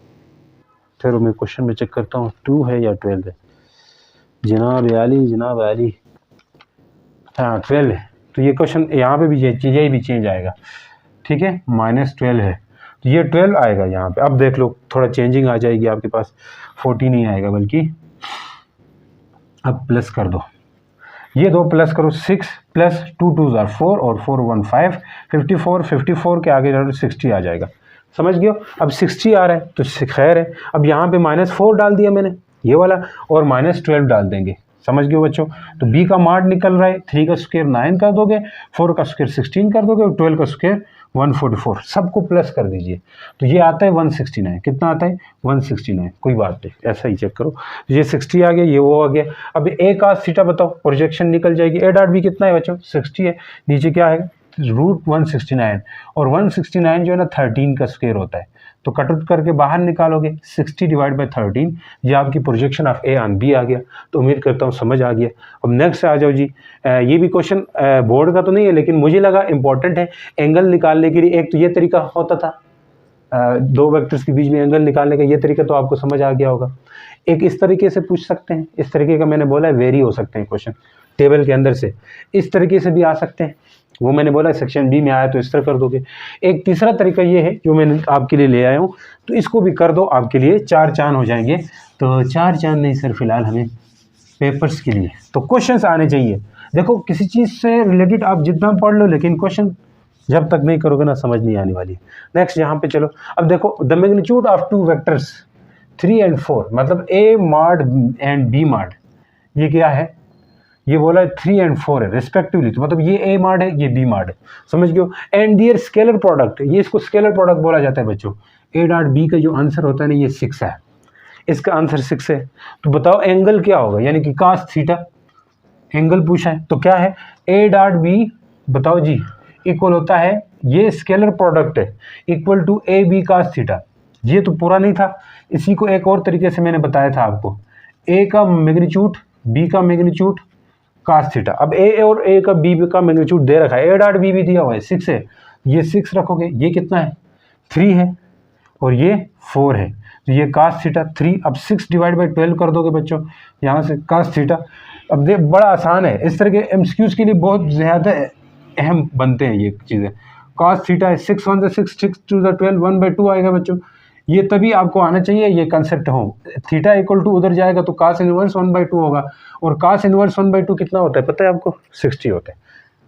फिर मैं क्वेश्चन में चेक करता हूँ 2 है या 12 है। जनाब आली हाँ 12 है, तो ये क्वेश्चन यहाँ पे भी चीज़ें भी चेंज आएगा, ठीक है। -12 है तो ये 12 आएगा यहाँ पे। अब देख लो थोड़ा चेंजिंग आ जाएगी आपके पास, 40 नहीं आएगा बल्कि। अब प्लस कर दो, ये 2 प्लस करो, 6 प्लस 2 2 4 और 4 1 5, 54 के आगे 60 आ जाएगा, समझ गए हो। अब 60 आ रहा है तो खैर है। अब यहाँ पे -4 डाल दिया मैंने ये वाला और -12 डाल देंगे, समझ गए बच्चों। तो बी का मार्ट निकल रहा है, 3 का स्क्वायर 9 कर दोगे, 4 का स्क्वायर 16 कर दोगे और 12 का स्क्वायर 144, सबको प्लस कर दीजिए तो ये आता है 169। कितना आता है 169, कोई बात नहीं, ऐसा ही चेक करो। ये 60 आ गया, ये वो आ गया। अब ए का थीटा बताओ, प्रोजेक्शन निकल जाएगी। ए डॉट बी कितना है बच्चों 60 है, नीचे क्या है √169 और 169 जो है ना 13 का स्क्वायर होता है, तो कट करके बाहर निकालोगे 60 डिवाइड बाई 13, ये आपकी projection of A on B आ गया। तो उम्मीद करता हूँ समझ आ गया। अब नेक्स्ट आ जाओ जी, ये भी क्वेश्चन बोर्ड का तो नहीं है लेकिन मुझे लगा इंपॉर्टेंट है। एंगल निकालने के लिए एक तो ये तरीका होता था, 2 वेक्टर्स के बीच में एंगल निकालने का, ये तरीका तो आपको समझ आ गया होगा। एक इस तरीके से पूछ सकते हैं, इस तरीके का मैंने बोला है वेरी हो सकते हैं क्वेश्चन टेबल के अंदर से, इस तरीके से भी आ सकते हैं, वो मैंने बोला सेक्शन बी में आया तो इस तरह कर दोगे। एक तीसरा तरीका ये है जो मैंने आपके लिए ले आया हूँ, तो इसको भी कर दो, आपके लिए 4 चांद हो जाएंगे। तो 4 चांद नहीं सर फिलहाल हमें पेपर्स के लिए तो क्वेश्चंस आने चाहिए। देखो किसी चीज़ से रिलेटेड आप जितना पढ़ लो लेकिन क्वेश्चन जब तक नहीं करोगे ना समझ नहीं आने वाली। नेक्स्ट यहाँ पे चलो, अब देखो the magnitude of 2 vectors 3 and 4, मतलब ए माड एंड बी माड, ये क्या है, ये बोला 3 and 4 है रिस्पेक्टिवली, तो मतलब ये ए माड है ये बी माड है, समझ गए हो। एंड दियर स्केलर प्रोडक्ट, ये इसको स्केलर प्रोडक्ट बोला जाता है बच्चों। ए डॉट बी का जो आंसर होता है ना ये 6 है, इसका आंसर 6 है। तो बताओ एंगल क्या होगा, यानी कि cos थीटा एंगल पूछा है, तो क्या है ए डॉट बी बताओ जी इक्वल होता है, ये स्केलर प्रोडक्ट है equal to A B cos theta. ये तो पूरा नहीं था, इसी को एक और तरीके से मैंने बताया था आपको, ए का मैग्नीट्यूड बी का मैग्नीट्यूड cos थीटा। अब ए और ए का बी का मैग्नीट्यूड दे रखा है, ए डॉट बी भी दिया हुआ है 6 है, ये 6 रखोगे, ये कितना है 3 है और ये 4 है, तो ये cos थीटा 3। अब 6 डिवाइड बाई 12 कर दोगे बच्चों, यहाँ से cos थीटा। अब देख बड़ा आसान है, इस तरह के एमसीक्यूज के लिए बहुत ज़्यादा अहम बनते हैं ये चीज़ें। cos थीटा है 6 1 6 6 2 12 1/2 आएगा बच्चों, ये तभी आपको आना चाहिए ये कंसेप्ट हो। थीटा इक्वल टू उधर जाएगा तो cos इनवर्स 1/2 होगा, और cos इनवर्स 1/2 कितना होता है पता है आपको 60 होता है,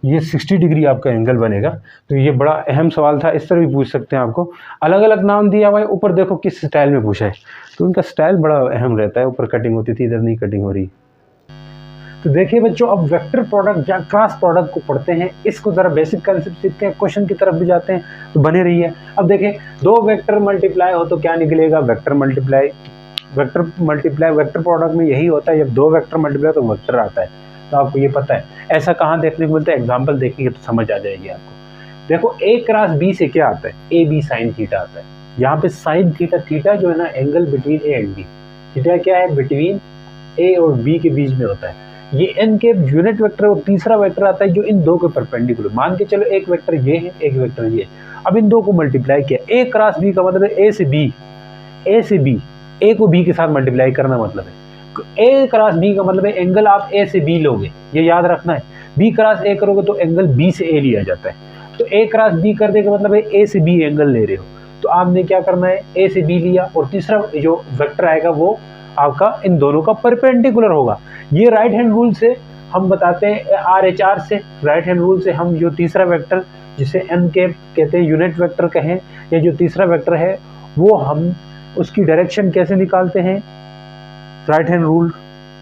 ये 60 डिग्री आपका एंगल बनेगा। तो ये बड़ा अहम सवाल था, इस तरह भी पूछ सकते हैं आपको, अलग अलग नाम दिया हुआ है, ऊपर देखो किस स्टाइल में पूछा है, तो उनका स्टाइल बड़ा अहम रहता है, ऊपर कटिंग होती थी इधर नहीं कटिंग हो रही। तो देखिए बच्चों अब वेक्टर प्रोडक्ट या क्रॉस प्रोडक्ट को पढ़ते हैं, इसको ज़रा बेसिक कंसेप्ट सीखते हैं, क्वेश्चन की तरफ भी जाते हैं, तो बने रहिए। अब देखें 2 वेक्टर मल्टीप्लाई हो तो क्या निकलेगा, वेक्टर मल्टीप्लाई। वेक्टर प्रोडक्ट में यही होता है, जब 2 वेक्टर मल्टीप्लाई तो वेक्टर आता है, तो आपको ये पता है। ऐसा कहाँ देखने को मिलता है, एग्जाम्पल देखेंगे तो समझ आ जाएगी आपको। देखो ए क्रॉस बी से क्या आता है, ए बी साइन थीटा आता है। यहाँ पे साइन थीटा, थीटा जो है ना angle between A and B, theta क्या है बिटवीन ए और बी के बीच में होता है। ये एन के यूनिट वेक्टर और तीसरा वेक्टर आता है जो इन दो के परपेंडिकुलर, मान के चलो एक वेक्टर ये है एक वेक्टर ये है। अब इन दो को मल्टीप्लाई किया, ए क्रॉस बी का मतलब है ए से बी, ए से बी, ए को बी के साथ मल्टीप्लाई करना मतलब है। ए क्रॉस बी का मतलब है एंगल आप ए से बी लोगे, ये याद रखना है। बी क्रॉस ए करोगे तो एंगल बी से ए लिया जाता है। तो ए क्रॉस बी कर देगा मतलब है ए से बी एंगल ले रहे हो, तो आपने क्या करना है ए से बी लिया और तीसरा जो वेक्टर आएगा वो आपका इन दोनों का परपेंडिकुलर होगा। ये राइट हैंड रूल से हम बताते हैं, RHR से, राइट हैंड रूल से हम जो तीसरा वेक्टर जिसे एन के कहते हैं यूनिट वेक्टर कहें, या जो तीसरा वेक्टर है वो हम उसकी डायरेक्शन कैसे निकालते हैं, राइट हैंड रूल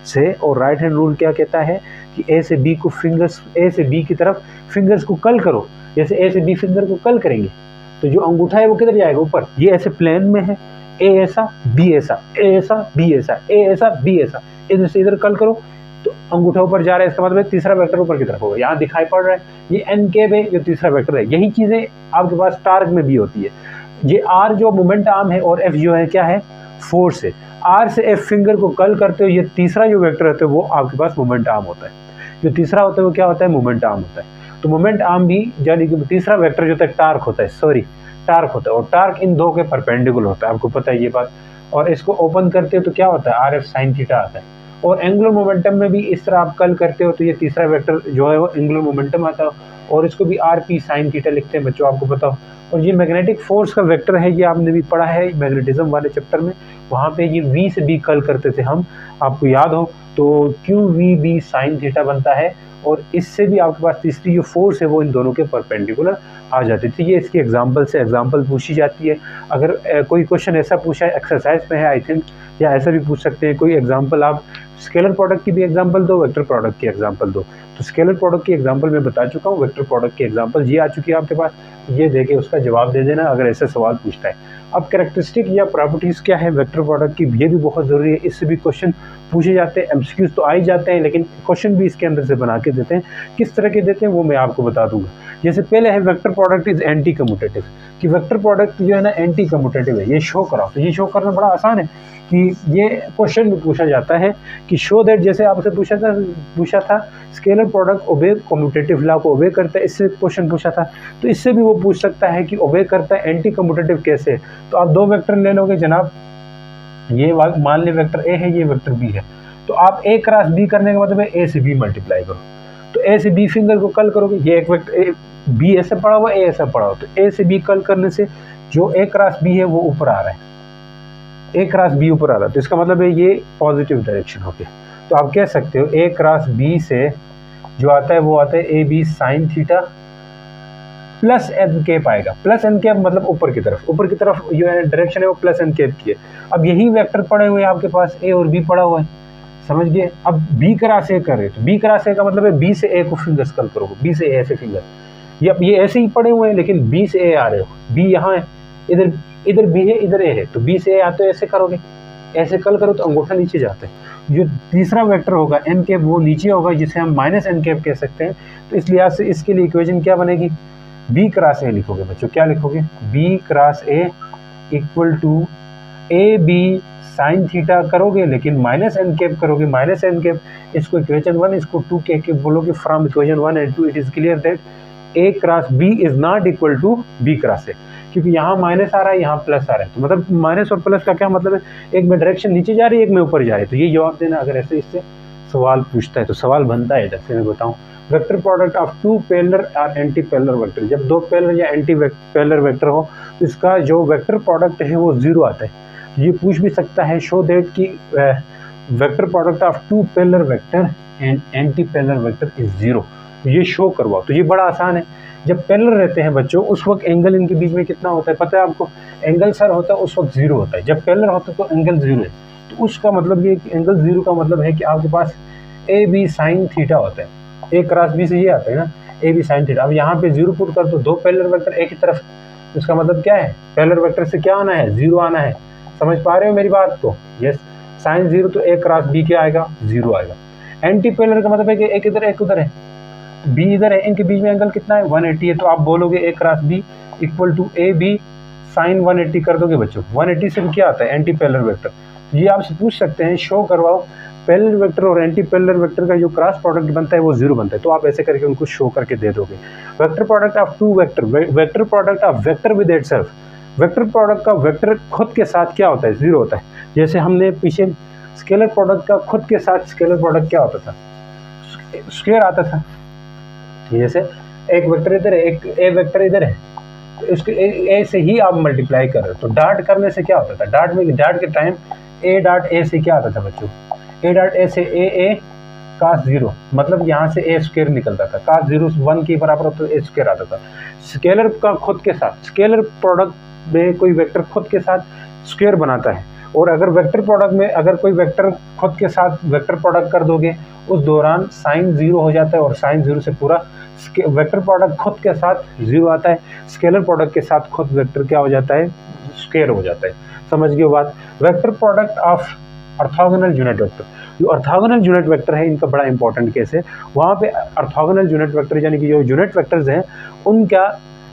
से। और राइट हैंड रूल क्या कहता है कि ए से बी को फिंगर्स, ए से बी की तरफ फिंगर्स को कल करो। जैसे ए से बी फिंगर को कल करेंगे तो जो अंगूठा है वो किधर जाएगा, ऊपर। ये ऐसे प्लेन में है, ए ऐसा बी ऐसा, ए ऐसा बी ऐसा, ए ऐसा बी ऐसा, इधर से इधर कल करो तो अंगूठा ऊपर जा रहा है, इसका मतलब तीसरा वेक्टर ऊपर की तरफ होगा। यहाँ दिखाई पड़ रहा है ये एन केब है, जो तीसरा वेक्टर है। यही चीजें आपके पास टार्क में भी होती है। ये आर जो मोमेंट आर्म है और एफ जो है क्या है, फोर्स है। आर से एफ फिंगर को कल करते हो, ये तीसरा जो वेक्टर होता है वो आपके पास मोमेंट आर्म होता है। जो तीसरा होता है वो क्या होता है, मोमेंट आर्म होता है। तो मोमेंट आर्म भी यानी कि तीसरा वेक्टर जो होता है टार्क होता है, सॉरी टार्क होता है। और टार्क इन दो के परपेंडिकुलर होता है, आपको पता है ये बात। और इसको ओपन करते हो तो क्या होता है, आर एफ साइन थीटा आता है। और एंगुलर मोमेंटम में भी इस तरह आप कल करते हो तो ये तीसरा वेक्टर जो है वो एंगुलर मोमेंटम आता है, और इसको भी आर पी साइन थीटा लिखते हैं बच्चों, आपको पता हो। और ये मैग्नेटिक फोर्स का वेक्टर है, ये आपने भी पढ़ा है मैग्नेटिज्म वाले चैप्टर में, वहाँ पे ये वी से बी कल करते थे हम, आपको याद हो तो Q V B sine theta बनता है। और इससे भी आपके पास तीसरी जो फोर्स है वो इन दोनों के परपेंडिकुलर आ जाती थी। ये इसकी एग्जांपल से एग्जांपल पूछी जाती है। अगर कोई क्वेश्चन ऐसा पूछा है एक्सरसाइज में है आई थिंक, या ऐसा भी पूछ सकते हैं कोई एग्जांपल, आप स्केलर प्रोडक्ट की भी एग्जांपल दो, वेक्टर प्रोडक्ट की एग्जांपल दो। तो स्केलर प्रोडक्ट की एग्जांपल मैं बता चुका हूँ, वेक्टर प्रोडक्ट की एग्जांपल ये आ चुकी है आपके पास, ये देके उसका जवाब दे देना अगर ऐसा सवाल पूछता है। अब कैरेक्टरिस्टिक या प्रॉपर्टीज़ क्या है वेक्टर प्रोडक्ट की, ये भी बहुत ज़रूरी है। इससे भी क्वेश्चन पूछे जाते हैं, एमसीक्यूज तो आ ही जाते हैं, लेकिन क्वेश्चन भी इसके अंदर से बना के देते हैं। किस तरह के देते हैं वो मैं आपको बता दूंगा। जैसे पहले है vector product is anti commutative, कि वेक्टर प्रोडक्ट जो है ना एंटी कम्यूटेटिव है, ये शो कराओ। तो ये शो करना बड़ा आसान है कि ये क्वेश्चन भी पूछा जाता है कि शो दैट, जैसे आपसे पूछा था स्केलर प्रोडक्ट ओबे कम्यूटेटिव लॉ को ओबे करता है, इससे क्वेश्चन पूछा था। तो इससे भी वो पूछ सकता है कि ओबे करता है एंटी कम्यूटेटिव कैसे। तो आप दो वेक्टर ले लोगे जनाब, ये मान ले वेक्टर ए है, ये वेक्टर बी है, तो आप ए क्रॉस बी करने का मतलब है ए से बी मल्टीप्लाई करो। तो ए से बी फिंगर को कल करोगे, ये एक वेक्टर बी ऐसे पड़ा हुआ, ए ऐसा पड़ा हुआ, तो ए से बी कल करने से जो ए क्रॉस बी है वो ऊपर आ रहा है, ए क्रॉस बी ऊपर आ रहा है, तो इसका मतलब है ये पॉजिटिव डायरेक्शन हो गया। तो आप कह सकते हो ए क्रॉस बी से जो आता है वो आता है A B sine theta plus N cap आएगा। प्लस एन केप मतलब ऊपर की तरफ जो है डायरेक्शन है वो प्लस एन केप की है। अब यही वेक्टर पड़े हुए हैं आपके पास, ए और बी पड़ा हुआ है, समझ गए। अब बी क्रॉस ए कर रहे हो, तो बी क्रॉस ए का मतलब है बी से ए को फिंगर्स कल करोगे, बी से ए ऐसे फिंगर, ये ऐसे ही पड़े हुए हैं लेकिन बी से ए आ रहे हो, बी यहाँ है, इधर बी है, इधर ए है, तो बी से ए आते हो ऐसे करोगे, ऐसे कल करो तो अंगूठा नीचे जाता है। जो तीसरा वेक्टर होगा एन कैप वो नीचे होगा, जिसे हम माइनस एन कैप कह सकते हैं। तो इस लिहाज से इसके लिए इक्वेशन क्या बनेगी, बी क्रॉस ए लिखोगे बच्चों, क्या लिखोगे, B cross A equal to A B sine theta करोगे लेकिन माइनस एन कैप करोगे, माइनस एन कैप, इसको इक्वेशन 1 इसको 2 कह के बोलोगे। From equation 1 and 2 it is clear that A cross B is not equal to B cross A, क्योंकि यहाँ माइनस आ रहा है यहाँ प्लस आ रहा है। तो मतलब माइनस और प्लस का क्या मतलब है, एक में डायरेक्शन नीचे जा रही है एक में ऊपर जा रही है। तो ये जवाब देना अगर ऐसे इससे सवाल पूछता है तो सवाल बनता है। जैसे मैं बताऊँ vector product of two parallel और एंटी पैरेलल वेक्टर, जब दो पैरेलल या एंटी पैरेलल वेक्टर हो तो इसका जो वेक्टर प्रोडक्ट है वो जीरो आता है। ये पूछ भी सकता है शो दैट कि vector product of two parallel vector and anti parallel vector is zero, ये शो करवाओ। तो ये बड़ा आसान है। जब पैरेलल रहते हैं बच्चों उस वक्त एंगल इनके बीच में कितना होता है पता है आपको, एंगल सर होता है उस वक्त जीरो होता है। जब पैरेलल होता है तो एंगल जीरो है, तो उसका मतलब ये एंगल जीरो का मतलब है कि आपके पास ए बी साइन थीटा होता है, ए क्रॉस बी से ये आता है ना ए बी साइन थीटा। अब यहाँ पे जीरो पुट कर दो, दो पैरेलल वेक्टर एक ही तरफ, इसका मतलब क्या है पैरेलल वेक्टर से क्या आना है, जीरो आना है। समझ पा रहे हो मेरी बात को, यस। साइन जीरो तो ए क्रॉस बी क्या आएगा, जीरो आएगा। एंटी पैरेलल का मतलब है कि एक इधर एक उधर है, तो बी इधर है, इनके बीच में एंगल कितना है 180 है, तो आप बोलोगे A cross B equal to A B sine 180 कर दोगे बच्चों। 180 से भी क्या आता है एंटी पैरेलल वेक्टर। ये आपसे पूछ सकते हैं शो करवाओ पैरेलल वेक्टर और एंटी पैरेलल वेक्टर का जो क्रॉस प्रोडक्ट बनता है वो 0 बनता है, तो आप ऐसे करके उनको शो करके दे दोगे। Vector product of two vector, vector product of vector with itself, vector product का वेक्टर खुद के साथ क्या होता है 0 होता है। जैसे हमने पीछे स्केलर प्रोडक्ट का खुद के साथ स्केलर प्रोडक्ट क्या होता था, स्क्वायर आता था। जैसे एक वेक्टर इधर है, एक ए वेक्टर इधर है, तो इसके ए से ही आप मल्टीप्लाई कर रहे हो, तो डॉट करने से क्या होता था, डॉट के टाइम ए डॉट ए से क्या आता था बच्चों, ए डॉट ए से ए cos 0, मतलब यहाँ से ए स्क्वायर निकलता था, cos 0 1 के बराबर होता तो ए स्क्वायर आता था। स्केलर का खुद के साथ, स्केलर प्रोडक्ट में कोई वेक्टर खुद के साथ स्क्वायर बनाता है, और अगर वेक्टर प्रोडक्ट में अगर कोई वेक्टर खुद के साथ वेक्टर प्रोडक्ट कर दोगे उस दौरान साइन 0 हो जाता है, और साइन 0 से पूरा वेक्टर प्रोडक्ट खुद के साथ 0 आता है, स्केलर प्रोडक्ट के साथ खुद वेक्टर क्या हो जाता है स्क्वायर हो जाता है। समझ गए बात। Vector product of orthogonal unit vector, जो ऑर्थोगोनल यूनिट वेक्टर है इनका बड़ा इंपॉर्टेंट केस है। वहाँ पे ऑर्थोगोनल यूनिट वेक्टर यानी कि जो यूनिट वेक्टर्स हैं उनका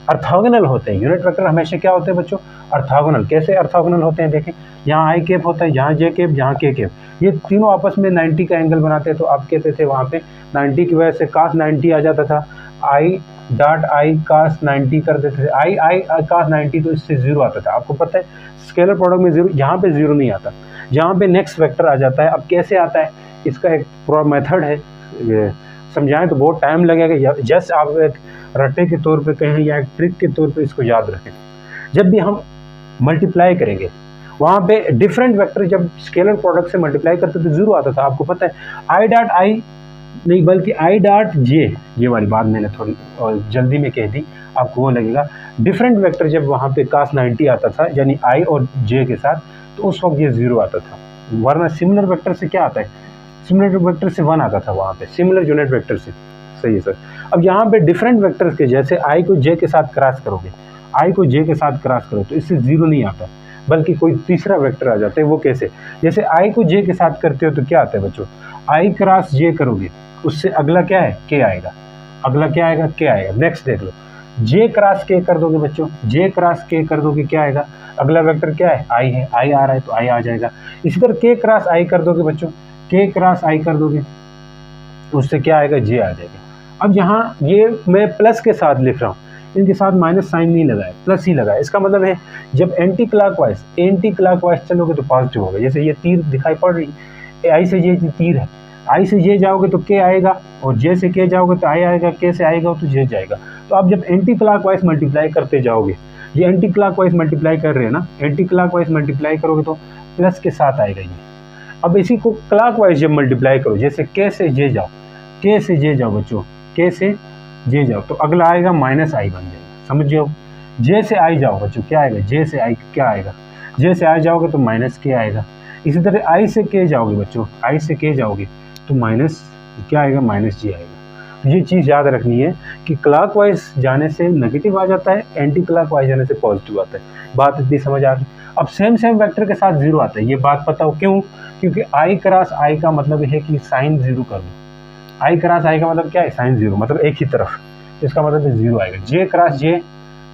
ऑर्थोगोनल होते हैं। यूनिट वेक्टर हमेशा क्या होते हैं बच्चों ऑर्थोगोनल। कैसे ऑर्थोगोनल होते हैं देखें, यहाँ आई कैप होता है, यहाँ जे कैप, यहाँ के कैप, ये तीनों आपस में 90 का एंगल बनाते हैं, तो आप कहते थे वहाँ पे 90 की वजह से cos 90 आ जाता था, आई डॉट आई cos 90 कर देते थे, आई cos 90, तो इससे 0 आता था। आपको पता है स्केलर प्रोडक्ट में 0, यहाँ पे 0 नहीं आता, जहाँ पे नेक्स्ट वेक्टर आ जाता है। अब कैसे आता है इसका एक पूरा मेथड है, समझाएं तो बहुत टाइम लगेगा, जस्ट आप एक रट्टे के तौर पे कहें या एक ट्रिक के तौर पे इसको याद रखें। जब भी हम मल्टीप्लाई करेंगे वहाँ पे डिफरेंट वेक्टर जब स्केलर प्रोडक्ट से मल्टीप्लाई करते तो 0 आता था। आपको पता है आई डॉट आई नहीं बल्कि आई डॉट जे, ये वाली बात मैंने थोड़ी जल्दी में कह दी, आपको वो लगेगा। डिफरेंट वेक्टर जब वहाँ पे cos 90 आता था यानी आई और जे के साथ, तो उस वक्त ये 0 आता था, वरना सिमिलर वेक्टर से क्या आता है, सिमिलर वेक्टर से 1 आता था वहाँ पे, सिमिलर यूनिट वेक्टर से। सही है सर। अब यहाँ पे डिफरेंट वेक्टर्स के जैसे आई को जे के साथ क्रॉस करोगे, आई को जे के साथ क्रॉस करो तो इससे 0 नहीं आता बल्कि कोई तीसरा वेक्टर आ जाता है। वो कैसे, जैसे आई को जे के साथ करते हो तो क्या आता है बच्चों, आई क्रॉस जे करोगे उससे अगला क्या है के आएगा, अगला क्या आएगा के आएगा। नेक्स्ट देख लो, जे क्रॉस के कर दोगे बच्चों, जे क्रॉस के कर दोगे क्या आएगा, अगला वेक्टर क्या है आई है, आई आ रहा है तो आई आ जाएगा। इसी तरह के क्रॉस आई कर दोगे बच्चों, के क्रॉस आई कर दोगे उससे क्या आएगा जे आ जाएगा। अब यहाँ ये मैं प्लस के साथ लिख रहा हूँ, इनके साथ माइनस साइन नहीं लगाया, प्लस ही लगाया। इसका मतलब है जब एंटी क्लॉकवाइज चलोगे तो पॉजिटिव होगा। जैसे ये तीर दिखाई पड़ रही, आई से ये तीर है, आई से जे जाओगे तो के आएगा, और जे से के जाओगे तो आई आएगा, के से आएगा तो जे जाएगा। तो आप जब एंटी क्लॉकवाइज मल्टीप्लाई करते जाओगे, ये एंटी क्लॉकवाइज मल्टीप्लाई कर रहे हैं ना, एंटी क्लॉकवाइज मल्टीप्लाई करोगे तो प्लस के साथ आएगा ये। अब इसी को क्लॉकवाइज जब मल्टीप्लाई करो, जैसे के से जे जाओ, के से जे जाओ बच्चों, के से जे जाओ तो अगला आएगा माइनस आई बन जाएगा, समझ जाओ। जे से आई जाओ बच्चों क्या आएगा, जे से आई क्या आएगा, जे से आई जाओगे तो माइनस के आएगा। इसी तरह आई से के जाओगे बच्चों, आई से के जाओगे तो माइनस क्या आएगा, माइनस जी आएगा। तो ये चीज़ याद रखनी है कि क्लॉकवाइज जाने से नेगेटिव आ जाता है, एंटी क्लॉकवाइज जाने से पॉजिटिव आता है। बात इतनी समझ आ गई। अब सेम वेक्टर के साथ 0 आता है, ये बात पता हो क्यों, क्योंकि आई क्रॉस आई का मतलब है कि साइन 0 कर दो। आई क्रॉस आई का मतलब क्या है, साइन 0, मतलब एक ही तरफ, इसका मतलब 0 आएगा। जे क्रॉस जे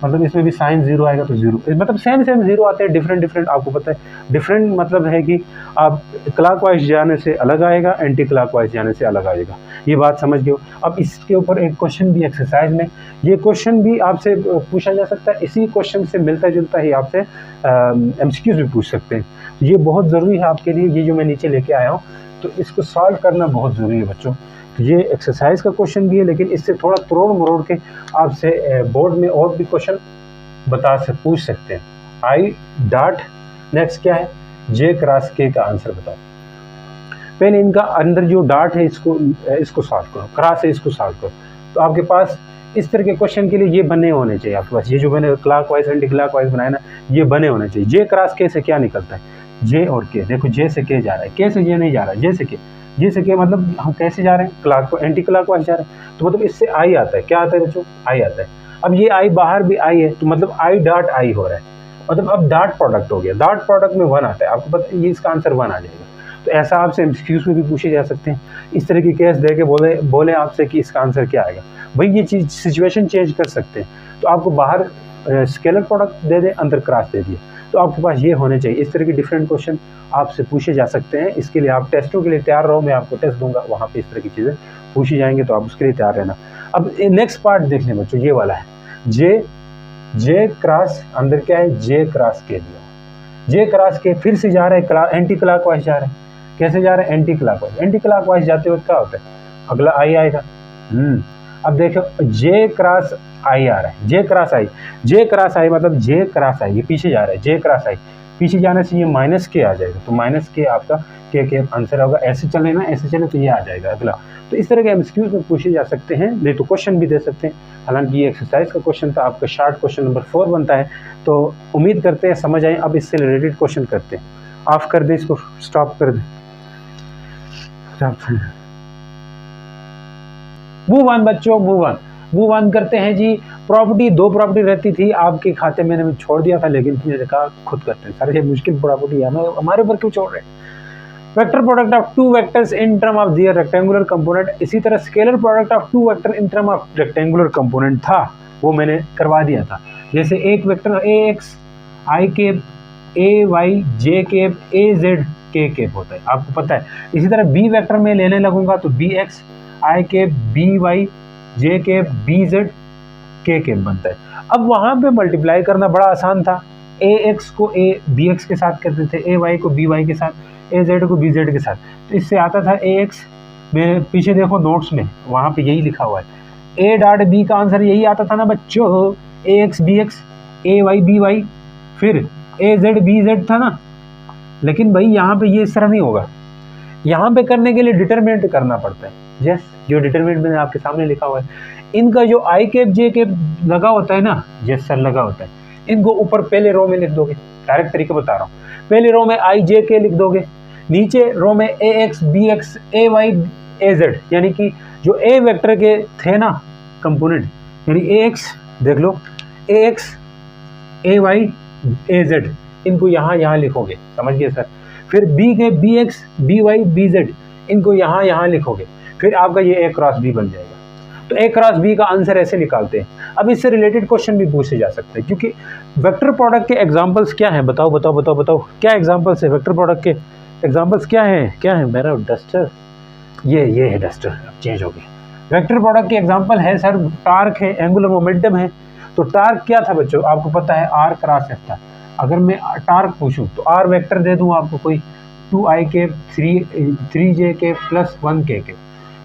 मतलब इसमें भी साइन 0 आएगा तो 0, मतलब सेम 0 आते हैं, डिफरेंट आपको पता है। डिफरेंट मतलब है कि आप क्लॉकवाइज जाने से अलग आएगा, एंटी क्लॉकवाइज जाने से अलग आएगा। ये बात समझ गए हो। अब इसके ऊपर एक क्वेश्चन भी एक्सरसाइज में, ये क्वेश्चन भी आपसे पूछा जा सकता है, इसी क्वेश्चन से मिलता जुलता ही आपसे MCQs भी पूछ सकते हैं। ये बहुत ज़रूरी है आपके लिए, ये जो मैं नीचे लेके आया हूँ, तो इसको सॉल्व करना बहुत ज़रूरी है बच्चों। ये एक्सरसाइज का क्वेश्चन भी है, लेकिन इससे थोड़ा तोड़ मरोड़ के आपसे बोर्ड में और भी क्वेश्चन पूछ सकते हैं। आई डॉट नेक्स्ट क्या है, जे क्रॉस के का आंसर बताओ। पहले इनका अंदर जो डॉट है इसको सॉल्व करो, क्रॉस है इसको सॉल्व करो। तो आपके पास इस तरह के क्वेश्चन के लिए ये बने होने चाहिए आपके पास। ये जो मैंने क्लॉकवाइज एंटी क्लॉकवाइज बनाया ना, ये बने होने चाहिए। जे क्रॉस के से क्या निकलता है, जे और के। देखो जे से के जा रहा है, के से जे नहीं जा रहा है, जे से के। जे से के मतलब हम कैसे जा रहे हैं, क्लॉक एंटी क्लॉकवाइज जा रहे हैं, तो मतलब इससे आई आता है। क्या आता है बच्चों, आई आता है। अब ये आई बाहर भी आई है, तो मतलब आई डॉट आई हो रहा है, मतलब अब डॉट प्रोडक्ट हो गया। डॉट प्रोडक्ट में 1 आता है, आपको पता है, ये इसका आंसर 1 आ जाएगा। तो ऐसा आपसे एमसीक्यूज में भी पूछे जा सकते हैं। इस तरह की केस दे के बोले आपसे कि इसका आंसर क्या आएगा, भाई ये चीज़ सिचुएशन चेंज कर सकते हैं। तो आपको बाहर स्केलर प्रोडक्ट दे दे, अंदर क्रॉस दे दिए, तो आपके पास ये होने चाहिए। इस तरह के डिफरेंट क्वेश्चन आपसे पूछे जा सकते हैं। इसके लिए आप टेस्टों के लिए तैयार रहो, मैं आपको टेस्ट दूंगा, वहाँ पे इस तरह की चीज़ें पूछी जाएंगे, तो आप उसके लिए तैयार रहना। अब नेक्स्ट पार्ट देख लें बच्चों, ये वाला है जे क्रॉस, अंदर क्या है, जे क्रॉस के दिया, जे क्रॉस के फिर से जा रहे हैं एंटी क्लॉकवाइज जा रहे हैं। कैसे जा रहे हैं, एंटी क्लॉकवाइज। एंटी क्लॉकवाइज जाते वक्त क्या होता है, अगला आई आएगा। अब देखो जे क्रॉस आई आ रहा है, जे क्रॉस आई मतलब जे क्रॉस आई, ये पीछे जा रहा है, जे क्रॉस आई पीछे जाने से ये माइनस के आ जाएगा, तो माइनस के आपका के आंसर होगा। ऐसे चले ना, ऐसे चले तो ये आ जाएगा अगला। तो इस तरह के एमसीक्यूज में पूछे जा सकते हैं, नहीं तो क्वेश्चन भी दे सकते हैं। हालांकि ये एक्सरसाइज का क्वेश्चन था, आपका शार्ट क्वेश्चन नंबर 4 बनता है, तो उम्मीद करते हैं समझ आए। अब इससे रिलेटेड क्वेश्चन करते हैं। ऑफ कर दे इसको, स्टॉप कर दे, मूव ऑन बच्चों, मूव ऑन करते हैं जी। प्रॉपर्टी, 2 प्रॉपर्टी रहती थी आपके खाते में, मैंने छोड़ दिया था, लेकिन मैंने कहा खुद करते हैं, सारे ये मुश्किल प्रॉपर्टी है, हमारे ऊपर क्यों छोड़ रहे हैं। Vector product of 2 vectors in term of their rectangular component. इसी तरह scalar product of 2 vector in term of rectangular component था, वो मैंने करवा दिया था। जैसे एक vector ax i cap ay j cap az k cap होता है, आपको पता है। इसी तरह बी वेक्टर में लेने लगूंगा तो bx i cap by j cap bz k cap बनता है। अब वहां पे मल्टीप्लाई करना बड़ा आसान था, ax को bx के साथ करते थे, ay को by के साथ, az को bz के साथ। तो इससे आता था ax, मेरे पीछे देखो नोट्स में, वहां पे यही लिखा हुआ है, a डॉट b का आंसर यही आता था ना बच्चों, ax bx ay by, फिर az bz था ना। लेकिन भाई यहाँ पे ये इस तरह नहीं होगा, यहाँ पे करने के लिए डिटरमिनेंट करना पड़ता है। यस, जो डिटरमिनेंट मैंने आपके सामने लिखा हुआ है, इनका जो आई कैप जे कैप लगा होता है ना, यस सर लगा होता है, इनको ऊपर पहले रो में लिख दोगे, डायरेक्ट तरीके बता रहा हूँ। पहले रो में आई जे के लिख दोगे, नीचे रो में ए x B x A Y A Z, यानी कि जो ए वेक्टर के थे ना कंपोनेंट, यानी ए एक्स देख लो, A X A Y A Z, इनको यहाँ लिखोगे, समझ गए सर। फिर बी के B X B Y B Z, इनको यहाँ लिखोगे, फिर आपका ये ए क्रॉस बी बन जाएगा। तो ए क्रॉस बी का आंसर ऐसे निकालते हैं। अब इससे रिलेटेड क्वेश्चन भी पूछे जा सकते हैं, क्योंकि वेक्टर प्रोडक्ट के एग्जांपल्स क्या हैं, बताओ क्या एग्जांपल्स है वेक्टर प्रोडक्ट के एग्जांपल्स क्या है मेरा डस्टर, ये है डस्टर, अब चेंज हो गया। वेक्टर प्रोडक्ट के एग्जांपल है सर, टार्क है, एंगुलर मोमेंटम है। तो टार्क क्या था बच्चों, आपको पता है आर क्रॉस एफ था। अगर मैं टार्क पूछूं तो आर वेक्टर दे दूं आपको कोई 2i के 3j के प्लस 1k के,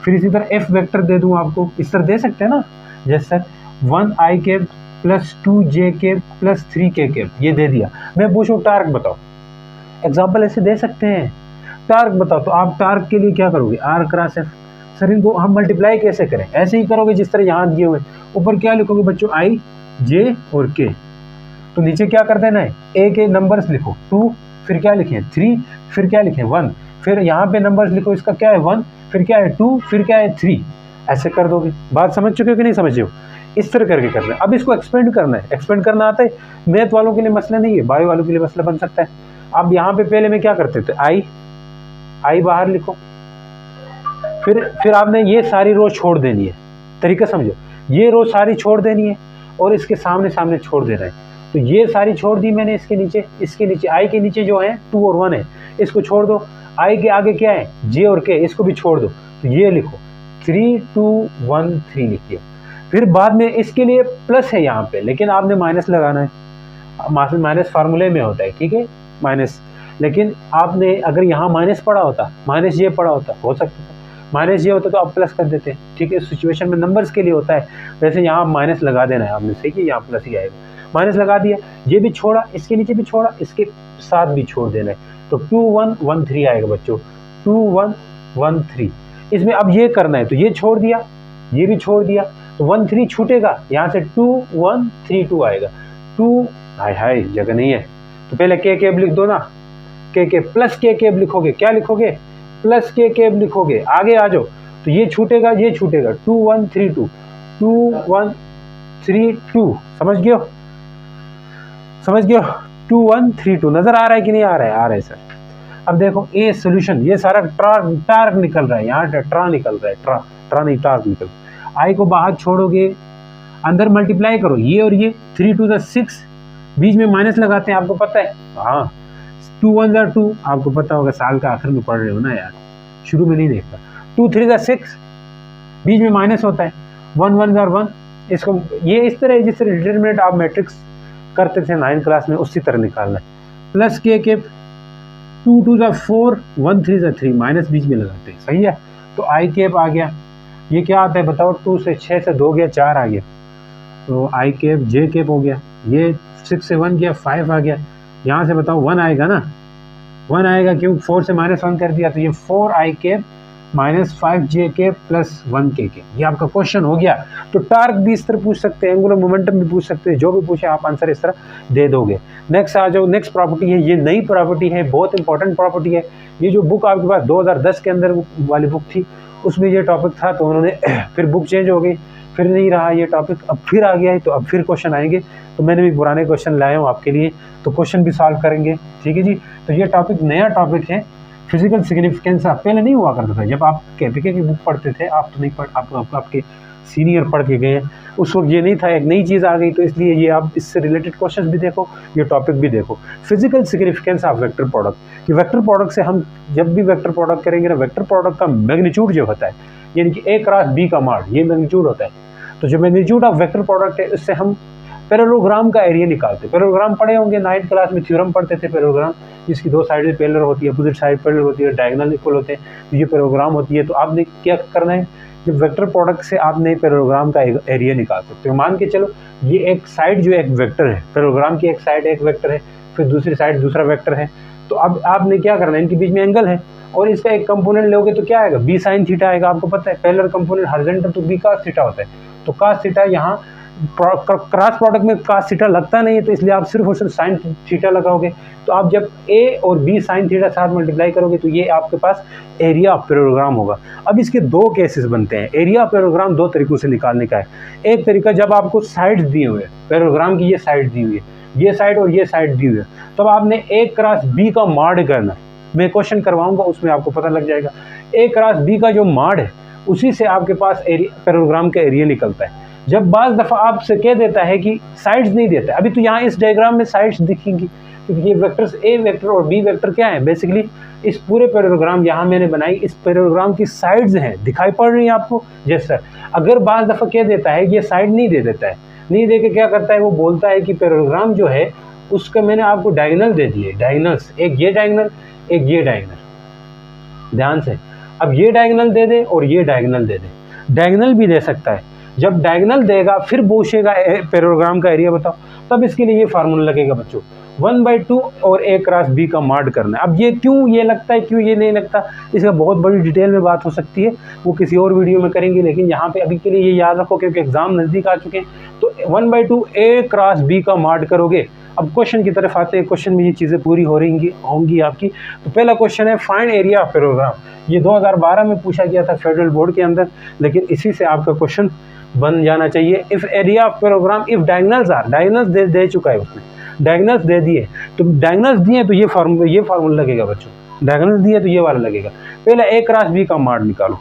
फिर इसी तरह एफ वेक्टर दे दूं आपको, इस तरह दे सकते हैं ना, जैसे सर 1i के प्लस 2j के प्लस 3k के, ये दे दिया। मैं पूछूं टार्क बताओ, एग्जाम्पल ऐसे दे सकते हैं, टार्क बताओ, तो आप टार्क के लिए क्या करोगे, आर क्रॉस एफ। सर इनको हम मल्टीप्लाई कैसे करें, ऐसे ही करोगे जिस तरह यहाँ दिए हुए, ऊपर क्या लिखोगे बच्चों, आई जे और के, तो नीचे क्या कर देना है, ए के नंबर्स लिखो 2, फिर क्या लिखें 3, फिर क्या लिखें 1, फिर यहाँ पे नंबर्स लिखो, इसका क्या है 1, फिर क्या है 2, फिर क्या है 3, ऐसे कर दोगे। बात समझ चुके हो कि नहीं समझे हो, इस तरह करके करना है। अब इसको एक्सपेंड करना है, एक्सपेंड करना आता है, मैथ वालों के लिए मसला नहीं है, बायो वालों के लिए मसला बन सकता है। अब यहाँ पे पहले में क्या करते थे, आई बाहर लिखो, फिर आपने ये सारी रो छोड़ देनी है, तरीका समझो, ये रो सारी छोड़ देनी है और इसके सामने छोड़ देना है। तो ये सारी छोड़ दी मैंने, इसके नीचे आई के नीचे जो है 2 और 1 है, इसको छोड़ दो। आई के आगे क्या है, जे और के, इसको भी छोड़ दो। तो ये लिखो 3 2 1 3 लिखिए। फिर बाद में इसके लिए प्लस है यहाँ पे, लेकिन आपने माइनस लगाना है, माइनस फार्मूले में होता है, ठीक है माइनस। लेकिन आपने अगर यहाँ माइनस पढ़ा होता, माइनस ये पढ़ा होता, हो सकता था माइनस ये होता तो आप प्लस कर देते, ठीक है। सिचुएशन में नंबर्स के लिए होता है, वैसे यहाँ माइनस लगा देना है आपने, सही है, यहाँ प्लस ही आएगा। माइनस लगा दिया, ये भी छोड़ा, इसके नीचे भी छोड़ा, इसके साथ भी छोड़ देना है, तो 2 1 1 3 आएगा बच्चों, 2 1 1 3। इसमें अब ये करना है, तो ये छोड़ दिया, ये भी छोड़ दिया, तो 1 3 छूटेगा, यहाँ से 2 1 3 2 आएगा। 2 हाय जगह नहीं है, तो पहले के केब लिख दो ना, के प्लस के केब लिखोगे, क्या लिखोगे, प्लस के केब लिखोगे, आगे आ जाओ, तो ये छूटेगा 2 1 3 2 2 1 3 2, समझ गए हो 2 1 3 2, नजर आ रहा है कि नहीं आ रहा है, सर अब देखो ए सोल्यूशन, ये सारा टार्क निकल रहा है, यहाँ ट्रा निकल रहा है, ट्रा नहीं टार्क निकल। आई को बाहर छोड़ोगे, अंदर मल्टीप्लाई करो, ये और ये 3 to the 6, बीच में माइनस लगाते हैं, आपको पता है। हाँ 2 1 are 2, आपको पता होगा, साल का आखिर में पढ़ रहे हो ना यार, शुरू में नहीं देखता। 2 3 are 6, बीच में माइनस होता है, 1 1 are 1। इसको ये इस तरह जिस तरह डिटरमिनेंट आप मैट्रिक्स करते थे 9th क्लास में, उसी तरह निकालना है। प्लस के 2 2 are 4, 1 3 are 3, माइनस बीच में लगाते हैं, सही है। तो आई कैप आ गया, ये क्या आता है बताओ, 2 से 6 से 2 गया, 4 आ गया, तो आई कैप जे कैप हो गया। ये 6 से 1 गया, 5 आ गया, यहाँ से बताओ 1 आएगा ना, 1 आएगा, क्यों 4 से -1 कर दिया, तो ये 4 आई कैप -5 जे कैप प्लस 1 के कैप, ये आपका क्वेश्चन हो गया। तो टार्क भी इस तरह पूछ सकते हैं, एंगुलर मोमेंटम भी पूछ सकते हैं, जो भी पूछे आप आंसर इस तरह दे दोगे। नेक्स्ट आ जाओ, नेक्स्ट प्रॉपर्टी है, ये नई प्रॉपर्टी है, बहुत इंपॉर्टेंट प्रॉपर्टी है। ये जो बुक आपके पास 2010 के अंदर वाली बुक थी, उसमें ये टॉपिक था, तो उन्होंने फिर बुक चेंज हो गई, फिर नहीं रहा ये टॉपिक, अब फिर आ गया है, तो अब फिर क्वेश्चन आएंगे। तो मैंने भी पुराने क्वेश्चन लाए हूँ आपके लिए, तो क्वेश्चन भी सॉल्व करेंगे, ठीक है जी। तो ये टॉपिक नया टॉपिक है, फिजिकल सिग्निफिकेंस। पहले नहीं हुआ करता था, जब आप केपीके की बुक पढ़ते थे, आप तो नहीं पढ़, आपके सीनियर पढ़ के गए, उस वक्त ये नहीं था, एक नई चीज़ आ गई, तो इसलिए ये आप इससे रिलेटेड क्वेश्चन भी देखो, ये टॉपिक भी देखो। Physical significance of vector product, कि वेक्टर प्रोडक्ट से हम जब भी वेक्टर प्रोडक्ट करेंगे ना, वेक्टर प्रोडक्ट का मैग्नीट्यूड जो होता है, यानी कि ए क्रॉस बी का माड, ये मैग्नीट्यूड होता है। तो जो मैग्नीट्यूड ऑफ वेक्टर प्रोडक्ट है, उससे हम पैरेललोग्राम का एरिया निकालते हैं। पैरेललोग्राम पढ़े होंगे 9th क्लास में, थ्योरम पढ़ते थे पैरेललोग्राम, जिसकी 2 साइड पैरेलल होती है, अपोजिट साइड पैरेलल होती है, डायगोनल इक्वल होते हैं, तो ये पैरेललोग्राम होती है। तो आपने क्या करना है, जब वेक्टर प्रोडक्ट से आपने पैरेललोग्राम का एरिया निकाल सकते हो। मान के चलो ये एक साइड जो एक वेक्टर है, पैरेललोग्राम की एक साइड एक वेक्टर है, फिर दूसरी साइड दूसरा वेक्टर है, तो अब आपने क्या करना है, इनके बीच में एंगल है, और इसका एक कंपोनेंट लोगे तो क्या आएगा, बी साइन थीटा आएगा। आपको पता है पैरेलल कंपोनेंट हॉरिजॉन्टल तो बी cos थीटा होता है, तो cos थीटा यहाँ क्रॉस प्रोडक्ट में cos थीटा लगता नहीं है, तो इसलिए आप सिर्फ और सिर्फ साइन थीटा लगाओगे। तो आप जब a और b साइन थीटा साथ मल्टीप्लाई करोगे, तो ये आपके पास एरिया ऑफ पैरेललोग्राम होगा। अब इसके 2 केसेस बनते हैं। एरिया ऑफ पैरेललोग्राम 2 तरीकों से निकालने का है। एक तरीका, जब आपको साइड्स दिए हुए हैं, पैरेललोग्राम की ये साइड दी हुई है, ये साइड और ये साइड दी हुई है, तब आपने a क्रॉस b का माड करना। मैं क्वेश्चन करवाऊंगा, उसमें आपको पता लग जाएगा। a क्रॉस b का जो माड है, उसी से आपके पास पैरेललोग्राम का एरिया निकलता है। जब बाज़ दफ़ा आपसे कह देता है कि साइड्स नहीं देता है, अभी तो यहाँ इस डायग्राम में साइड्स दिखेंगी, क्योंकि ये वेक्टर्स ए वेक्टर और बी वेक्टर क्या है, बेसिकली इस पूरे पैरेललोग्राम यहाँ मैंने बनाई, इस पैरेललोग्राम की साइड्स हैं, दिखाई पड़ रही हैं आपको। जैसा अगर बाज़ दफ़ा कह देता है ये साइड नहीं दे देता है, नहीं दे के क्या करता है, वो बोलता है कि पैरेललोग्राम जो है उसका मैंने आपको डायगोनल दे दिए, डायगोनल्स, एक ये डायगोनल एक ये डायगोनल, ध्यान से। अब ये डायगोनल दे दे और ये डायगोनल दे दे, डायगोनल भी दे सकता है। जब डायगोनल देगा फिर पूछेगा पैरेललोग्राम का एरिया बताओ, तब इसके लिए ये फार्मूला लगेगा बच्चों, 1/2 और a क्रॉस b का माड करना है। अब ये क्यों ये लगता है, क्यों ये नहीं लगता, इसका बहुत बड़ी डिटेल में बात हो सकती है, वो किसी और वीडियो में करेंगे, लेकिन यहाँ पे अभी के लिए ये याद रखो, क्योंकि एग्जाम नज़दीक आ चुके हैं। तो 1/2 a क्रॉस b का माड करोगे। अब क्वेश्चन की तरफ आते हैं, क्वेश्चन में ये चीज़ें पूरी होंगी आपकी। तो पहला क्वेश्चन है फाइंड एरिया ऑफ पैरेललोग्राम। ये 2012 में पूछा गया था फेडरल बोर्ड के अंदर, लेकिन इसी से आपका क्वेश्चन बन जाना चाहिए। If area of parallelogram, if diagonals are, diagonals दे चुका है उसने, डायगोनल्स दे दिए, तो डायगोनल्स दिए तो ये फार्मूला लगेगा बच्चों, डायगोनल्स दिए तो ये वाला लगेगा। पहले a क्रॉस b का माड निकालो।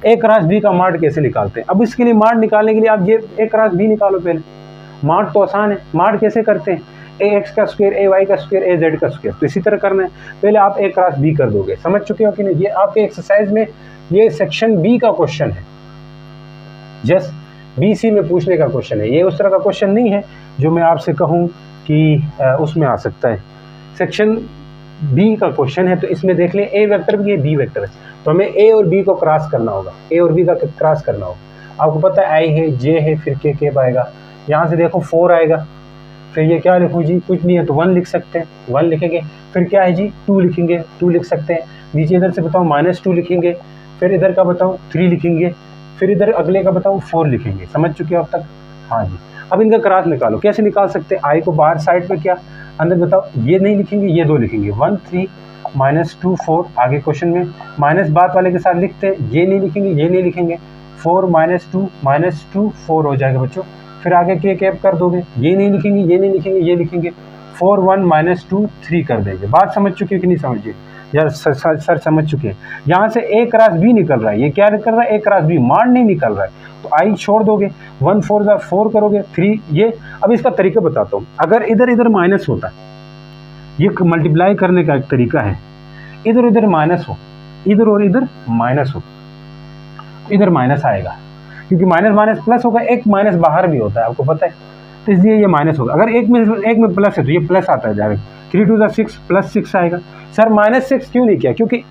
a क्रॉस b का माड कैसे निकालते हैं, अब इसके लिए माड निकालने के लिए आप ये a क्रॉस b निकालो। पहले माड तो आसान है, माड कैसे करते हैं, ax का स्क्वायर, ay का स्क्वायर, az का स्क्वायर, तो इसी तरह करना है। पहले आप a क्रॉस b कर दोगे, समझ चुके हो कि नहीं। ये आपके एक्सरसाइज में ये सेक्शन बी का क्वेश्चन है, जस्ट BC में पूछने का क्वेश्चन है, ये उस तरह का क्वेश्चन नहीं है जो मैं आपसे कहूँ कि उसमें आ सकता है। सेक्शन बी का क्वेश्चन है, तो इसमें देख लें a वेक्टर भी है, b वेक्टर है, तो हमें a और b को क्रॉस करना होगा, a और b का क्रॉस करना होगा। आपको पता है i है, j है, फिर k कैप आएगा, यहाँ से देखो 4 आएगा, फिर ये क्या लिखूँ जी, कुछ नहीं है तो 1 लिख सकते हैं, 1 लिखेंगे। फिर क्या है जी, 2 लिखेंगे, 2 लिख सकते हैं। नीचे इधर से बताओ -2 लिखेंगे, फिर इधर का बताओ 3 लिखेंगे, फिर इधर अगले का बताओ 4 लिखेंगे। समझ चुके हो अब तक, हाँ जी। अब इनका क्रॉस निकालो, कैसे निकाल सकते हैं, i को बाहर साइड पे क्या अंदर बताओ, ये नहीं लिखेंगे, ये 2 लिखेंगे, 1 3 -2 4। आगे क्वेश्चन में माइनस बात वाले के साथ लिखते हैं, ये नहीं लिखेंगे, ये नहीं लिखेंगे, 4 -2 4 हो जाएगा बच्चों। फिर आगे के कैप कर दोगे, ये नहीं लिखेंगे, ये नहीं लिखेंगे, ये लिखेंगे, 4 1 -2 3 कर देंगे। बात समझ चुके कि नहीं समझिए, यार सर समझ चुके हैं। यहाँ से ए क्रॉस बी निकल रहा है, ये क्या निकल रहा है, ए क्रॉस बी, मार नहीं निकल रहा है, तो आई छोड़ दोगे, 1 4 4 करोगे, 3 ये। अब इसका तरीका बताता हूँ, अगर इधर इधर माइनस होता है, ये मल्टीप्लाई करने का एक तरीका है, इधर उधर माइनस हो, इधर और इधर माइनस हो, इधर माइनस आएगा, क्योंकि माइनस माइनस प्लस होगा, एक माइनस बाहर भी होता है आपको पता है, तो इसलिए ये माइनस होगा। अगर एक में प्लस है तो ये प्लस आता है डायरेक्ट, 3 2 6 प्लस 6 आएगा। सर -6 क्यों नहीं किया, क्योंकि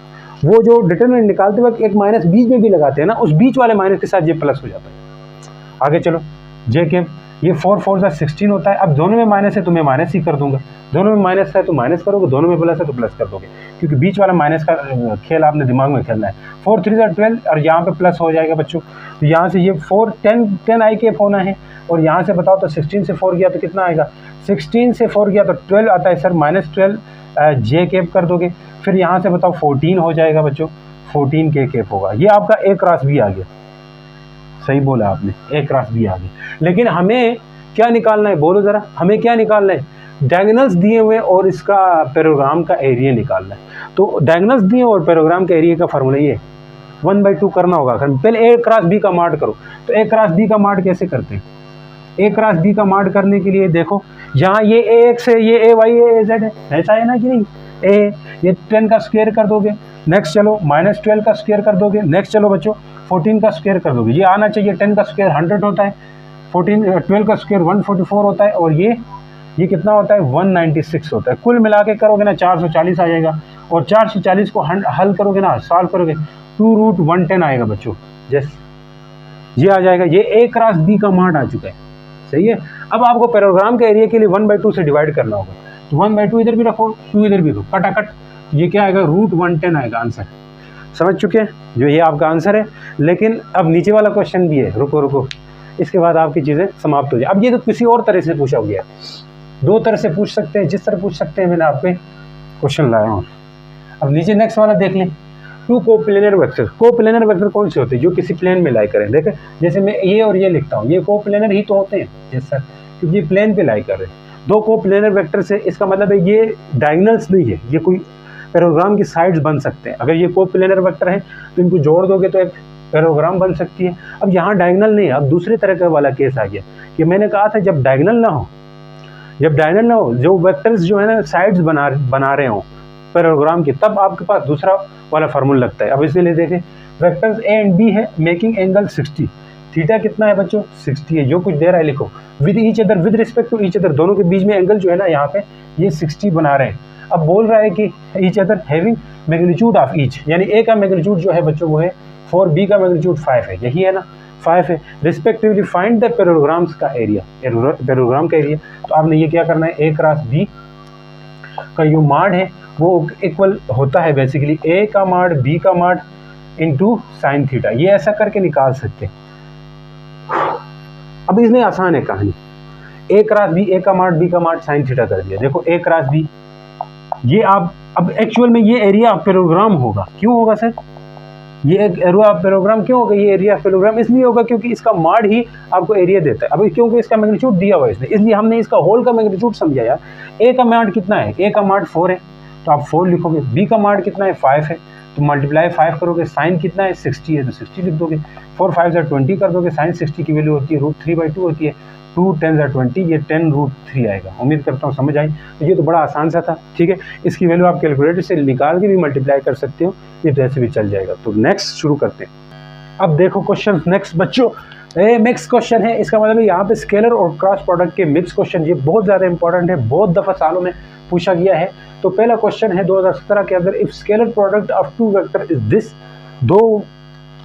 वो जो डिटरमिनेंट निकालते वक्त एक माइनस बीच में भी लगाते हैं ना, उस बीच वाले माइनस के साथ ये प्लस हो जाता है। आगे चलो, जे के ये 4 4 16 होता है। अब दोनों में माइनस है तो मैं माइनस ही कर दूंगा, दोनों में माइनस है तो माइनस करोगे, दोनों में प्लस है तो प्लस कर दोगे, क्योंकि बीच वाला माइनस का खेल आपने दिमाग में खेलना है। 4 3 12 और यहाँ पे प्लस हो जाएगा बच्चों, तो यहाँ से ये 4 10 आई कैप होना है, और यहाँ से बताओ तो 16 से 4 गया तो कितना आएगा, 16 से 4 गया तो 12 आता है सर, -12 जे कैप कर दोगे, फिर यहाँ से बताओ 14 हो जाएगा बच्चों, 14 के कैप होगा। ये आपका ए क्रॉस बी आ गया, सही बोला आपने, ए क्रॉस बी आ गया। लेकिन हमें क्या निकालना है, बोलो ज़रा, हमें क्या निकालना है, डायगोनल्स दिए हुए और इसका पैराग्राम का एरिया निकालना है। तो डायगोनल्स दिए और पैराग्राम का एरिया का फार्मूला ये 1/2 करना होगा। पहले ए क्रॉस बी का मार्ट करो, तो ए क्रॉस बी का मार्ट कैसे करते हैं, ए क्रॉस बी का मार्ट करने के लिए देखो, यहाँ ये ए एक्स है, ये ए वाई है, ए जेड है, ऐसा है ना कि नहीं, ए ये 10 का स्क्वायर कर दोगे, नेक्स्ट चलो -12 का स्क्वायर कर दोगे, नेक्स्ट चलो बच्चों 14 का स्क्वायर कर दोगे, ये आना चाहिए, 10 का स्क्वायर 100 होता है, 12 का स्क्वायर 144 होता है, और ये कितना होता है 196 होता है। कुल मिला के करोगे ना 440 आ जाएगा, और 440 को हल करोगे ना, सॉल्व करोगे, 2√110 आएगा बच्चों, जैसे ये आ जाएगा। ये ए क्रॉस बी का मार्ट आ चुका है, सही है। अब आपको पैराग्राम के एरिया के लिए 1/2 से डिवाइड करना होगा, तो 1/2 इधर भी रखो, 2 इधर भी रखो, कटाकट, ये क्या आएगा, √110 आएगा आंसर। समझ चुके हैं, जो ये आपका आंसर है। लेकिन अब नीचे वाला क्वेश्चन भी है, रुको, इसके बाद आपकी चीज़ें समाप्त हो जाए। अब ये तो किसी और तरह से पूछा गया, 2 तरह से पूछ सकते हैं, जिस तरह पूछ सकते हैं मैंने आप पे क्वेश्चन लाया हूँ। अब नीचे नेक्स्ट वाला देख लें, 2 कोप्लेनर वेक्टर। कोप्लेनर वेक्टर कौन से होते हैं, जो किसी प्लेन में लाई करें। देखें, जैसे मैं ये और ये लिखता हूँ, ये कोप्लेनर ही तो होते हैं, यस सर, क्योंकि ये प्लेन पे लाई कर रहे हैं। 2 कोप्लेनर वेक्टर से, इसका मतलब है ये डायगोनल्स नहीं है, ये कोई पैराग्राम की साइड्स बन सकते हैं। अगर ये कोप्लेनर वेक्टर है तो इनको जोड़ दोगे तो एक पैराग्राम बन सकती है। अब यहाँ डायगोनल नहीं है, अब दूसरे तरह का वाला केस आ गया कि मैंने कहा था जब डायगोनल ना हो, जो वेक्टर्स जो है ना साइड्स बना रहे हो पैराग्राम की, तब आपके पास दूसरा वाला फार्मूला लगता है। अब इसलिए देखें, वेक्टर्स ए एंड बी है, मेकिंग एंगल 60, थीटा कितना है बच्चों 60 है, जो कुछ दे रहा है लिखो, with each other, with respect to each other, दोनों के बीच में एंगल जो है ना यहाँ पे ये 60 बना रहे हैं। अब बोल रहा है कि each other having magnitude of each, यानी ए का मैग्नीट्यूड जो है बच्चों वो है 4, बी का मैग्नीट्यूड 5 है, यही है ना 5 है। रिस्पेक्टिवली फाइंड द पैराग्राम्स का एरिया, पैराग्राम का एरिया। तो आपने ये क्या करना है, ए क्रॉस बी का जो मार्ड है वो इक्वल होता है बेसिकली ए का मार्ड बी का मार्ड इंटू साइन थीटा, ये ऐसा करके निकाल सकते हैं। अब इसमें आसान है कहानी, ए क्रॉस बी, ए का मार्ड बी का मार्ड साइन थीटा कर दिया। देखो ए क्रॉस बी, ये आप अब एक्चुअल में ये एरिया पैराग्राम होगा, क्यों होगा सर, ये एक एरिया पैराग्राम क्यों होगा, ये एरिया पैराग्राम इसलिए होगा क्योंकि इसका मार्ड ही आपको एरिया देता है। अभी क्योंकि इसका मैग्नीट्यूड दिया हुआ है इसने, इसलिए हमने इसका होल का मैग्नीट्यूड समझा यार। ए का मार्ड कितना है, ए का मार्ड 4 है तो आप 4 लिखोगे, बी का मार्ड कितना है 5 है तो मल्टीप्लाई 5 करोगे, साइन कितना है 60 है तो 60 लिख दोगे, 4 5 20 कर दोगे, साइन 60 की वैल्यू होती है √3/2 होती है, 2 10 20, ये 10√3 आएगा। उम्मीद करता हूँ समझ आई। तो ये तो बड़ा आसान सा था, ठीक है। इसकी वैल्यू आप कैलकुलेटर से निकाल के भी मल्टीप्लाई कर सकते हो, ये तो ऐसे भी चल जाएगा। तो नेक्स्ट शुरू करते हैं। अब देखो क्वेश्चन नेक्स्ट बच्चों, मिक्स क्वेश्चन है, इसका मतलब यहाँ पे स्केलर और क्रॉस प्रोडक्ट के मिक्स क्वेश्चन, ये बहुत ज़्यादा इंपॉर्टेंट है, बहुत दफ़ा सालों में पूछा गया है। तो पहला क्वेश्चन है 2017 के अंदर, if scalar product of 2 vector is this, 2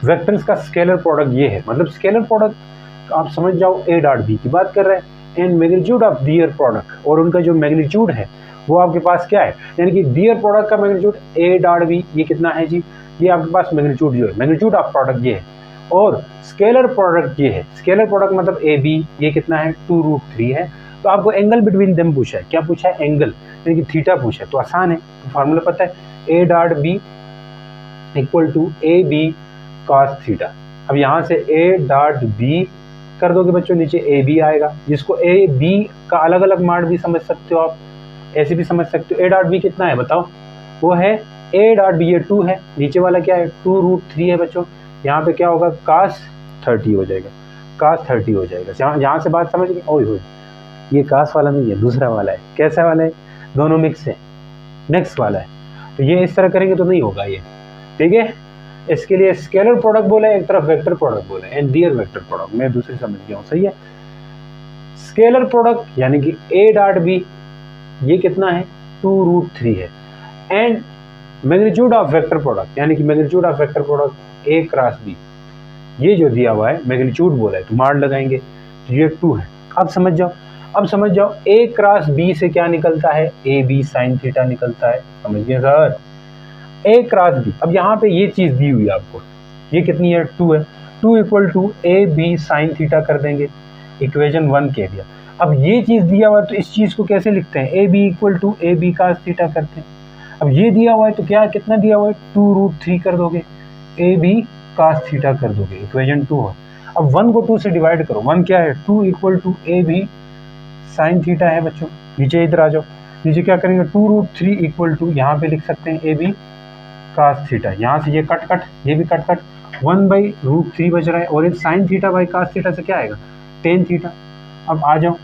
vectors का स्केलर प्रोडक्ट ये है, मतलब स्केलर प्रोडक्ट आप समझ जाओ ए डॉट बी की बात कर रहे हैं, and magnitude of their product, और उनका जो मैग्नीट्यूड है वो आपके पास क्या है, यानी कि दियर प्रोडक्ट का मैग्नीट्यूड ए डॉट बी ये कितना है जी, ये आपके पास मैग्नीट्यूड जो है, मैग्नीट्यूड ऑफ प्रोडक्ट ये है, और स्केलर प्रोडक्ट ये है, स्केलर प्रोडक्ट मतलब ए बी ये कितना है 2√3 है। तो आपको एंगल बिटवीन देम पूछा है, क्या पूछा है एंगल, यानी कि थीटा पूछा है, तो आसान है, तो फार्मूला पता है, ए dot B equal to A B cos theta. अब यहाँ से ए डॉट बी कर दोगे बच्चों, नीचे ए बी आएगा, जिसको ए बी का अलग अलग मार्ड भी समझ सकते हो आप, ऐसे भी समझ सकते हो। ए डॉट बी कितना है बताओ, वो है ए डॉट बी, ये 2 है, नीचे वाला क्या है 2√3 है बच्चों, यहाँ पे क्या होगा cos 30 हो जाएगा, cos 30 हो जाएगा। यहाँ से बात समझ गए? ओए ये cos वाला नहीं है, दूसरा वाला है। कैसा वाला है? दोनों मिक्स है, नेक्स्ट वाला है। तो ये इस तरह करेंगे तो नहीं होगा ये, ठीक है। इसके लिए स्केलर प्रोडक्ट बोला है, एक तरफ वेक्टर प्रोडक्ट बोला है, एंड डियर वेक्टर प्रोडक्ट, मैं दूसरी समझ गया हूँ, सही है। स्केलर प्रोडक्ट यानी कि ए डॉट बी, ये कितना है 2√3 है, and magnitude of vector product यानी कि magnitude of vector product A cross B, ये जो दिया हुआ है मैग्नीट्यूड बोला है तो मार लगाएंगे, तो ये 2 है। अब समझ जाओ ए क्रॉस बी से क्या निकलता है, ए बी साइन थीटा निकलता है, समझ गए सर। ए क्रॉस बी, अब यहाँ पे ये चीज दी हुई है आपको, ये कितनी है 2 है, 2 equal to A B sine theta कर देंगे, इक्वेशन 1 कह दिया। अब ये चीज दिया हुआ है तो इस चीज को कैसे लिखते हैं, A B equal to A B cos theta करते हैं। अब ये दिया हुआ है तो क्या कितना दिया हुआ है 2√3 कर दोगे, ए बी कास थीटा कर दोगे, इक्वेशन 2 है। अब 1 को 2 से डिवाइड करो, 1 क्या है 2 equal to A B sine theta है बच्चों। नीचे इधर आ जाओ, नीचे क्या करेंगे 2√3 इक्वल टू, यहाँ पे लिख सकते हैं ए बी कास थीटा, यहाँ से ये कट ये भी कट 1/√3 बच रहा है, और ये sine theta by cos theta से क्या आएगा टेन थीटा। अब आ जाओ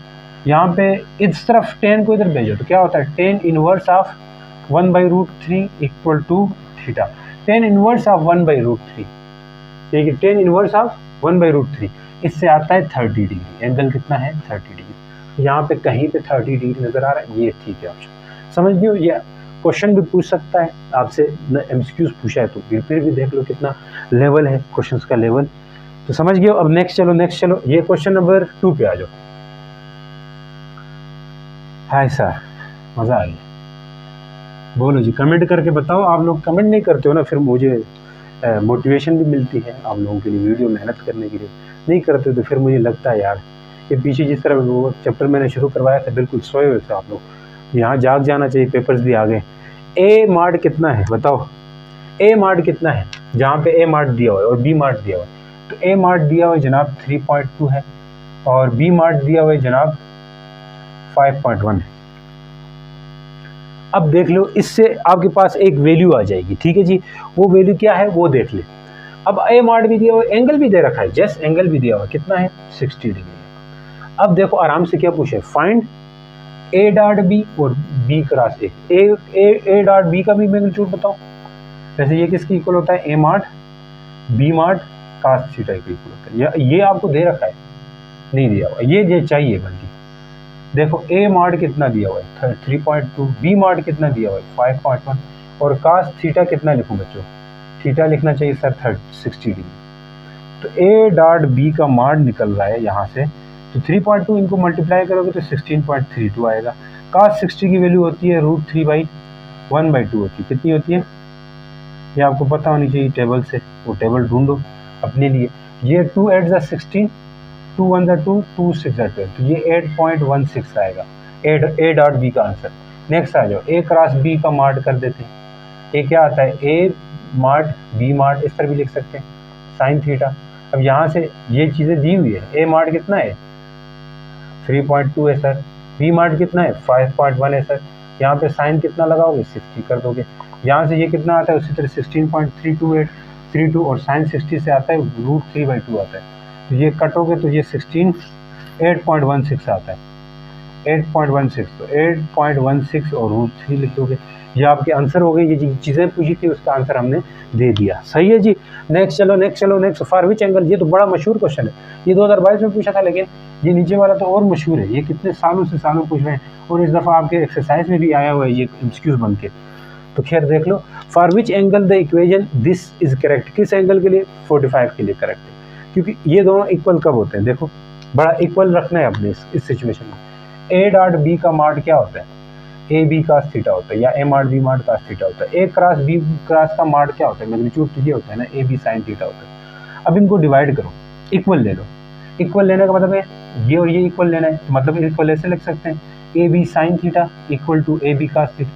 यहाँ पे इस तरफ टेन को इधर भेजो तो क्या होता है tan inverse of 1/√3 equal to theta, tan inverse of 1/√3, ठीक है, टेन इनवर्स ऑफ 1/√3, इससे आता है 30 डिग्री। एंगल कितना है 30 डिग्री। यहाँ पे कहीं पे 30 डिग्री नजर आ रहा है, ये ठीक है ऑप्शन। समझ गए? ये क्वेश्चन भी पूछ सकता है आपसे, एमसीक्यूज पूछा है तो फिर भी देख लो कितना लेवल है क्वेश्चंस का लेवल, तो समझ गए। अब नेक्स्ट चलो, ये क्वेश्चन नंबर 2 पे आ जाओ। हाय सर, मजा आ गया, बोलो जी, कमेंट करके बताओ। आप लोग कमेंट नहीं करते हो ना, फिर मुझे मोटिवेशन भी मिलती है आप लोगों के लिए वीडियो मेहनत करने के लिए। नहीं करते हो तो फिर मुझे लगता है यार ये पीछे जिस तरह वो चैप्टर मैंने शुरू करवाया था बिल्कुल सोए हुए थे आप लोग, यहाँ जाग जाना चाहिए, पेपर्स भी आ गए। ए मार्ट कितना है बताओ, ए मार्ट कितना है, जहाँ पे ए मार्ट दिया हुआ है और बी मार्ट दिया हुआ है, तो ए मार्ट दिया हुआ है जनाब 3.2 है, और बी मार्ट दिया हुआ है जनाब 5.1 है। अब देख लो, इससे आपके पास एक वैल्यू आ जाएगी, ठीक है जी। वो वैल्यू क्या है वो देख ले। अब ए मार्ट भी दिया हुआ है, एंगल भी दे रखा है, जस्ट एंगल भी दिया हुआ है, कितना है 60 डिग्री। अब देखो आराम से क्या पूछे, फाइंड ए डॉट बी और B cross A dot B का भी मैग्नीट्यूड बताओ। जैसे ये किसकी इक्वल होता है, A mod B mod cos theta के इक्वल होता है। ये आपको दे रखा है, नहीं दिया हुआ, ये चाहिए बल्कि। देखो ए मार्ट कितना दिया हुआ है 3.2, बी मार्ट कितना दिया हुआ है 5.1, और कास थीटा कितना लिखूं बच्चों, थीटा लिखना चाहिए सर 60 डिग्री। तो ए डॉट बी का मार्ट निकल रहा है यहाँ से, तो 3.2 इनको मल्टीप्लाई करोगे तो 16.32 आएगा। कास 60 की वैल्यू होती है √3/1/2 होती है, कितनी होती है ये आपको पता होनी चाहिए टेबल से, वो टेबल ढूंढो अपने लिए। ये 2 8 × 16, 2 1 × 2, 2 6 × 12, तो ये 8.16 आएगा ए डॉट बी का आंसर। नेक्स्ट आ जाओ, ए क्रॉस बी का मार्ट कर देते हैं। ए क्या आता है, ए मार्ट बी मार्ट, इस तरह भी लिख सकते हैं साइन थीटा। अब यहाँ से ये चीज़ें दी हुई है, ए मार्ट कितना है 3.2 है सर, बी मार्ट कितना है 5.1 है सर, यहाँ पे साइन कितना लगाओगे 60 कर दोगे। यहाँ से ये कितना आता है उसी तरह 16.32832, और साइन 60 से आता है √3/2 आता है, तो ये कटोगे तो ये 8.16 आता है, 8.16, तो 8.16 और √3 लिख दोगे, ये आपके आंसर हो गए। ये चीज़ें पूछी थी उसका आंसर हमने दे दिया, सही है जी। नेक्स्ट चलो, फॉर विच एंगल, ये तो बड़ा मशहूर क्वेश्चन है, ये 2022 में पूछा था, लेकिन ये नीचे वाला तो और मशहूर है, ये कितने सालों से पूछ रहे हैं, और इस दफ़ा आपके एक्सरसाइज में भी आया हुआ है ये एमसीक्यूज बन के। तो खैर देख लो, for which angle the equation this is correct, किस एंगल के लिए 45 के लिए करेक्ट है, क्योंकि ये दोनों इक्वल कब होते हैं, देखो बड़ा इक्वल रखना है अपने इस सिचुएशन में। ए डॉट बी का मार्ट क्या होता है, ए बी कास थीटा होता है, या A mod B mod cos theta होता है। ए क्रॉस बी क्रॉस का मार्ट क्या होता है, मैग्नीट्यूड तो ये होता है ना, ए बी साइन थीटा होता है। अब इनको डिवाइड करो, इक्वल ले लो, इक्वल लेने का मतलब है ये और ये इक्वल लेना है, तो मतलब इक्वल ऐसे लिख सकते हैं, A B sine theta equal to A B cos theta,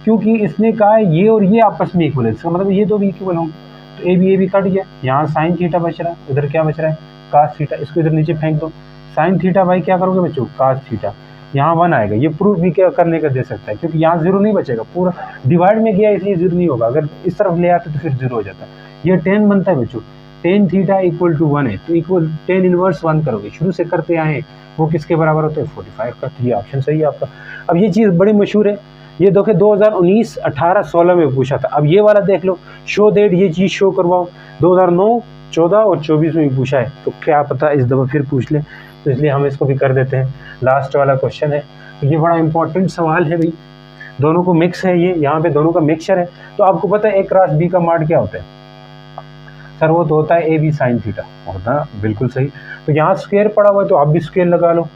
क्योंकि इसने कहा है ये और ये आपस में इक्वल है, इसका मतलब ये दो भी इक्वल होंगे, तो ए बी कट गया, यहाँ साइन थीटा बच रहा है, उधर क्या बच रहा है कास थीटा, इसको इधर नीचे फेंक दो, साइन थीटा बाई क्या करोगे बच्चों कास थीटा, यहाँ 1 आएगा। ये प्रूफ भी क्या करने का दे सकता है, क्योंकि यहाँ 0 नहीं बचेगा, पूरा डिवाइड में गया इसलिए 0 नहीं होगा। अगर इस तरफ ले आते तो फिर 0 हो जाता। ये 10 बनता है बच्चों, tan थीटा इक्वल टू 1 है, तो इक्वल tan इनवर्स 1 करोगे, शुरू से करते आए वो किसके बराबर होता है 45 का। तो ये ऑप्शन सही है आपका। अब ये चीज़ बड़ी मशहूर है, ये देखो 2019, 18, 16 में पूछा था। अब ये वाला देख लो, शो डेट, ये चीज़ शो करवाओ, 2009, 14 और 24 में भी पूछा है, तो क्या पता इस दफ़ा फिर पूछ ले, तो इसलिए हम इसको भी कर देते हैं। लास्ट वाला क्वेश्चन है, तो ये बड़ा इंपॉर्टेंट सवाल है भाई, दोनों को मिक्स है, ये यहाँ पे दोनों का मिक्सचर है। तो आपको पता है A क्रॉस B का माड क्या होता है सर? वो तो होता है AB साइन थीटा, होता है बिल्कुल सही। तो यहाँ स्क्वायर पड़ा हुआ है तो आप भी स्क्वायर लगा लो,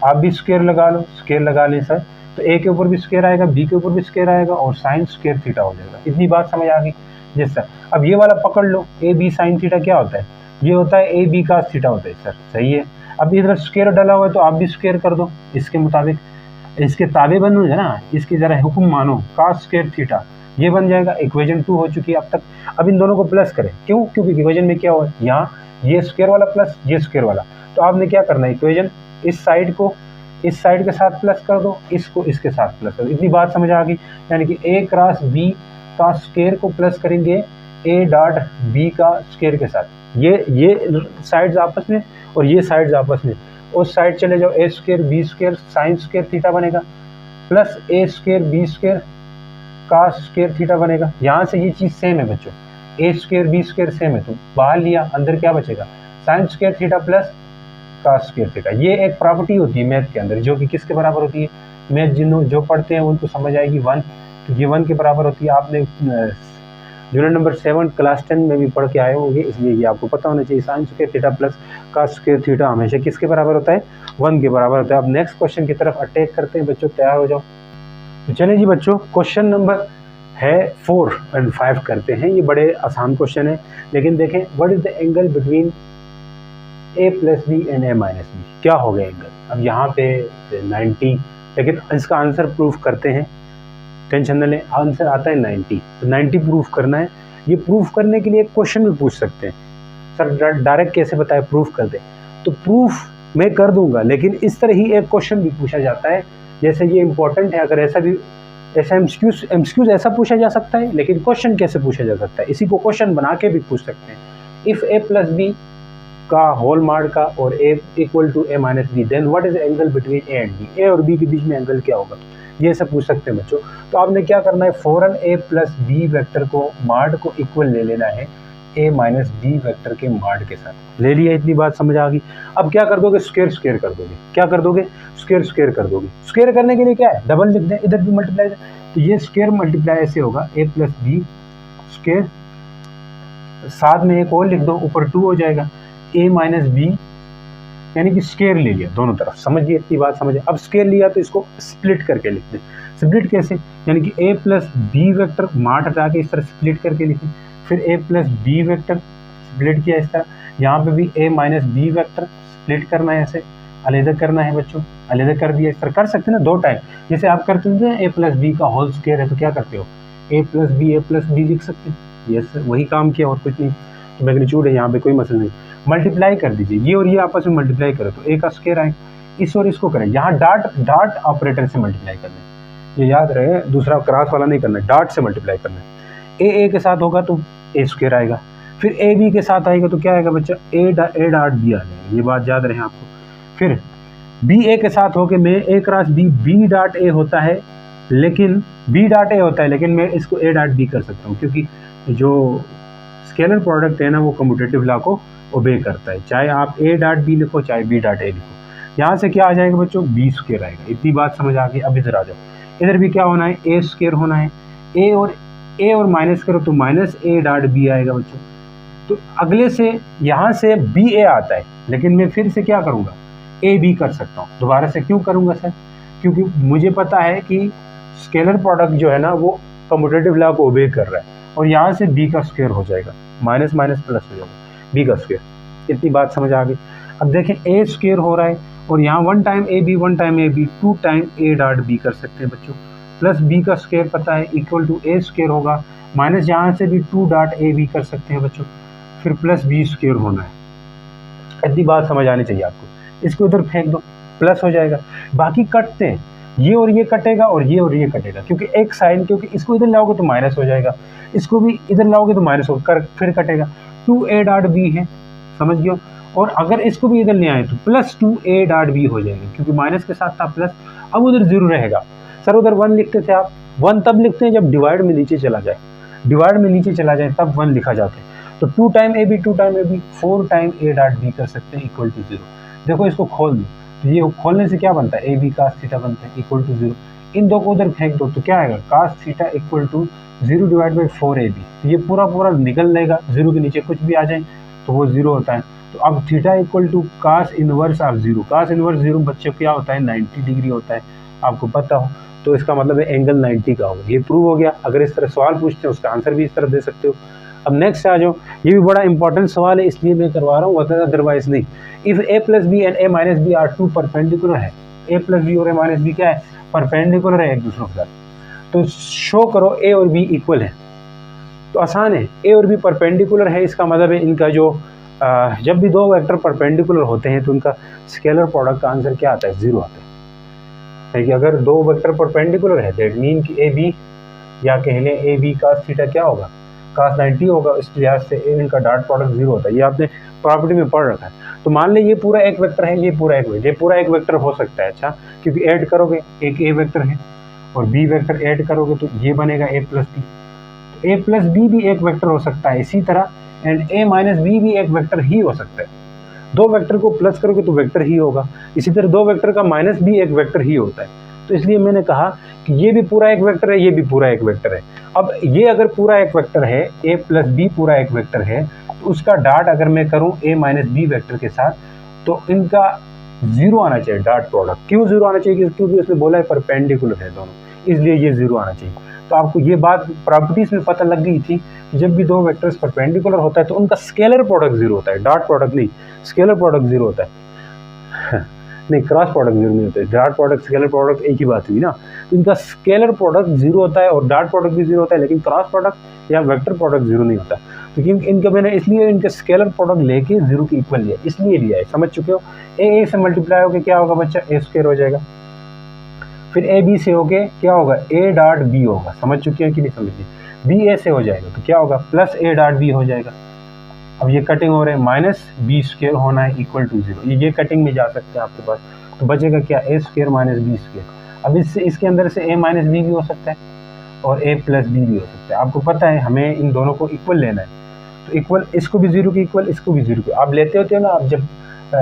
आप भी स्क्वायर लगा लो, स्क्वायर लगा लें सर, तो A के ऊपर भी स्क्वायर आएगा, B के ऊपर भी स्क्वायर आएगा और साइन स्क्वायर थीटा हो जाएगा। इतनी बात समझ आ गई? Yes sir. अब ये वाला पकड़ लो, AB साइन थीटा क्या होता है? ये होता है AB का थीटा होता है सर, सही है। अब इधर स्क्वायर डाला हुआ है तो आप भी स्क्वायर कर दो इसके मुताबिक, इसके ताबे बनो है ना, इसकी ज़रा हुक्म मानो, कास स्क्वायर थीटा, ये बन जाएगा। इक्वेशन 2 हो चुकी है अब तक। अब इन दोनों को प्लस करें, क्यों? क्योंकि इक्वेशन में क्या हुआ है, यहाँ ये स्क्वायर वाला प्लस ये स्क्वायर वाला, तो आपने क्या करना है, इक्वेशन इस साइड को इस साइड के साथ प्लस कर दो, इसको इसके साथ प्लस कर दो। इतनी बात समझ आ गई? यानी कि A क्रॉस B का स्क्वायर को प्लस करेंगे A डॉट B का स्क्वायर के साथ, ये साइड्स आपस में और ये साइड्स आपस में, उस साइड चले जाओ, A square B square sine square theta बनेगा, plus A square B square cos square theta बनेगा। यहाँ से ये चीज़ सेम है बच्चों, A square B square same है, तो बाहर लिया, अंदर क्या बचेगा, sine square theta plus cos square theta. ये एक प्रॉपर्टी होती है मैथ के अंदर, जो कि किसके बराबर होती है, मैथ जो पढ़ते हैं उनको समझ आएगी 1, तो ये 1 के बराबर होती है। आपने यूनिट नंबर 7 क्लास 10 में भी पढ़ के आए होंगे, इसलिए ये आपको पता होना चाहिए। Sign square theta plus cos square theta हमेशा किसके बराबर होता है, 1 के बराबर होता है। अब नेक्स्ट क्वेश्चन की तरफ अटैक करते हैं बच्चों, तैयार हो जाओ। तो चलिए जी बच्चों, क्वेश्चन नंबर है 4 और 5 करते हैं। ये बड़े आसान क्वेश्चन है, लेकिन देखें, what is the angle between A plus B and A minus B, क्या हो गया एंगल? अब यहाँ पे 90, लेकिन इसका आंसर प्रूफ करते हैं, टेंशन न लें, आंसर आता है 90, तो 90 प्रूफ करना है। ये प्रूफ करने के लिए एक क्वेश्चन भी पूछ सकते हैं, सर डायरेक्ट कैसे बताए प्रूफ कर दे, तो प्रूफ मैं कर दूंगा, लेकिन इस तरह ही एक क्वेश्चन भी पूछा जाता है, जैसे ये इंपॉर्टेंट है। अगर ऐसा एमसीक्यूज ऐसा पूछा जा सकता है, लेकिन क्वेश्चन कैसे पूछा जा सकता है, इसी को क्वेश्चन बना के भी पूछ सकते हैं। इफ़ A प्लस बी का होल मार्ड का और A equal to A minus B, then what is angle between A and B, A और B के बीच में एंगल क्या होगा, ये सब पूछ सकते हैं बच्चों। तो आपने क्या करना है, फौरन A प्लस बी वेक्टर को मार्ड को इक्वल ले लेना है A माइनस बी वेक्टर के मार्ड के साथ, ले लिया। इतनी बात समझ आ गई? अब क्या कर दोगे, स्क्वायर स्क्वायर कर दोगे। क्या कर दोगे, स्क्वायर स्क्वायर कर दोगे। स्क्वायर करने के लिए क्या है, डबल लिख दें, इधर भी मल्टीप्लाई, तो ये स्क्वायर मल्टीप्लाई ऐसे होगा, A प्लस बी स्क्वायर, साथ में एक और लिख दो, ऊपर 2 हो जाएगा, A माइनस बी, यानी कि स्क्वायर ले लिया दोनों तरफ, समझिए, इतनी बात समझिए। अब स्क्वायर लिया तो इसको स्प्लिट करके लिख दें। स्प्लिट कैसे, यानी कि A plus B vector mod हटा के इस तरह स्प्लिट करके लिखें, फिर A plus B vector split किया इस तरह, यहाँ पे भी A minus B vector split करना है, ऐसे अलग करना है बच्चों, अलग कर दिया। इस तरह कर सकते हैं ना 2 टाइम, जैसे आप करते हैं A प्लस बी का होल स्क्वायर है तो क्या करते हो, A प्लस बी लिख सकते हैं, यस वही काम किया और कुछ नहीं। तो मैग्नीट्यूड है यहाँ पे, कोई मसला नहीं। मल्टीप्लाई कर दीजिए, ये और ये आपस में मल्टीप्लाई करो तो A का स्क्वायर आए, इस और इसको करें, यहाँ डॉट ऑपरेटर से मल्टीप्लाई करना है, ये याद रहे, दूसरा क्रॉस वाला नहीं करना है, डॉट से मल्टीप्लाई करना है। A के साथ होगा तो A स्क्वायर आएगा, फिर A B के साथ आएगा तो क्या आएगा बच्चा, A डॉट B आ जाएगा, ये बात याद रहे आपको। फिर B A के साथ होके मैं A cross B dot A होता है, लेकिन B डॉट A होता है, लेकिन मैं इसको A डॉट B कर सकता हूँ, क्योंकि जो स्केलर प्रोडक्ट है ना वो कम्यूटेटिव लॉ को ओबे करता है, चाहे आप A डॉट B लिखो चाहे B डॉट A लिखो। यहाँ से क्या आ जाएगा बच्चों, B स्क्वायर आएगा। इतनी बात समझ आ गई? अब इधर आ जाओ, इधर भी क्या होना है, A स्क्वायर होना है, A और माइनस करो तो माइनस A डॉट B आएगा बच्चों। तो अगले से यहाँ से BA आता है, लेकिन मैं फिर से क्या करूँगा, AB कर सकता हूँ दोबारा से। क्यों करूँगा सर, क्योंकि मुझे पता है कि स्केलर प्रोडक्ट जो है ना वो कम्यूटेटिव लॉ को ओबे कर रहा है, और यहाँ से B का स्क्वायर हो जाएगा, माइनस माइनस प्लस हो जाएगा, B का स्क्वायर। इतनी बात समझ आ गई? अब देखें A स्क्वायर हो रहा है, और यहाँ 1 time AB 1 time AB 2 time A dot B कर सकते हैं बच्चों, प्लस B का स्क्वायर पता है इक्वल टू A स्क्वायर होगा, माइनस यहाँ से भी 2 डॉट AB कर सकते हैं बच्चों, फिर प्लस B स्क्वायर होना है। इतनी बात समझ आनी चाहिए आपको। इसको उधर फेंक दो, प्लस हो जाएगा। बाकी कटते हैं, ये और ये कटेगा और ये कटेगा, क्योंकि एक साइन, क्योंकि इसको इधर लाओगे तो माइनस हो जाएगा, इसको भी इधर लाओगे तो माइनस होगा, फिर कटेगा। 2a डॉट b है, समझ गए। और अगर इसको भी इधर ले आए तो प्लस 2a डॉट b हो जाएगा, क्योंकि माइनस के साथ था प्लस, अब उधर 0 रहेगा। सर उधर 1 लिखते थे आप, 1 तब लिखते हैं जब डिवाइड में नीचे चला जाए, डिवाइड में नीचे चला जाए तब 1 लिखा जाता है। तो 2 time a b 2 time a b 4 time a dot b कर सकते हैं इक्वल टू 0। देखो इसको खोल दो, तो ये खोलने से क्या बनता है, a b cos थीटा बनता है इक्वल टू 0। इन दो को उधर फेंक दो तो क्या आएगा, cos theta equal to 0 divide by 4ab। तो ये पूरा निकल लेगा, 0 के नीचे कुछ भी आ जाए तो वो 0 होता है। तो अब theta equal to cos inverse of 0, cos inverse 0 बच्चों क्या होता है, 90 डिग्री होता है, आपको पता हो। तो इसका मतलब है एंगल 90 का होगा, ये प्रूव हो गया। अगर इस तरह सवाल पूछते हैं उसका आंसर भी इस तरह दे सकते हो। अब नेक्स्ट आ जाओ, ये भी बड़ा इंपॉर्टेंट सवाल है इसलिए मैं करवा रहा हूँ, अदरवाइज नहीं। If a plus B and a minus B are two perpendicular है, a प्लस बी और a माइनस बी क्या है, परपेंडिकुलर है एक दूसरे के साथ, तो शो करो a और b इक्वल है। तो आसान है, a और b परपेंडिकुलर है, इसका मतलब है इनका जो जब भी दो वेक्टर परपेंडिकुलर होते हैं तो उनका स्केलर प्रोडक्ट का आंसर क्या आता है, 0 आता है। कि अगर दो वेक्टर परपेंडिकुलर है दैट मीन कि a b, या कह लें a b cos थीटा क्या होगा, cos 90 होगा, इस लिहाज से इनका डॉट प्रोडक्ट 0 होता है। ये आपने प्रॉपर्टी में पढ़ रखा है। तो मान लें ये पूरा एक वेक्टर है, ये पूरा एक वेक्टर हो सकता है, अच्छा, क्योंकि ऐड करोगे, एक a वेक्टर है और b वेक्टर ऐड करोगे तो ये बनेगा a प्लस b। तो a प्लस b भी एक वेक्टर हो सकता है इसी तरह, एंड a माइनस b भी एक वेक्टर ही हो सकता है। दो वेक्टर को प्लस करोगे तो वेक्टर ही होगा, इसी तरह दो वेक्टर का माइनस भी एक वेक्टर ही होता है। तो इसलिए मैंने कहा कि ये भी पूरा एक वेक्टर है, ये भी पूरा एक वेक्टर है। अब ये अगर पूरा एक वेक्टर है, a प्लस b पूरा एक वेक्टर है, तो उसका डॉट अगर मैं करूं a माइनस b वेक्टर के साथ, तो इनका 0 आना चाहिए डॉट प्रोडक्ट। क्यों 0 आना चाहिए, क्योंकि उसने बोला है परपेंडिकुलर है दोनों, इसलिए ये 0 आना चाहिए। तो आपको ये बात प्रॉपर्टीज में पता लग गई थी कि जब भी दो वेक्टर्स परपेंडिकुलर होता है तो उनका स्केलर प्रोडक्ट 0 होता है, डॉट प्रोडक्ट नहीं, स्केलर प्रोडक्ट 0 होता है। नहीं, क्रॉस प्रोडक्ट 0 नहीं होता है, डॉट प्रोडक्ट स्केलर प्रोडक्ट एक ही बात हुई ना। तो इनका स्केलर प्रोडक्ट 0 होता है और डॉट प्रोडक्ट भी 0 होता है, लेकिन क्रॉस प्रोडक्ट या वेक्टर प्रोडक्ट 0 नहीं होता। तो इनका मैंने इसलिए इनके स्केलर प्रोडक्ट लेके 0 के इक्वल लिया, इसलिए लिया है, समझ चुके हो। a से मल्टीप्लाई होकर क्या होगा बच्चा, a स्क्वायर हो जाएगा। फिर a b से होके क्या होगा, a डॉट b होगा, समझ चुके हैं कि नहीं समझिए। b a से हो जाएगा तो क्या होगा, प्लस a डॉट b हो जाएगा। अब ये कटिंग हो रहे हैं, माइनस बी स्क्वायर होना है इक्वल टू 0, ये कटिंग में जा सकते हैं आपके पास। तो बचेगा क्या, a square minus B square. अब इससे इसके अंदर से a माइनस बी भी हो सकता है और a प्लस बी भी हो सकता है। आपको पता है हमें इन दोनों को इक्वल लेना है, तो इक्वल, इसको भी 0 के इक्वल, इसको भी 0 के। आप लेते होते हो ना, आप जब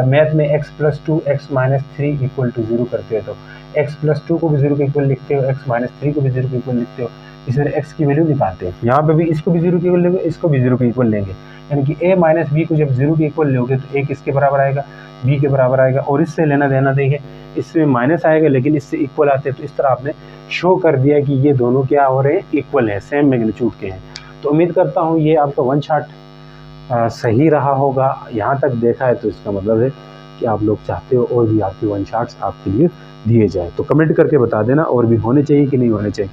मैथ में x plus 2 x minus 3 equal to 0 करते हो तो x प्लस 2 को भी 0 के इक्वल लिखते हो, x माइनस 3 को भी 0 के इक्वल लिखते हो। इस तरह x की वैल्यू निकालते हैं, यहाँ पे भी इसको भी 0 के इक्वल लेंगे, इसको भी 0 के इक्वल लेंगे, यानी कि a माइनस बी को जब 0 के इक्वल लोगे तो a किसके बराबर आएगा, b के बराबर आएगा। और इससे लेना देना देखिए, इसमें माइनस आएगा लेकिन इससे इक्वल आते हैं। तो इस तरह आपने शो कर दिया कि ये दोनों क्या हो रहे हैं, इक्वल है, सेम मैग्नीट्यूड के हैं। तो उम्मीद करता हूँ ये आपका वन शॉट सही रहा होगा। यहाँ तक देखा है तो इसका मतलब है कि आप लोग चाहते हो और भी आपके वन शॉट्स आपके लिए दिए जाए। तो कमेंट करके बता देना और भी होने चाहिए कि नहीं होने चाहिए।